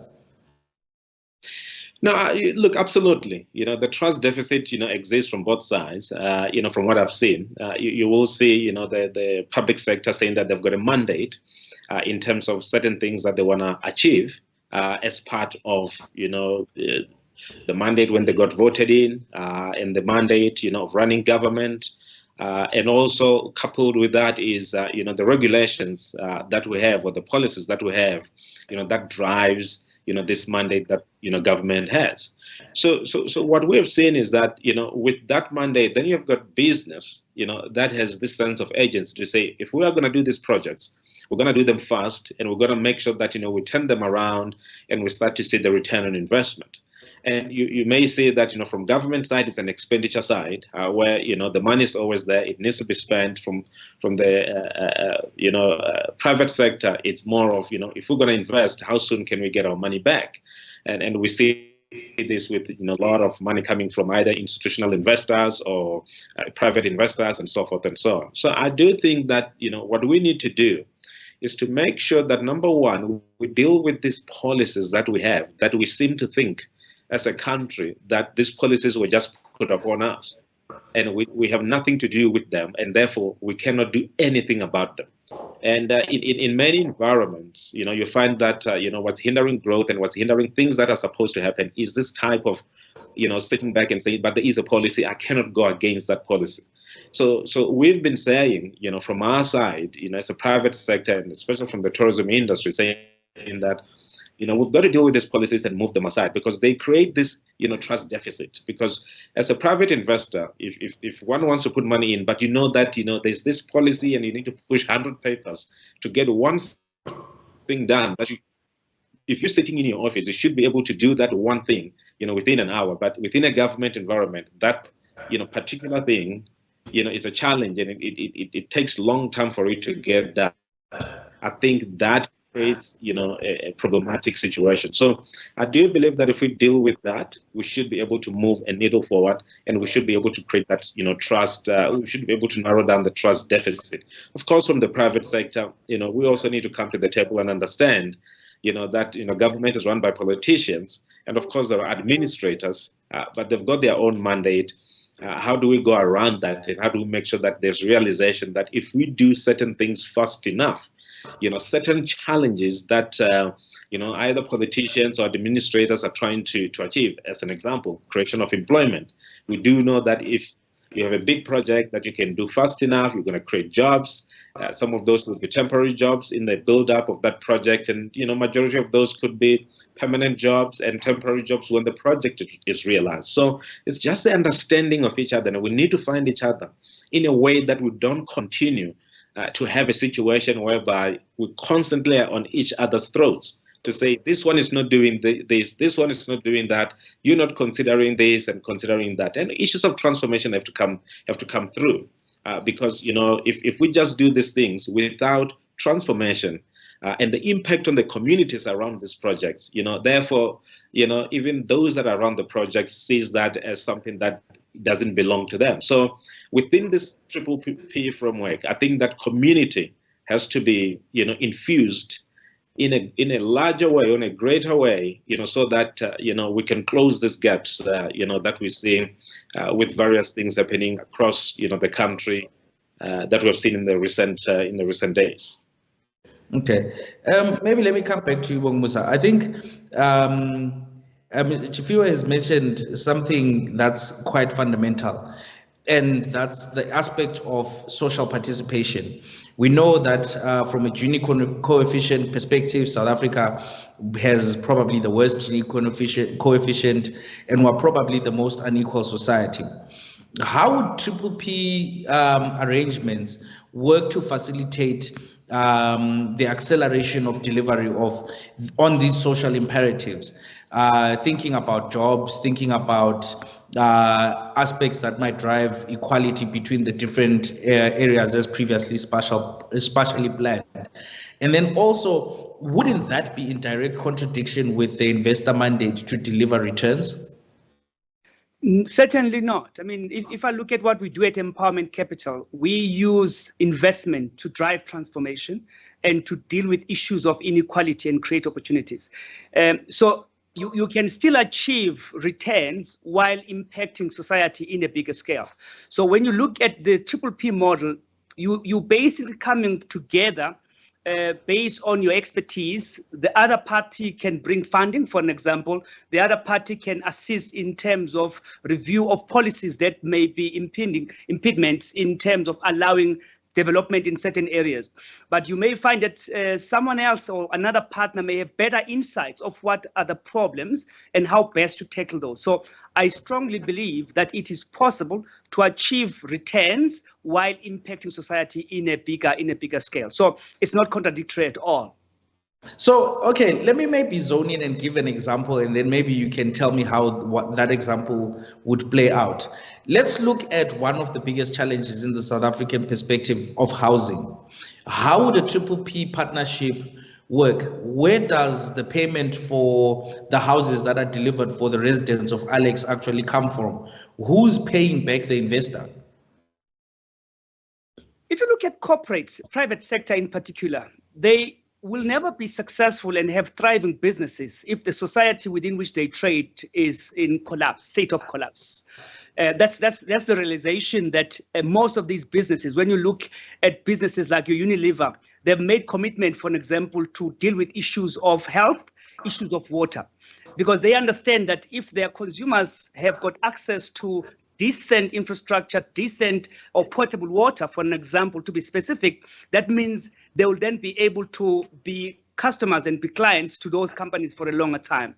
No, look, absolutely. The trust deficit, exists from both sides. From what I've seen, you will see, the public sector saying that they've got a mandate in terms of certain things that they want to achieve as part of, the mandate when they got voted in, and the mandate, of running government. And also coupled with that is, the regulations that we have, or the policies that we have, that drives this mandate that government has. So what we have seen is that with that mandate, then you've got business that has this sense of agency to say, if we are going to do these projects, we're going to do them fast, and we're going to make sure that we turn them around, and we start to see the return on investment. And you may say that from government side, it's an expenditure side where the money is always there, it needs to be spent. From the private sector, it's more of if we're going to invest, how soon can we get our money back? And we see this with a lot of money coming from either institutional investors or private investors and so forth and so on. So I do think that what we need to do is to make sure that, number one, we deal with these policies that we have, that we seem to think as a country that these policies were just put upon us and we have nothing to do with them, and therefore we cannot do anything about them. And in many environments, you find that what's hindering growth and what's hindering things that are supposed to happen is this type of sitting back and saying, but there is a policy, I cannot go against that policy. So we've been saying, from our side, as a private sector, and especially from the tourism industry, saying that we've got to deal with these policies and move them aside, because they create this trust deficit. Because as a private investor, if one wants to put money in, but that there's this policy and you need to push 100 papers to get one thing done, but if you're sitting in your office, you should be able to do that one thing within an hour. But within a government environment, that particular thing is a challenge, and it takes a long time for it to get done. I think that creates a problematic situation. So I do believe that if we deal with that, we should be able to move a needle forward, and we should be able to create that trust. We should be able to narrow down the trust deficit. Of course, from the private sector, we also need to come to the table and understand that government is run by politicians, and of course there are administrators, but they've got their own mandate. How do we go around that, and how do we make sure that there's realization that if we do certain things fast enough, certain challenges that either politicians or administrators are trying to achieve, as an example, creation of employment. We do know that if you have a big project that you can do fast enough, you're going to create jobs. Some of those will be temporary jobs in the build-up of that project, and majority of those could be permanent jobs and temporary jobs when the project is realized. So it's just the understanding of each other, and we need to find each other in a way that we don't continue to have a situation whereby we constantly are on each other's throats to say, this one is not doing this one is not doing that, you're not considering this and considering that. And issues of transformation have to come through, because if we just do these things without transformation and the impact on the communities around these projects, therefore even those that are around the project sees that as something that doesn't belong to them. So within this triple P framework, I think that community has to be infused in a larger way, in a greater way, so that we can close these gaps that we see with various things happening across the country that we've seen in the recent days. Okay, maybe let me come back to you, Musa. I think Chifiwe has mentioned something that's quite fundamental, and that's the aspect of social participation. We know that from a Gini coefficient perspective, South Africa has probably the worst Gini coefficient, and we're probably the most unequal society. How would Triple P arrangements work to facilitate the acceleration of delivery on these social imperatives? Thinking about jobs, thinking about aspects that might drive equality between the different areas as previously spatially planned. And then also, wouldn't that be in direct contradiction with the investor mandate to deliver returns? Certainly not. I mean, if I look at what we do at Empowerment Capital, we use investment to drive transformation and to deal with issues of inequality and create opportunities. So you can still achieve returns while impacting society in a bigger scale. So when you look at the Triple P model, you basically coming together based on your expertise. The other party can bring funding, for an example. The other party can assist in terms of review of policies that may be impediments in terms of allowing development in certain areas. But you may find that someone else or another partner may have better insights of what are the problems and how best to tackle those. So I strongly believe that it is possible to achieve returns while impacting society in a bigger scale. So it's not contradictory at all. So, okay, let me maybe zone in and give an example, and then maybe you can tell me what that example would play out. Let's look at one of the biggest challenges in the South African perspective of housing. How would a Triple P partnership work, where does the payment for the houses that are delivered for the residents of Alex actually come from? Who's paying back the investor? If you look at corporates, private sector in particular, they will never be successful and have thriving businesses if the society within which they trade is in collapse, state of collapse. That's the realization that most of these businesses, when you look at businesses like your Unilever, they've made commitment, for an example, to deal with issues of health, issues of water, because they understand that if their consumers have got access to decent infrastructure, decent or potable water, for an example, to be specific, that means they will then be able to be customers and be clients to those companies for a longer time.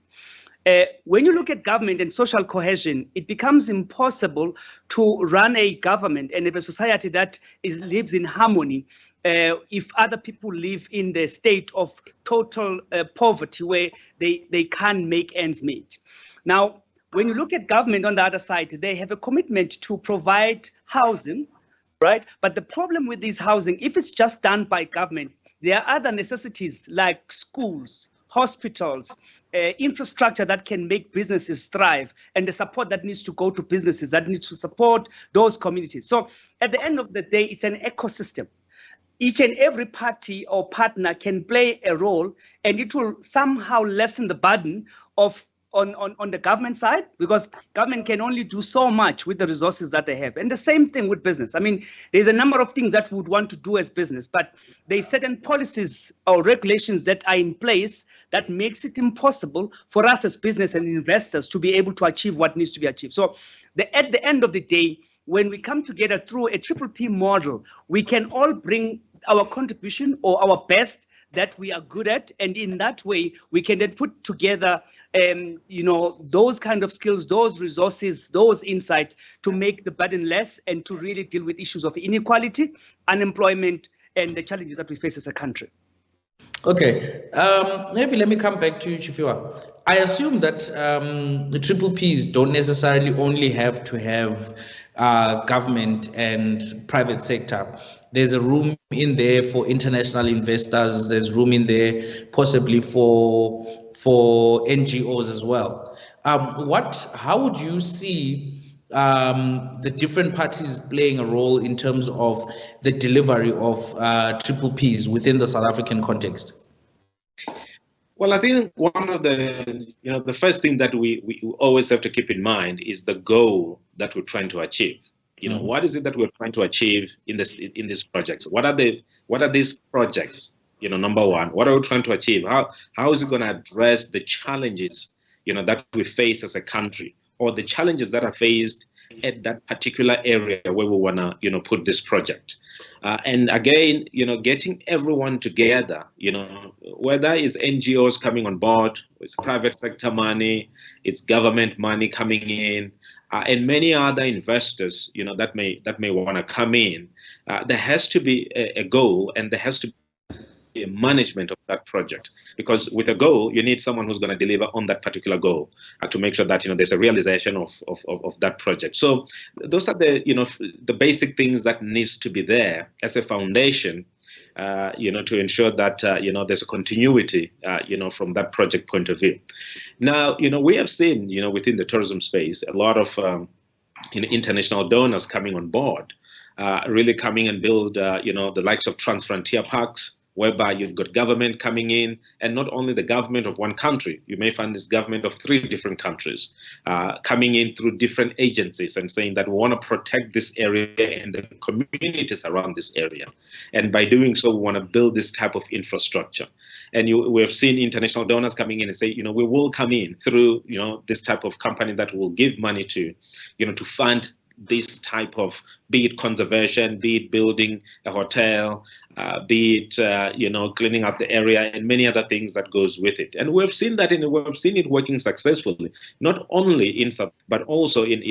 When you look at government and social cohesion, it becomes impossible to run a government and have a society that lives in harmony if other people live in the state of total poverty where they can't make ends meet. Now, when you look at government on the other side, they have a commitment to provide housing, right? But the problem with this housing, if it's just done by government, there are other necessities like schools, hospitals, infrastructure that can make businesses thrive, and the support that needs to go to businesses that need to support those communities. So at the end of the day, it's an ecosystem. Each and every party or partner can play a role, and it will somehow lessen the burden of on the government side, because government can only do so much with the resources that they have. And the same thing with business. I mean, there's a number of things that we would want to do as business, but there's certain policies or regulations that are in place that makes it impossible for us as business and investors to be able to achieve what needs to be achieved. So at the end of the day, when we come together through a PPP model, we can all bring our contribution or our best that we are good at, and in that way we can then put together those kind of skills, those resources, those insights to make the burden less and to really deal with issues of inequality, unemployment, and the challenges that we face as a country. Okay, maybe let me come back to you, Chifiwa. I assume that the PPPs don't necessarily only have to have government and private sector. There's a room in there for international investors. There's room in there possibly for NGOs as well. How would you see the different parties playing a role in terms of the delivery of PPPs within the South African context? Well, I think one of the first thing that we always have to keep in mind is the goal that we're trying to achieve. What is it that we're trying to achieve in these projects? What are these projects? Number one, what are we trying to achieve? How is it going to address the challenges, that we face as a country, or the challenges that are faced at that particular area where we want to, put this project? And again, getting everyone together, whether it's NGOs coming on board, it's private sector money, it's government money coming in, and many other investors, that may want to come in. There has to be a goal, and there has to be a management of that project, because with a goal, you need someone who's going to deliver on that particular goal to make sure that there's a realization of that project. So those are the basic things that needs to be there as a foundation, to ensure that there's a continuity, from that project point of view. Now, we have seen, within the tourism space, a lot of international donors coming on board, really coming and build, the likes of Transfrontier Parks, whereby you've got government coming in, and not only the government of one country, you may find this government of 3 different countries coming in through different agencies and saying that we want to protect this area and the communities around this area. And by doing so, we want to build this type of infrastructure. And we've seen international donors coming in and say, we will come in through, this type of company that will give money to, to fund this type of, be it conservation, be it building a hotel, be it cleaning up the area, and many other things that goes with it. And we've seen that we've seen it working successfully, not only in South, but also in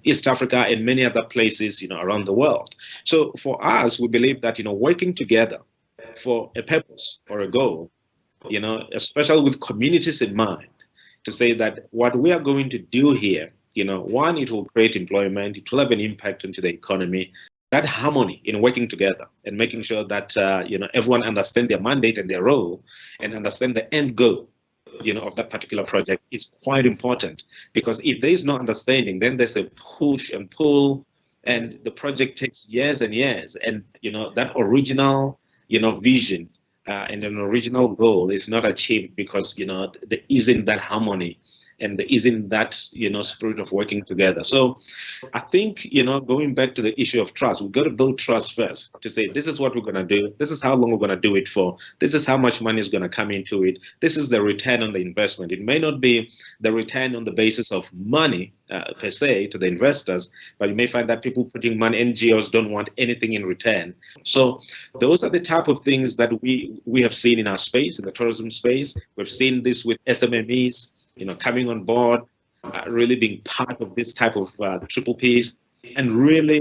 East Africa and many other places around the world. So for us, we believe that working together for a purpose or a goal, especially with communities in mind, to say that what we are going to do here, one, it will create employment, it will have an impact into the economy, that harmony in working together and making sure that everyone understands their mandate and their role and understand the end goal of that particular project is quite important. Because if there is no understanding, then there's a push and pull, and the project takes years and years, and that original vision and an original goal is not achieved because there isn't that harmony and there isn't that spirit of working together. So I think going back to the issue of trust, we've got to build trust first to say this is what we're going to do, this is how long we're going to do it for, this is how much money is going to come into it, this is the return on the investment. It may not be the return on the basis of money per se to the investors, but you may find that people putting money, NGOs don't want anything in return. So those are the type of things that we have seen in our space, in the tourism space. We've seen this with SMMEs, coming on board, really being part of this type of triple Ps, and really,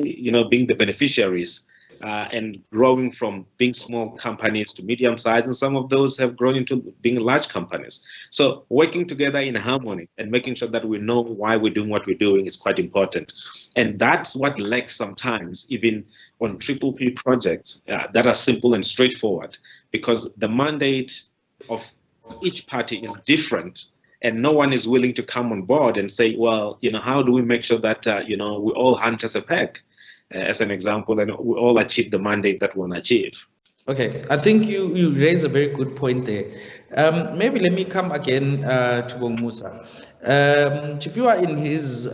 being the beneficiaries and growing from being small companies to medium size, and some of those have grown into being large companies. So working together in harmony and making sure that we know why we're doing what we're doing is quite important. And that's what lacks sometimes, even on triple P projects that are simple and straightforward, because the mandate of each party is different. And no one is willing to come on board and say, well, how do we make sure that, we all hunt as a pack, as an example, and we all achieve the mandate that we want to achieve. Okay, I think you raise a very good point there. Maybe let me come again to Bong Musa. Chifua in his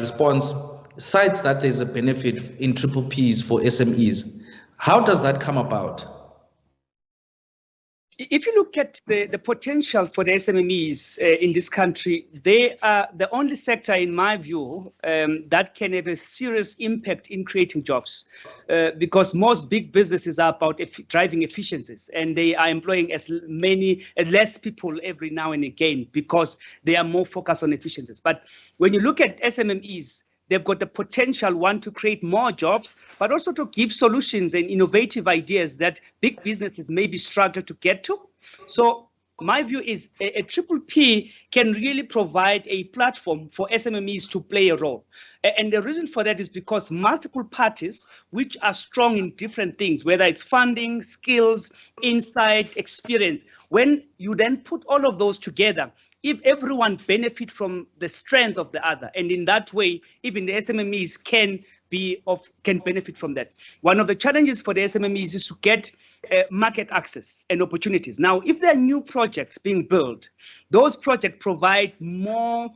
response cites that there's a benefit in triple Ps for SMEs. How does that come about? If you look at the potential for the SMMEs in this country, they are the only sector, in my view, that can have a serious impact in creating jobs, because most big businesses are about driving efficiencies, and they are employing less people every now and again because they are more focused on efficiencies. But when you look at SMMEs, they've got the potential, one, to create more jobs, but also to give solutions and innovative ideas that big businesses maybe struggle to get to. So my view is a triple P can really provide a platform for SMMEs to play a role. And the reason for that is because multiple parties, which are strong in different things, whether it's funding, skills, insight, experience, when you then put all of those together, if everyone benefit from the strength of the other, and in that way, even the SMMEs can benefit from that. One of the challenges for the SMMEs is to get market access and opportunities. Now, if there are new projects being built, those projects provide more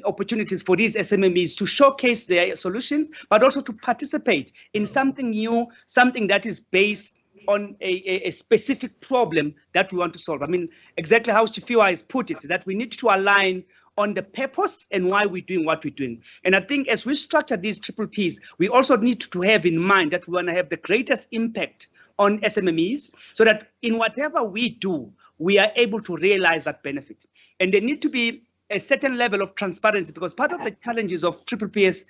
opportunities for these SMMEs to showcase their solutions, but also to participate in something new, something that is based on a specific problem that we want to solve. I mean, exactly how Chifua has put it, that we need to align on the purpose and why we're doing what we're doing. And I think as we structure these triple Ps, we also need to have in mind that we want to have the greatest impact on SMMEs, so that in whatever we do, we are able to realize that benefit. And there need to be a certain level of transparency, because part of the challenges of triple Ps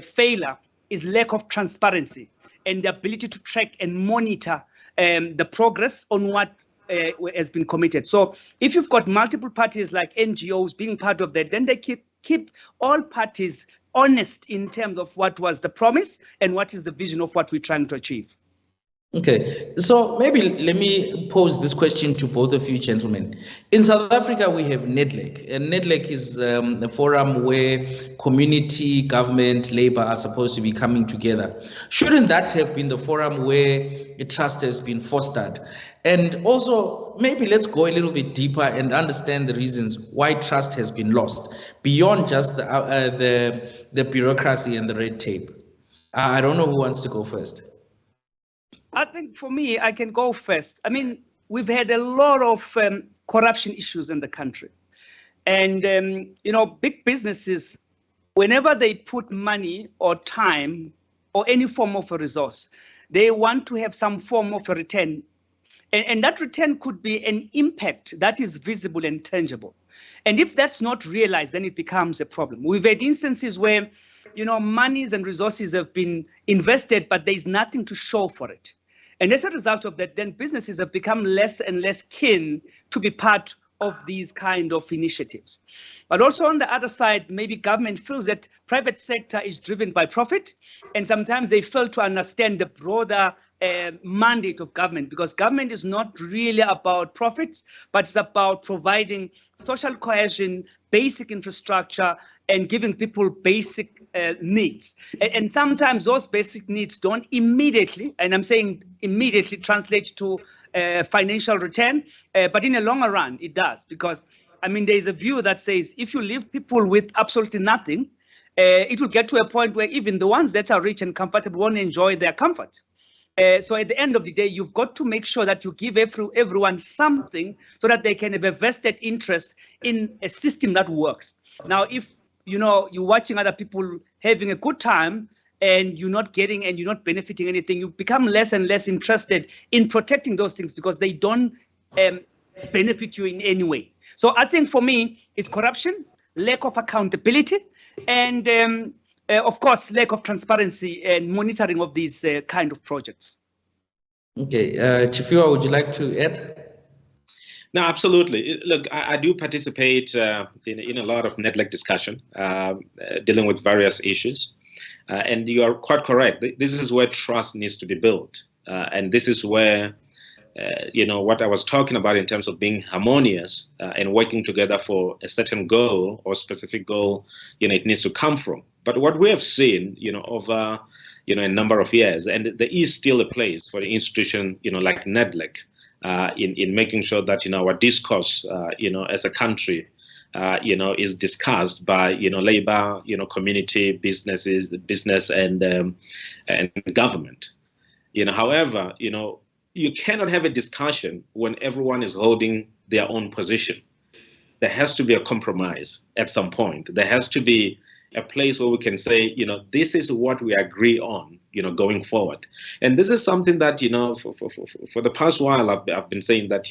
failure is lack of transparency and the ability to track and monitor the progress on what has been committed. So if you've got multiple parties like NGOs being part of that, then they keep all parties honest in terms of what was the promise and what is the vision of what we're trying to achieve. Okay, so maybe let me pose this question to both of you gentlemen. In South Africa, we have NEDLAC, and NEDLAC is a forum where community, government, labor are supposed to be coming together. Shouldn't that have been the forum where a trust has been fostered? And also, maybe let's go a little bit deeper and understand the reasons why trust has been lost, beyond just the bureaucracy and the red tape. I don't know who wants to go first. I think for me, I can go first. I mean, we've had a lot of corruption issues in the country. And, big businesses, whenever they put money or time or any form of a resource, they want to have some form of a return. And that return could be an impact that is visible and tangible. And if that's not realized, then it becomes a problem. We've had instances where, monies and resources have been invested, but there's nothing to show for it. And as a result of that, then businesses have become less and less keen to be part of these kind of initiatives. But also on the other side, maybe government feels that private sector is driven by profit, and sometimes they fail to understand the broader mandate of government, because government is not really about profits, but it's about providing social cohesion, basic infrastructure, and giving people basic needs. And sometimes those basic needs don't immediately, and I'm saying immediately, translate to financial return, but in a longer run, it does. Because, I mean, there's a view that says if you leave people with absolutely nothing, it will get to a point where even the ones that are rich and comfortable won't enjoy their comfort. So at the end of the day, you've got to make sure that you give everyone something so that they can have a vested interest in a system that works. Now, if you're watching other people having a good time and you're not getting and you're not benefiting anything, you become less and less interested in protecting those things because they don't benefit you in any way. So I think for me, it's corruption, lack of accountability, and of course, lack of transparency and monitoring of these kind of projects. Okay, Chifiwa, would you like to add? No, absolutely. Look, I do participate in a lot of NEDLAC discussion dealing with various issues. And you are quite correct. This is where trust needs to be built. And this is where, what I was talking about in terms of being harmonious and working together for a certain goal or specific goal, it needs to come from. But what we have seen, over, a number of years, and there is still a place for the institution, like NEDLAC, in making sure that, our discourse, as a country, is discussed by, labor, community, business and government. However, you cannot have a discussion when everyone is holding their own position. There has to be a compromise at some point. There has to be a place where we can say, this is what we agree on, going forward. And this is something that, for the past while, I've been saying that,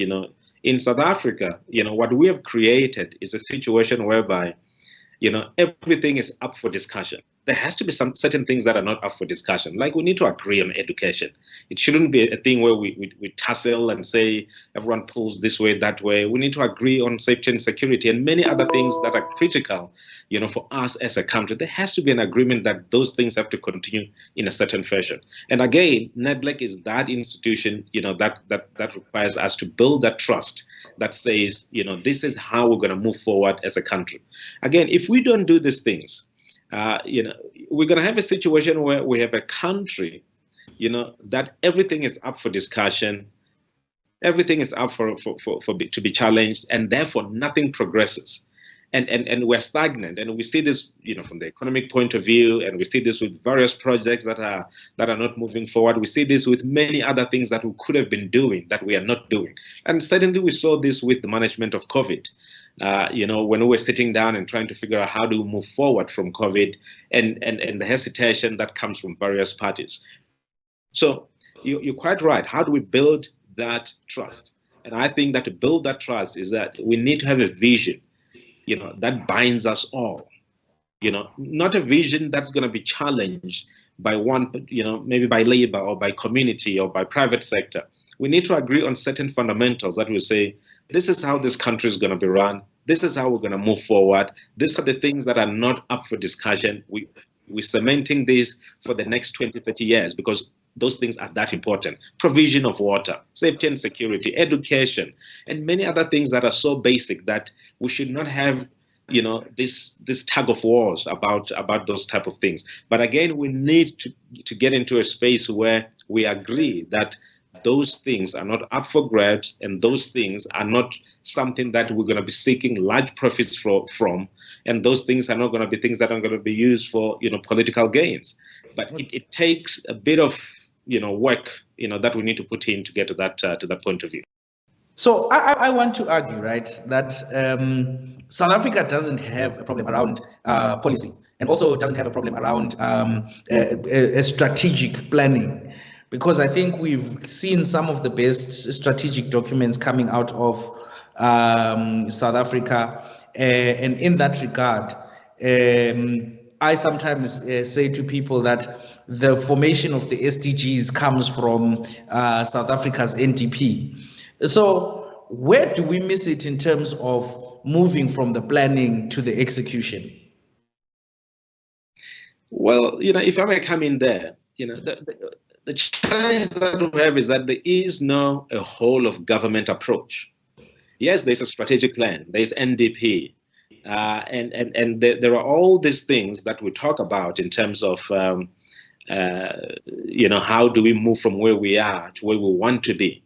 in South Africa, what we have created is a situation whereby, everything is up for discussion. There has to be some certain things that are not up for discussion. Like we need to agree on education. It shouldn't be a thing where we tussle and say everyone pulls this way, that way. We need to agree on safety and security and many other things that are critical, for us as a country. There has to be an agreement that those things have to continue in a certain fashion. And again, NEDLAC is that institution, that requires us to build that trust that says, this is how we're going to move forward as a country. Again, if we don't do these things, we're going to have a situation where we have a country, that everything is up for discussion, everything is up to be challenged, and therefore nothing progresses. And we're stagnant, and we see this, from the economic point of view, and we see this with various projects that are not moving forward. We see this with many other things that we could have been doing that we are not doing. And certainly we saw this with the management of COVID. When we were sitting down and trying to figure out how do we move forward from COVID, and the hesitation that comes from various parties. So you're quite right. How do we build that trust? And I think that to build that trust is that we need to have a vision, that binds us all, not a vision that's going to be challenged by one, maybe by labor or by community or by private sector. We need to agree on certain fundamentals that will say, this is how this country is going to be run. This is how we're going to move forward. These are the things that are not up for discussion. We're cementing this for the next 20, 30 years because those things are that important. Provision of water, safety and security, education, and many other things that are so basic that we should not have, this tug of wars about those type of things. But again, we need to get into a space where we agree that those things are not up for grabs, and those things are not something that we're going to be seeking large profits from, and those things are not going to be things that are going to be used for political gains. But it takes a bit of work that we need to put in to get to that point of view. So I want to argue, right, that South Africa doesn't have a problem around policy, and also doesn't have a problem around a strategic planning. Because I think we've seen some of the best strategic documents coming out of South Africa. And in that regard, I sometimes say to people that the formation of the SDGs comes from South Africa's NDP. So where do we miss it in terms of moving from the planning to the execution? Well, if I may come in there, the challenge that we have is that there is no a whole of government approach. Yes, there's a strategic plan, there's NDP, and there are all these things that we talk about in terms of, how do we move from where we are to where we want to be.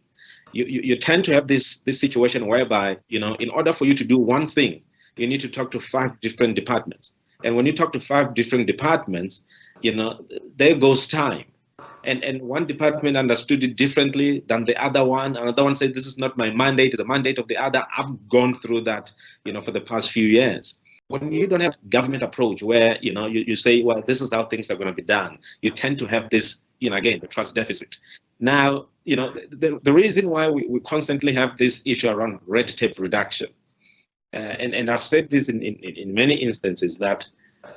You tend to have this situation whereby, in order for you to do one thing, you need to talk to 5 different departments. And when you talk to 5 different departments, there goes time. And one department understood it differently than the other one. Another one said, this is not my mandate, it's a mandate of the other. I've gone through that, for the past few years. When you don't have government approach where, you say, well, this is how things are going to be done, you tend to have this, again, the trust deficit. Now, the reason why we constantly have this issue around red tape reduction, and I've said this in many instances, that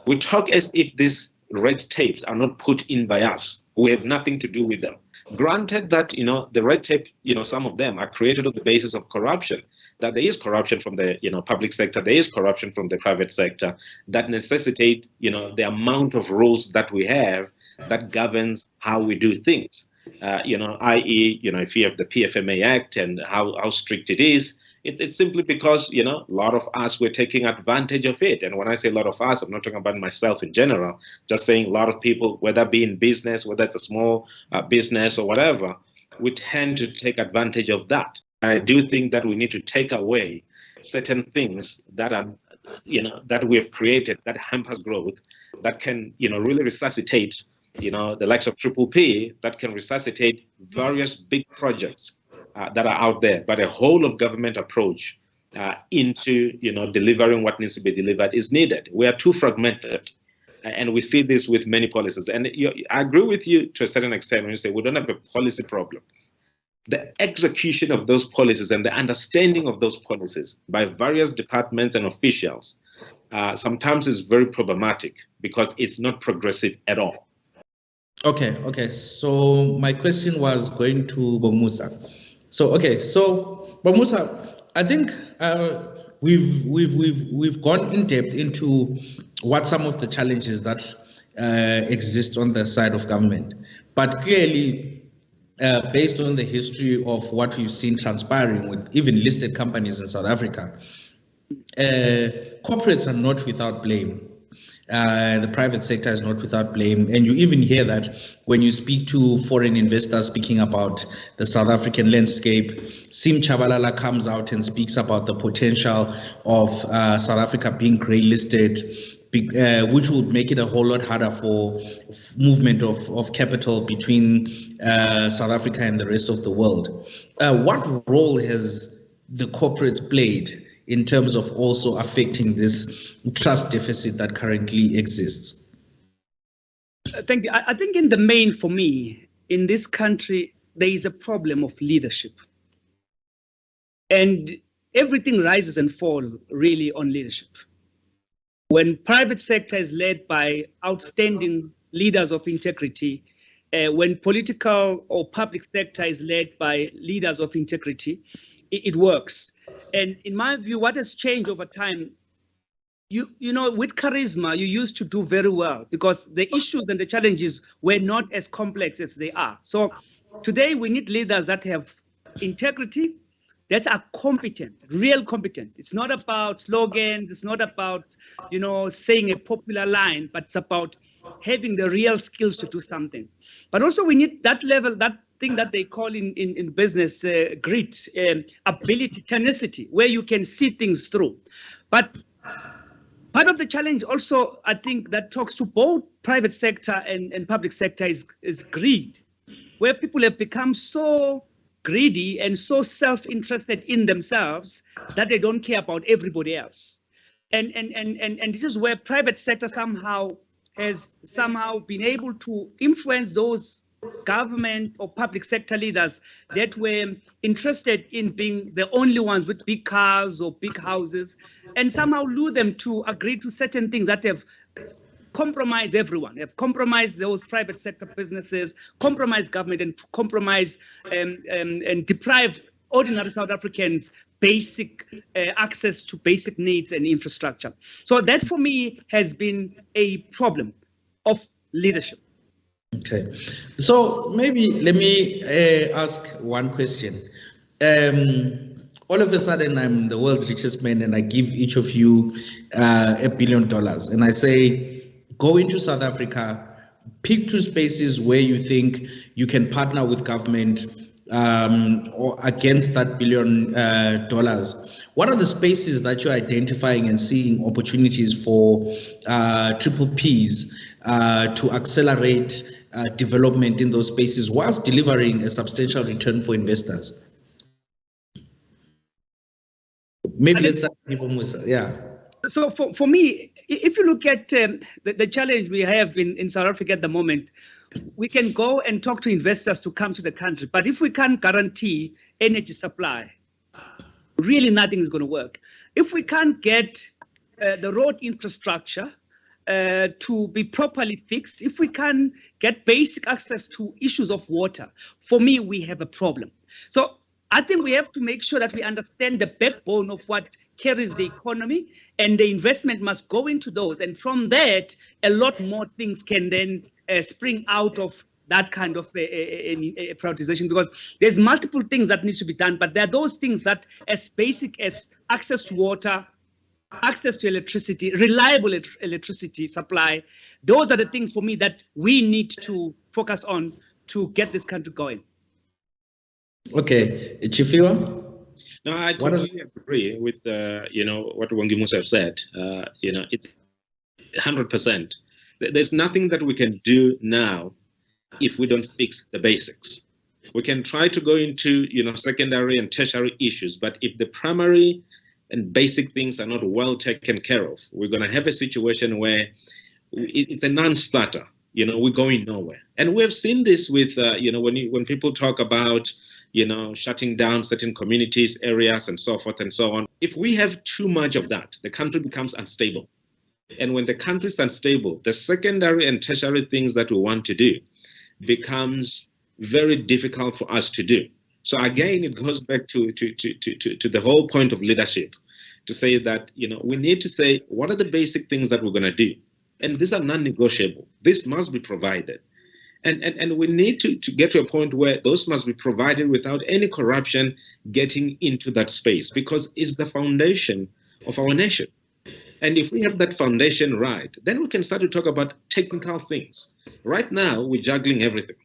we talk as if these red tapes are not put in by us. We have nothing to do with them. Granted that, the red tape, some of them are created on the basis of corruption, that there is corruption from the, public sector, there is corruption from the private sector that necessitate, the amount of rules that we have that governs how we do things. I.e., if you have the PFMA Act and how strict it is, it's simply because, a lot of us were taking advantage of it. And when I say a lot of us, I'm not talking about myself in general, just saying a lot of people, whether it be in business, whether it's a small business or whatever, we tend to take advantage of that. I do think that we need to take away certain things that are, that we have created that hampers growth, that can, really resuscitate, the likes of Triple P, that can resuscitate various big projects that are out there. But a whole of government approach into, delivering what needs to be delivered is needed. We are too fragmented. And we see this with many policies. And I agree with you to a certain extent when you say we don't have a policy problem. The execution of those policies and the understanding of those policies by various departments and officials sometimes is very problematic because it's not progressive at all. Okay. So my question was going to Bomusa. So Bomusa, I think we've gone in depth into what some of the challenges that exist on the side of government, but clearly, based on the history of what we've seen transpiring with even listed companies in South Africa, corporates are not without blame. The private sector is not without blame. And you even hear that when you speak to foreign investors speaking about the South African landscape. Sim Chabalala comes out and speaks about the potential of South Africa being grey listed, which would make it a whole lot harder for movement of capital between South Africa and the rest of the world. What role has the corporates played in terms of also affecting this trust deficit that currently exists? Thank you. I think in the main, for me, in this country, there is a problem of leadership. And everything rises and falls really on leadership. When private sector is led by outstanding leaders of integrity, when political or public sector is led by leaders of integrity, it works. And in my view, what has changed over time, you know, with charisma, you used to do very well because the issues and the challenges were not as complex as they are. So today we need leaders that have integrity, that are competent, real competent. It's not about slogans, it's not about, you know, saying a popular line, but it's about having the real skills to do something. But also we need that level, that thing that they call in business grit, ability, tenacity, where you can see things through. But part of the challenge also, I think, that talks to both private sector and public sector is greed, where people have become so greedy and so self-interested in themselves that they don't care about everybody else. And this is where private sector has somehow been able to influence those government or public sector leaders that were interested in being the only ones with big cars or big houses, and somehow lure them to agree to certain things that have compromised everyone, have compromised those private sector businesses, compromised government, and compromise and deprive ordinary South Africans basic access to basic needs and infrastructure. So that for me has been a problem of leadership. Okay, so maybe let me ask one question. All of a sudden, I'm the world's richest man, and I give each of you $1 billion, and I say, go into South Africa, pick 2 spaces where you think you can partner with government or against that $1 billion. What are the spaces that you're identifying and seeing opportunities for triple Ps to accelerate development in those spaces whilst delivering a substantial return for investors? Maybe let's start with Musa. Yeah. So for me, if you look at the challenge we have in South Africa at the moment, we can go and talk to investors to come to the country, but if we can't guarantee energy supply, really nothing is going to work. If we can't get the road infrastructure to be properly fixed, if we can get basic access to issues of water, for me, we have a problem. So I think we have to make sure that we understand the backbone of what carries the economy, and the investment must go into those. And from that, a lot more things can then spring out of that kind of a privatization, because there's multiple things that needs to be done, but there are those things that as basic as access to water, access to electricity, reliable electricity supply. Those are the things for me that we need to focus on to get this country going. Okay, Chifiwa? No, I completely agree with what Wangi Musa have said. It's 100%. There's nothing that we can do now if we don't fix the basics. We can try to go into secondary and tertiary issues, but if the primary and basic things are not well taken care of, we're going to have a situation where it's a non-starter. We're going nowhere. And we have seen this with when people talk about shutting down certain communities, areas, and so forth and so on. If we have too much of that, the country becomes unstable. And when the country is unstable, the secondary and tertiary things that we want to do becomes very difficult for us to do. So again, it goes back to the whole point of leadership, to say that we need to say, what are the basic things that we're going to do? And these are non-negotiable. This must be provided. And we need to get to a point where those must be provided without any corruption getting into that space, because it's the foundation of our nation. And if we have that foundation right, then we can start to talk about technical things. Right now, we're juggling everything.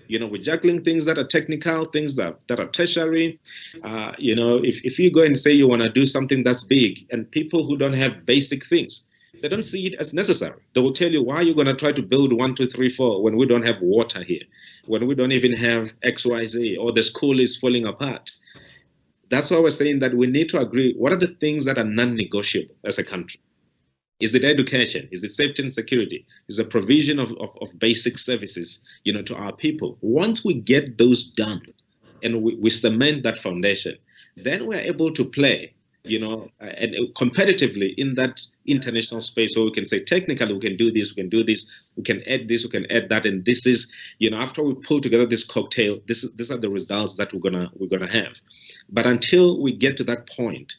We're juggling things that are technical, things that are tertiary. If you go and say you want to do something that's big, and people who don't have basic things, they don't see it as necessary. They will tell you, why are you going to try to build 1, 2, 3, 4 when we don't have water here, when we don't even have XYZ, or the school is falling apart. That's why we're saying that we need to agree, what are the things that are non-negotiable as a country? Is it education? Is it safety and security? Is it provision of basic services, to our people? Once we get those done and we cement that foundation, then we're able to play, and competitively in that international space, where we can say, technically, we can do this, we can do this, we can add this, we can add that, and this is, after we pull together this cocktail, these are the results that we're gonna have. But until we get to that point,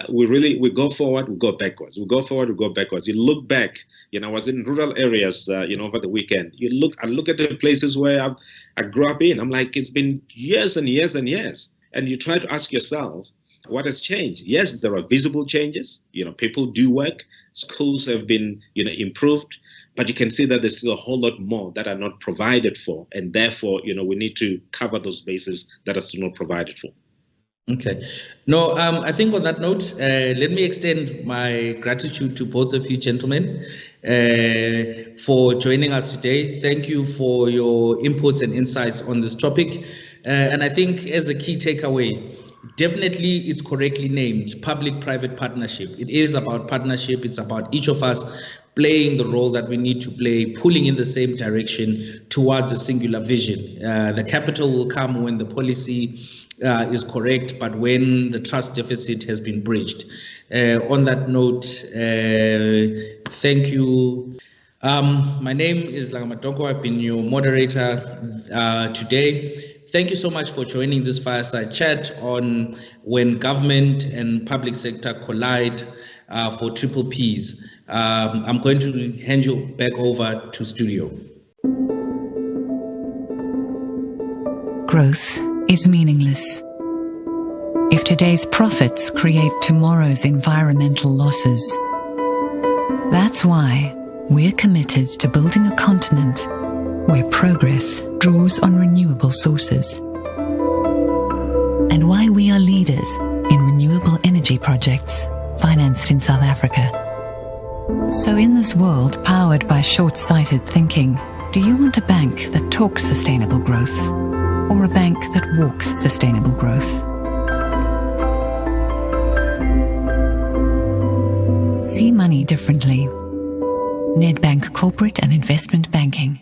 we go forward, we go backwards. We go forward, we go backwards. You look back. I was in rural areas, over the weekend. I look at the places where I grew up in. I'm like, it's been years and years and years. And you try to ask yourself, what has changed? Yes, there are visible changes. People do work. Schools have been, improved. But you can see that there's still a whole lot more that are not provided for. And therefore, we need to cover those bases that are still not provided for. Okay. No, I think on that note, let me extend my gratitude to both of you gentlemen for joining us today. Thank you for your inputs and insights on this topic. And I think as a key takeaway, definitely it's correctly named public-private partnership. It is about partnership. It's about each of us playing the role that we need to play, pulling in the same direction towards a singular vision. The capital will come when the policy is correct, but when the trust deficit has been bridged. On that note, thank you. My name is Langa Matoko. I've been your moderator today. thank you so much for joining this fireside chat on when government and public sector collide for triple Ps. I'm going to hand you back over to studio. Growth is meaningless if today's profits create tomorrow's environmental losses. That's why we're committed to building a continent where progress draws on renewable sources, and why we are leaders in renewable energy projects financed in South Africa. So in this world powered by short-sighted thinking, do you want a bank that talks sustainable growth, or a bank that walks sustainable growth? See money differently. Nedbank Corporate and Investment Banking.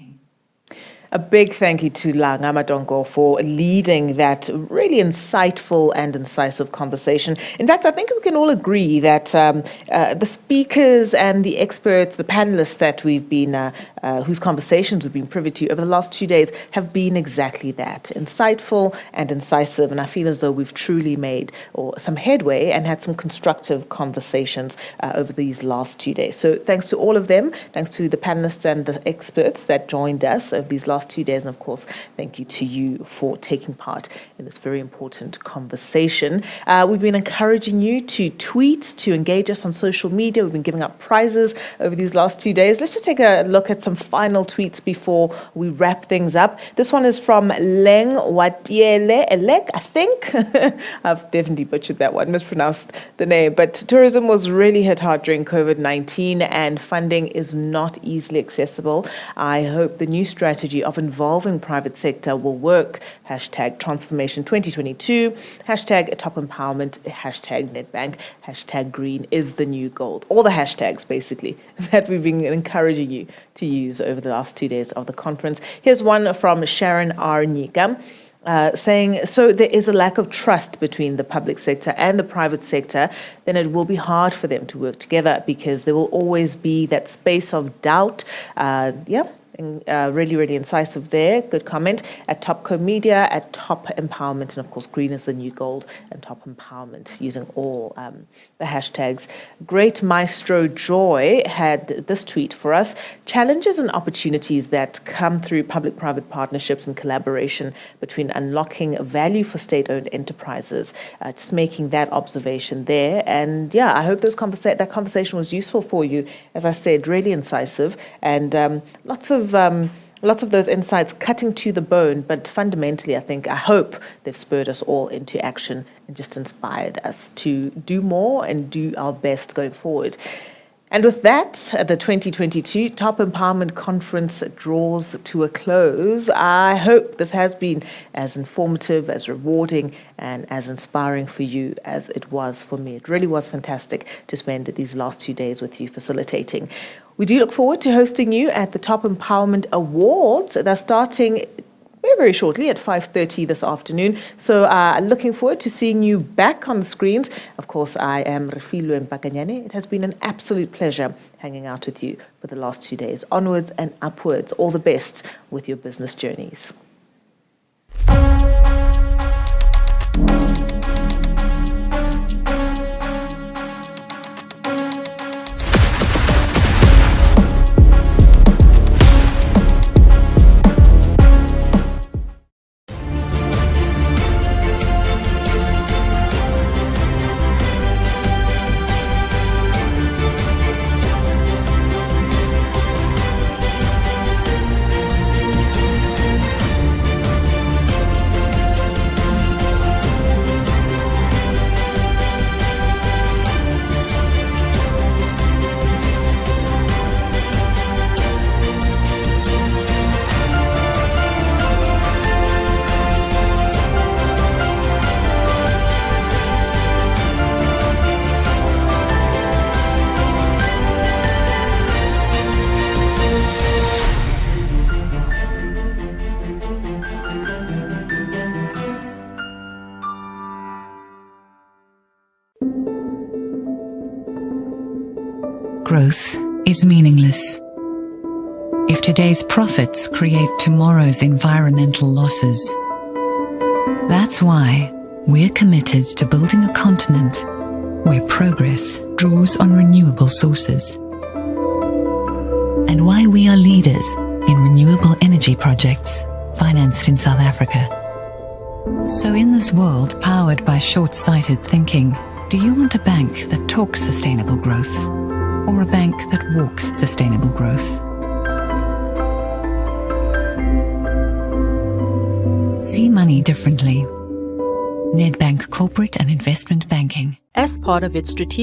A big thank you to Langa Madongo for leading that really insightful and incisive conversation. In fact, I think we can all agree that the speakers and the experts, the panelists that we've been, whose conversations we've been privy to over the last 2 days have been exactly that, insightful and incisive. And I feel as though we've truly made some headway and had some constructive conversations over these last 2 days. So thanks to all of them, thanks to the panelists and the experts that joined us over these last 2 days. And of course, thank you to you for taking part in this very important conversation. We've been encouraging you to tweet, to engage us on social media. We've been giving out prizes over these last 2 days. Let's just take a look at some final tweets before we wrap things up. This one is from Leng Watiele Elek, I think. I've definitely butchered that one, mispronounced the name. But tourism was really hit hard during COVID-19 and funding is not easily accessible. I hope the new strategy of involving private sector will work. Hashtag Transformation 2022, hashtag Top Empowerment, hashtag Nedbank, hashtag Green is the new gold. All the hashtags, basically, that we've been encouraging you to use over the last 2 days of the conference. Here's one from Sharon R. Nika. Saying, so there is a lack of trust between the public sector and the private sector, then it will be hard for them to work together because there will always be that space of doubt. Really, really incisive there. Good comment. At Topco Media, at Top Empowerment, and of course, Green is the new gold, and Top Empowerment, using all the hashtags. Great Maestro Joy had this tweet for us. Challenges and opportunities that come through public-private partnerships and collaboration between unlocking value for state-owned enterprises. Just making that observation there. And yeah, I hope that conversation was useful for you. As I said, really incisive, and lots of those insights cutting to the bone, but fundamentally, I hope they've spurred us all into action and just inspired us to do more and do our best going forward. And with that, the 2022 Top Empowerment Conference draws to a close. I hope this has been as informative, as rewarding, and as inspiring for you as it was for me. It really was fantastic to spend these last 2 days with you facilitating. We do look forward to hosting you at the Top Empowerment Awards. They're starting very, very shortly at 5:30 this afternoon. So looking forward to seeing you back on the screens. Of course, I am Refilwe Mpakanyane. It has been an absolute pleasure hanging out with you for the last 2 days. Onwards and upwards. All the best with your business journeys. Growth is meaningless if today's profits create tomorrow's environmental losses. That's why we're committed to building a continent where progress draws on renewable sources, and why we are leaders in renewable energy projects financed in South Africa. So in this world powered by short-sighted thinking, do you want a bank that talks sustainable growth, or a bank that walks sustainable growth? See money differently. Nedbank Corporate and Investment Banking. As part of its strategic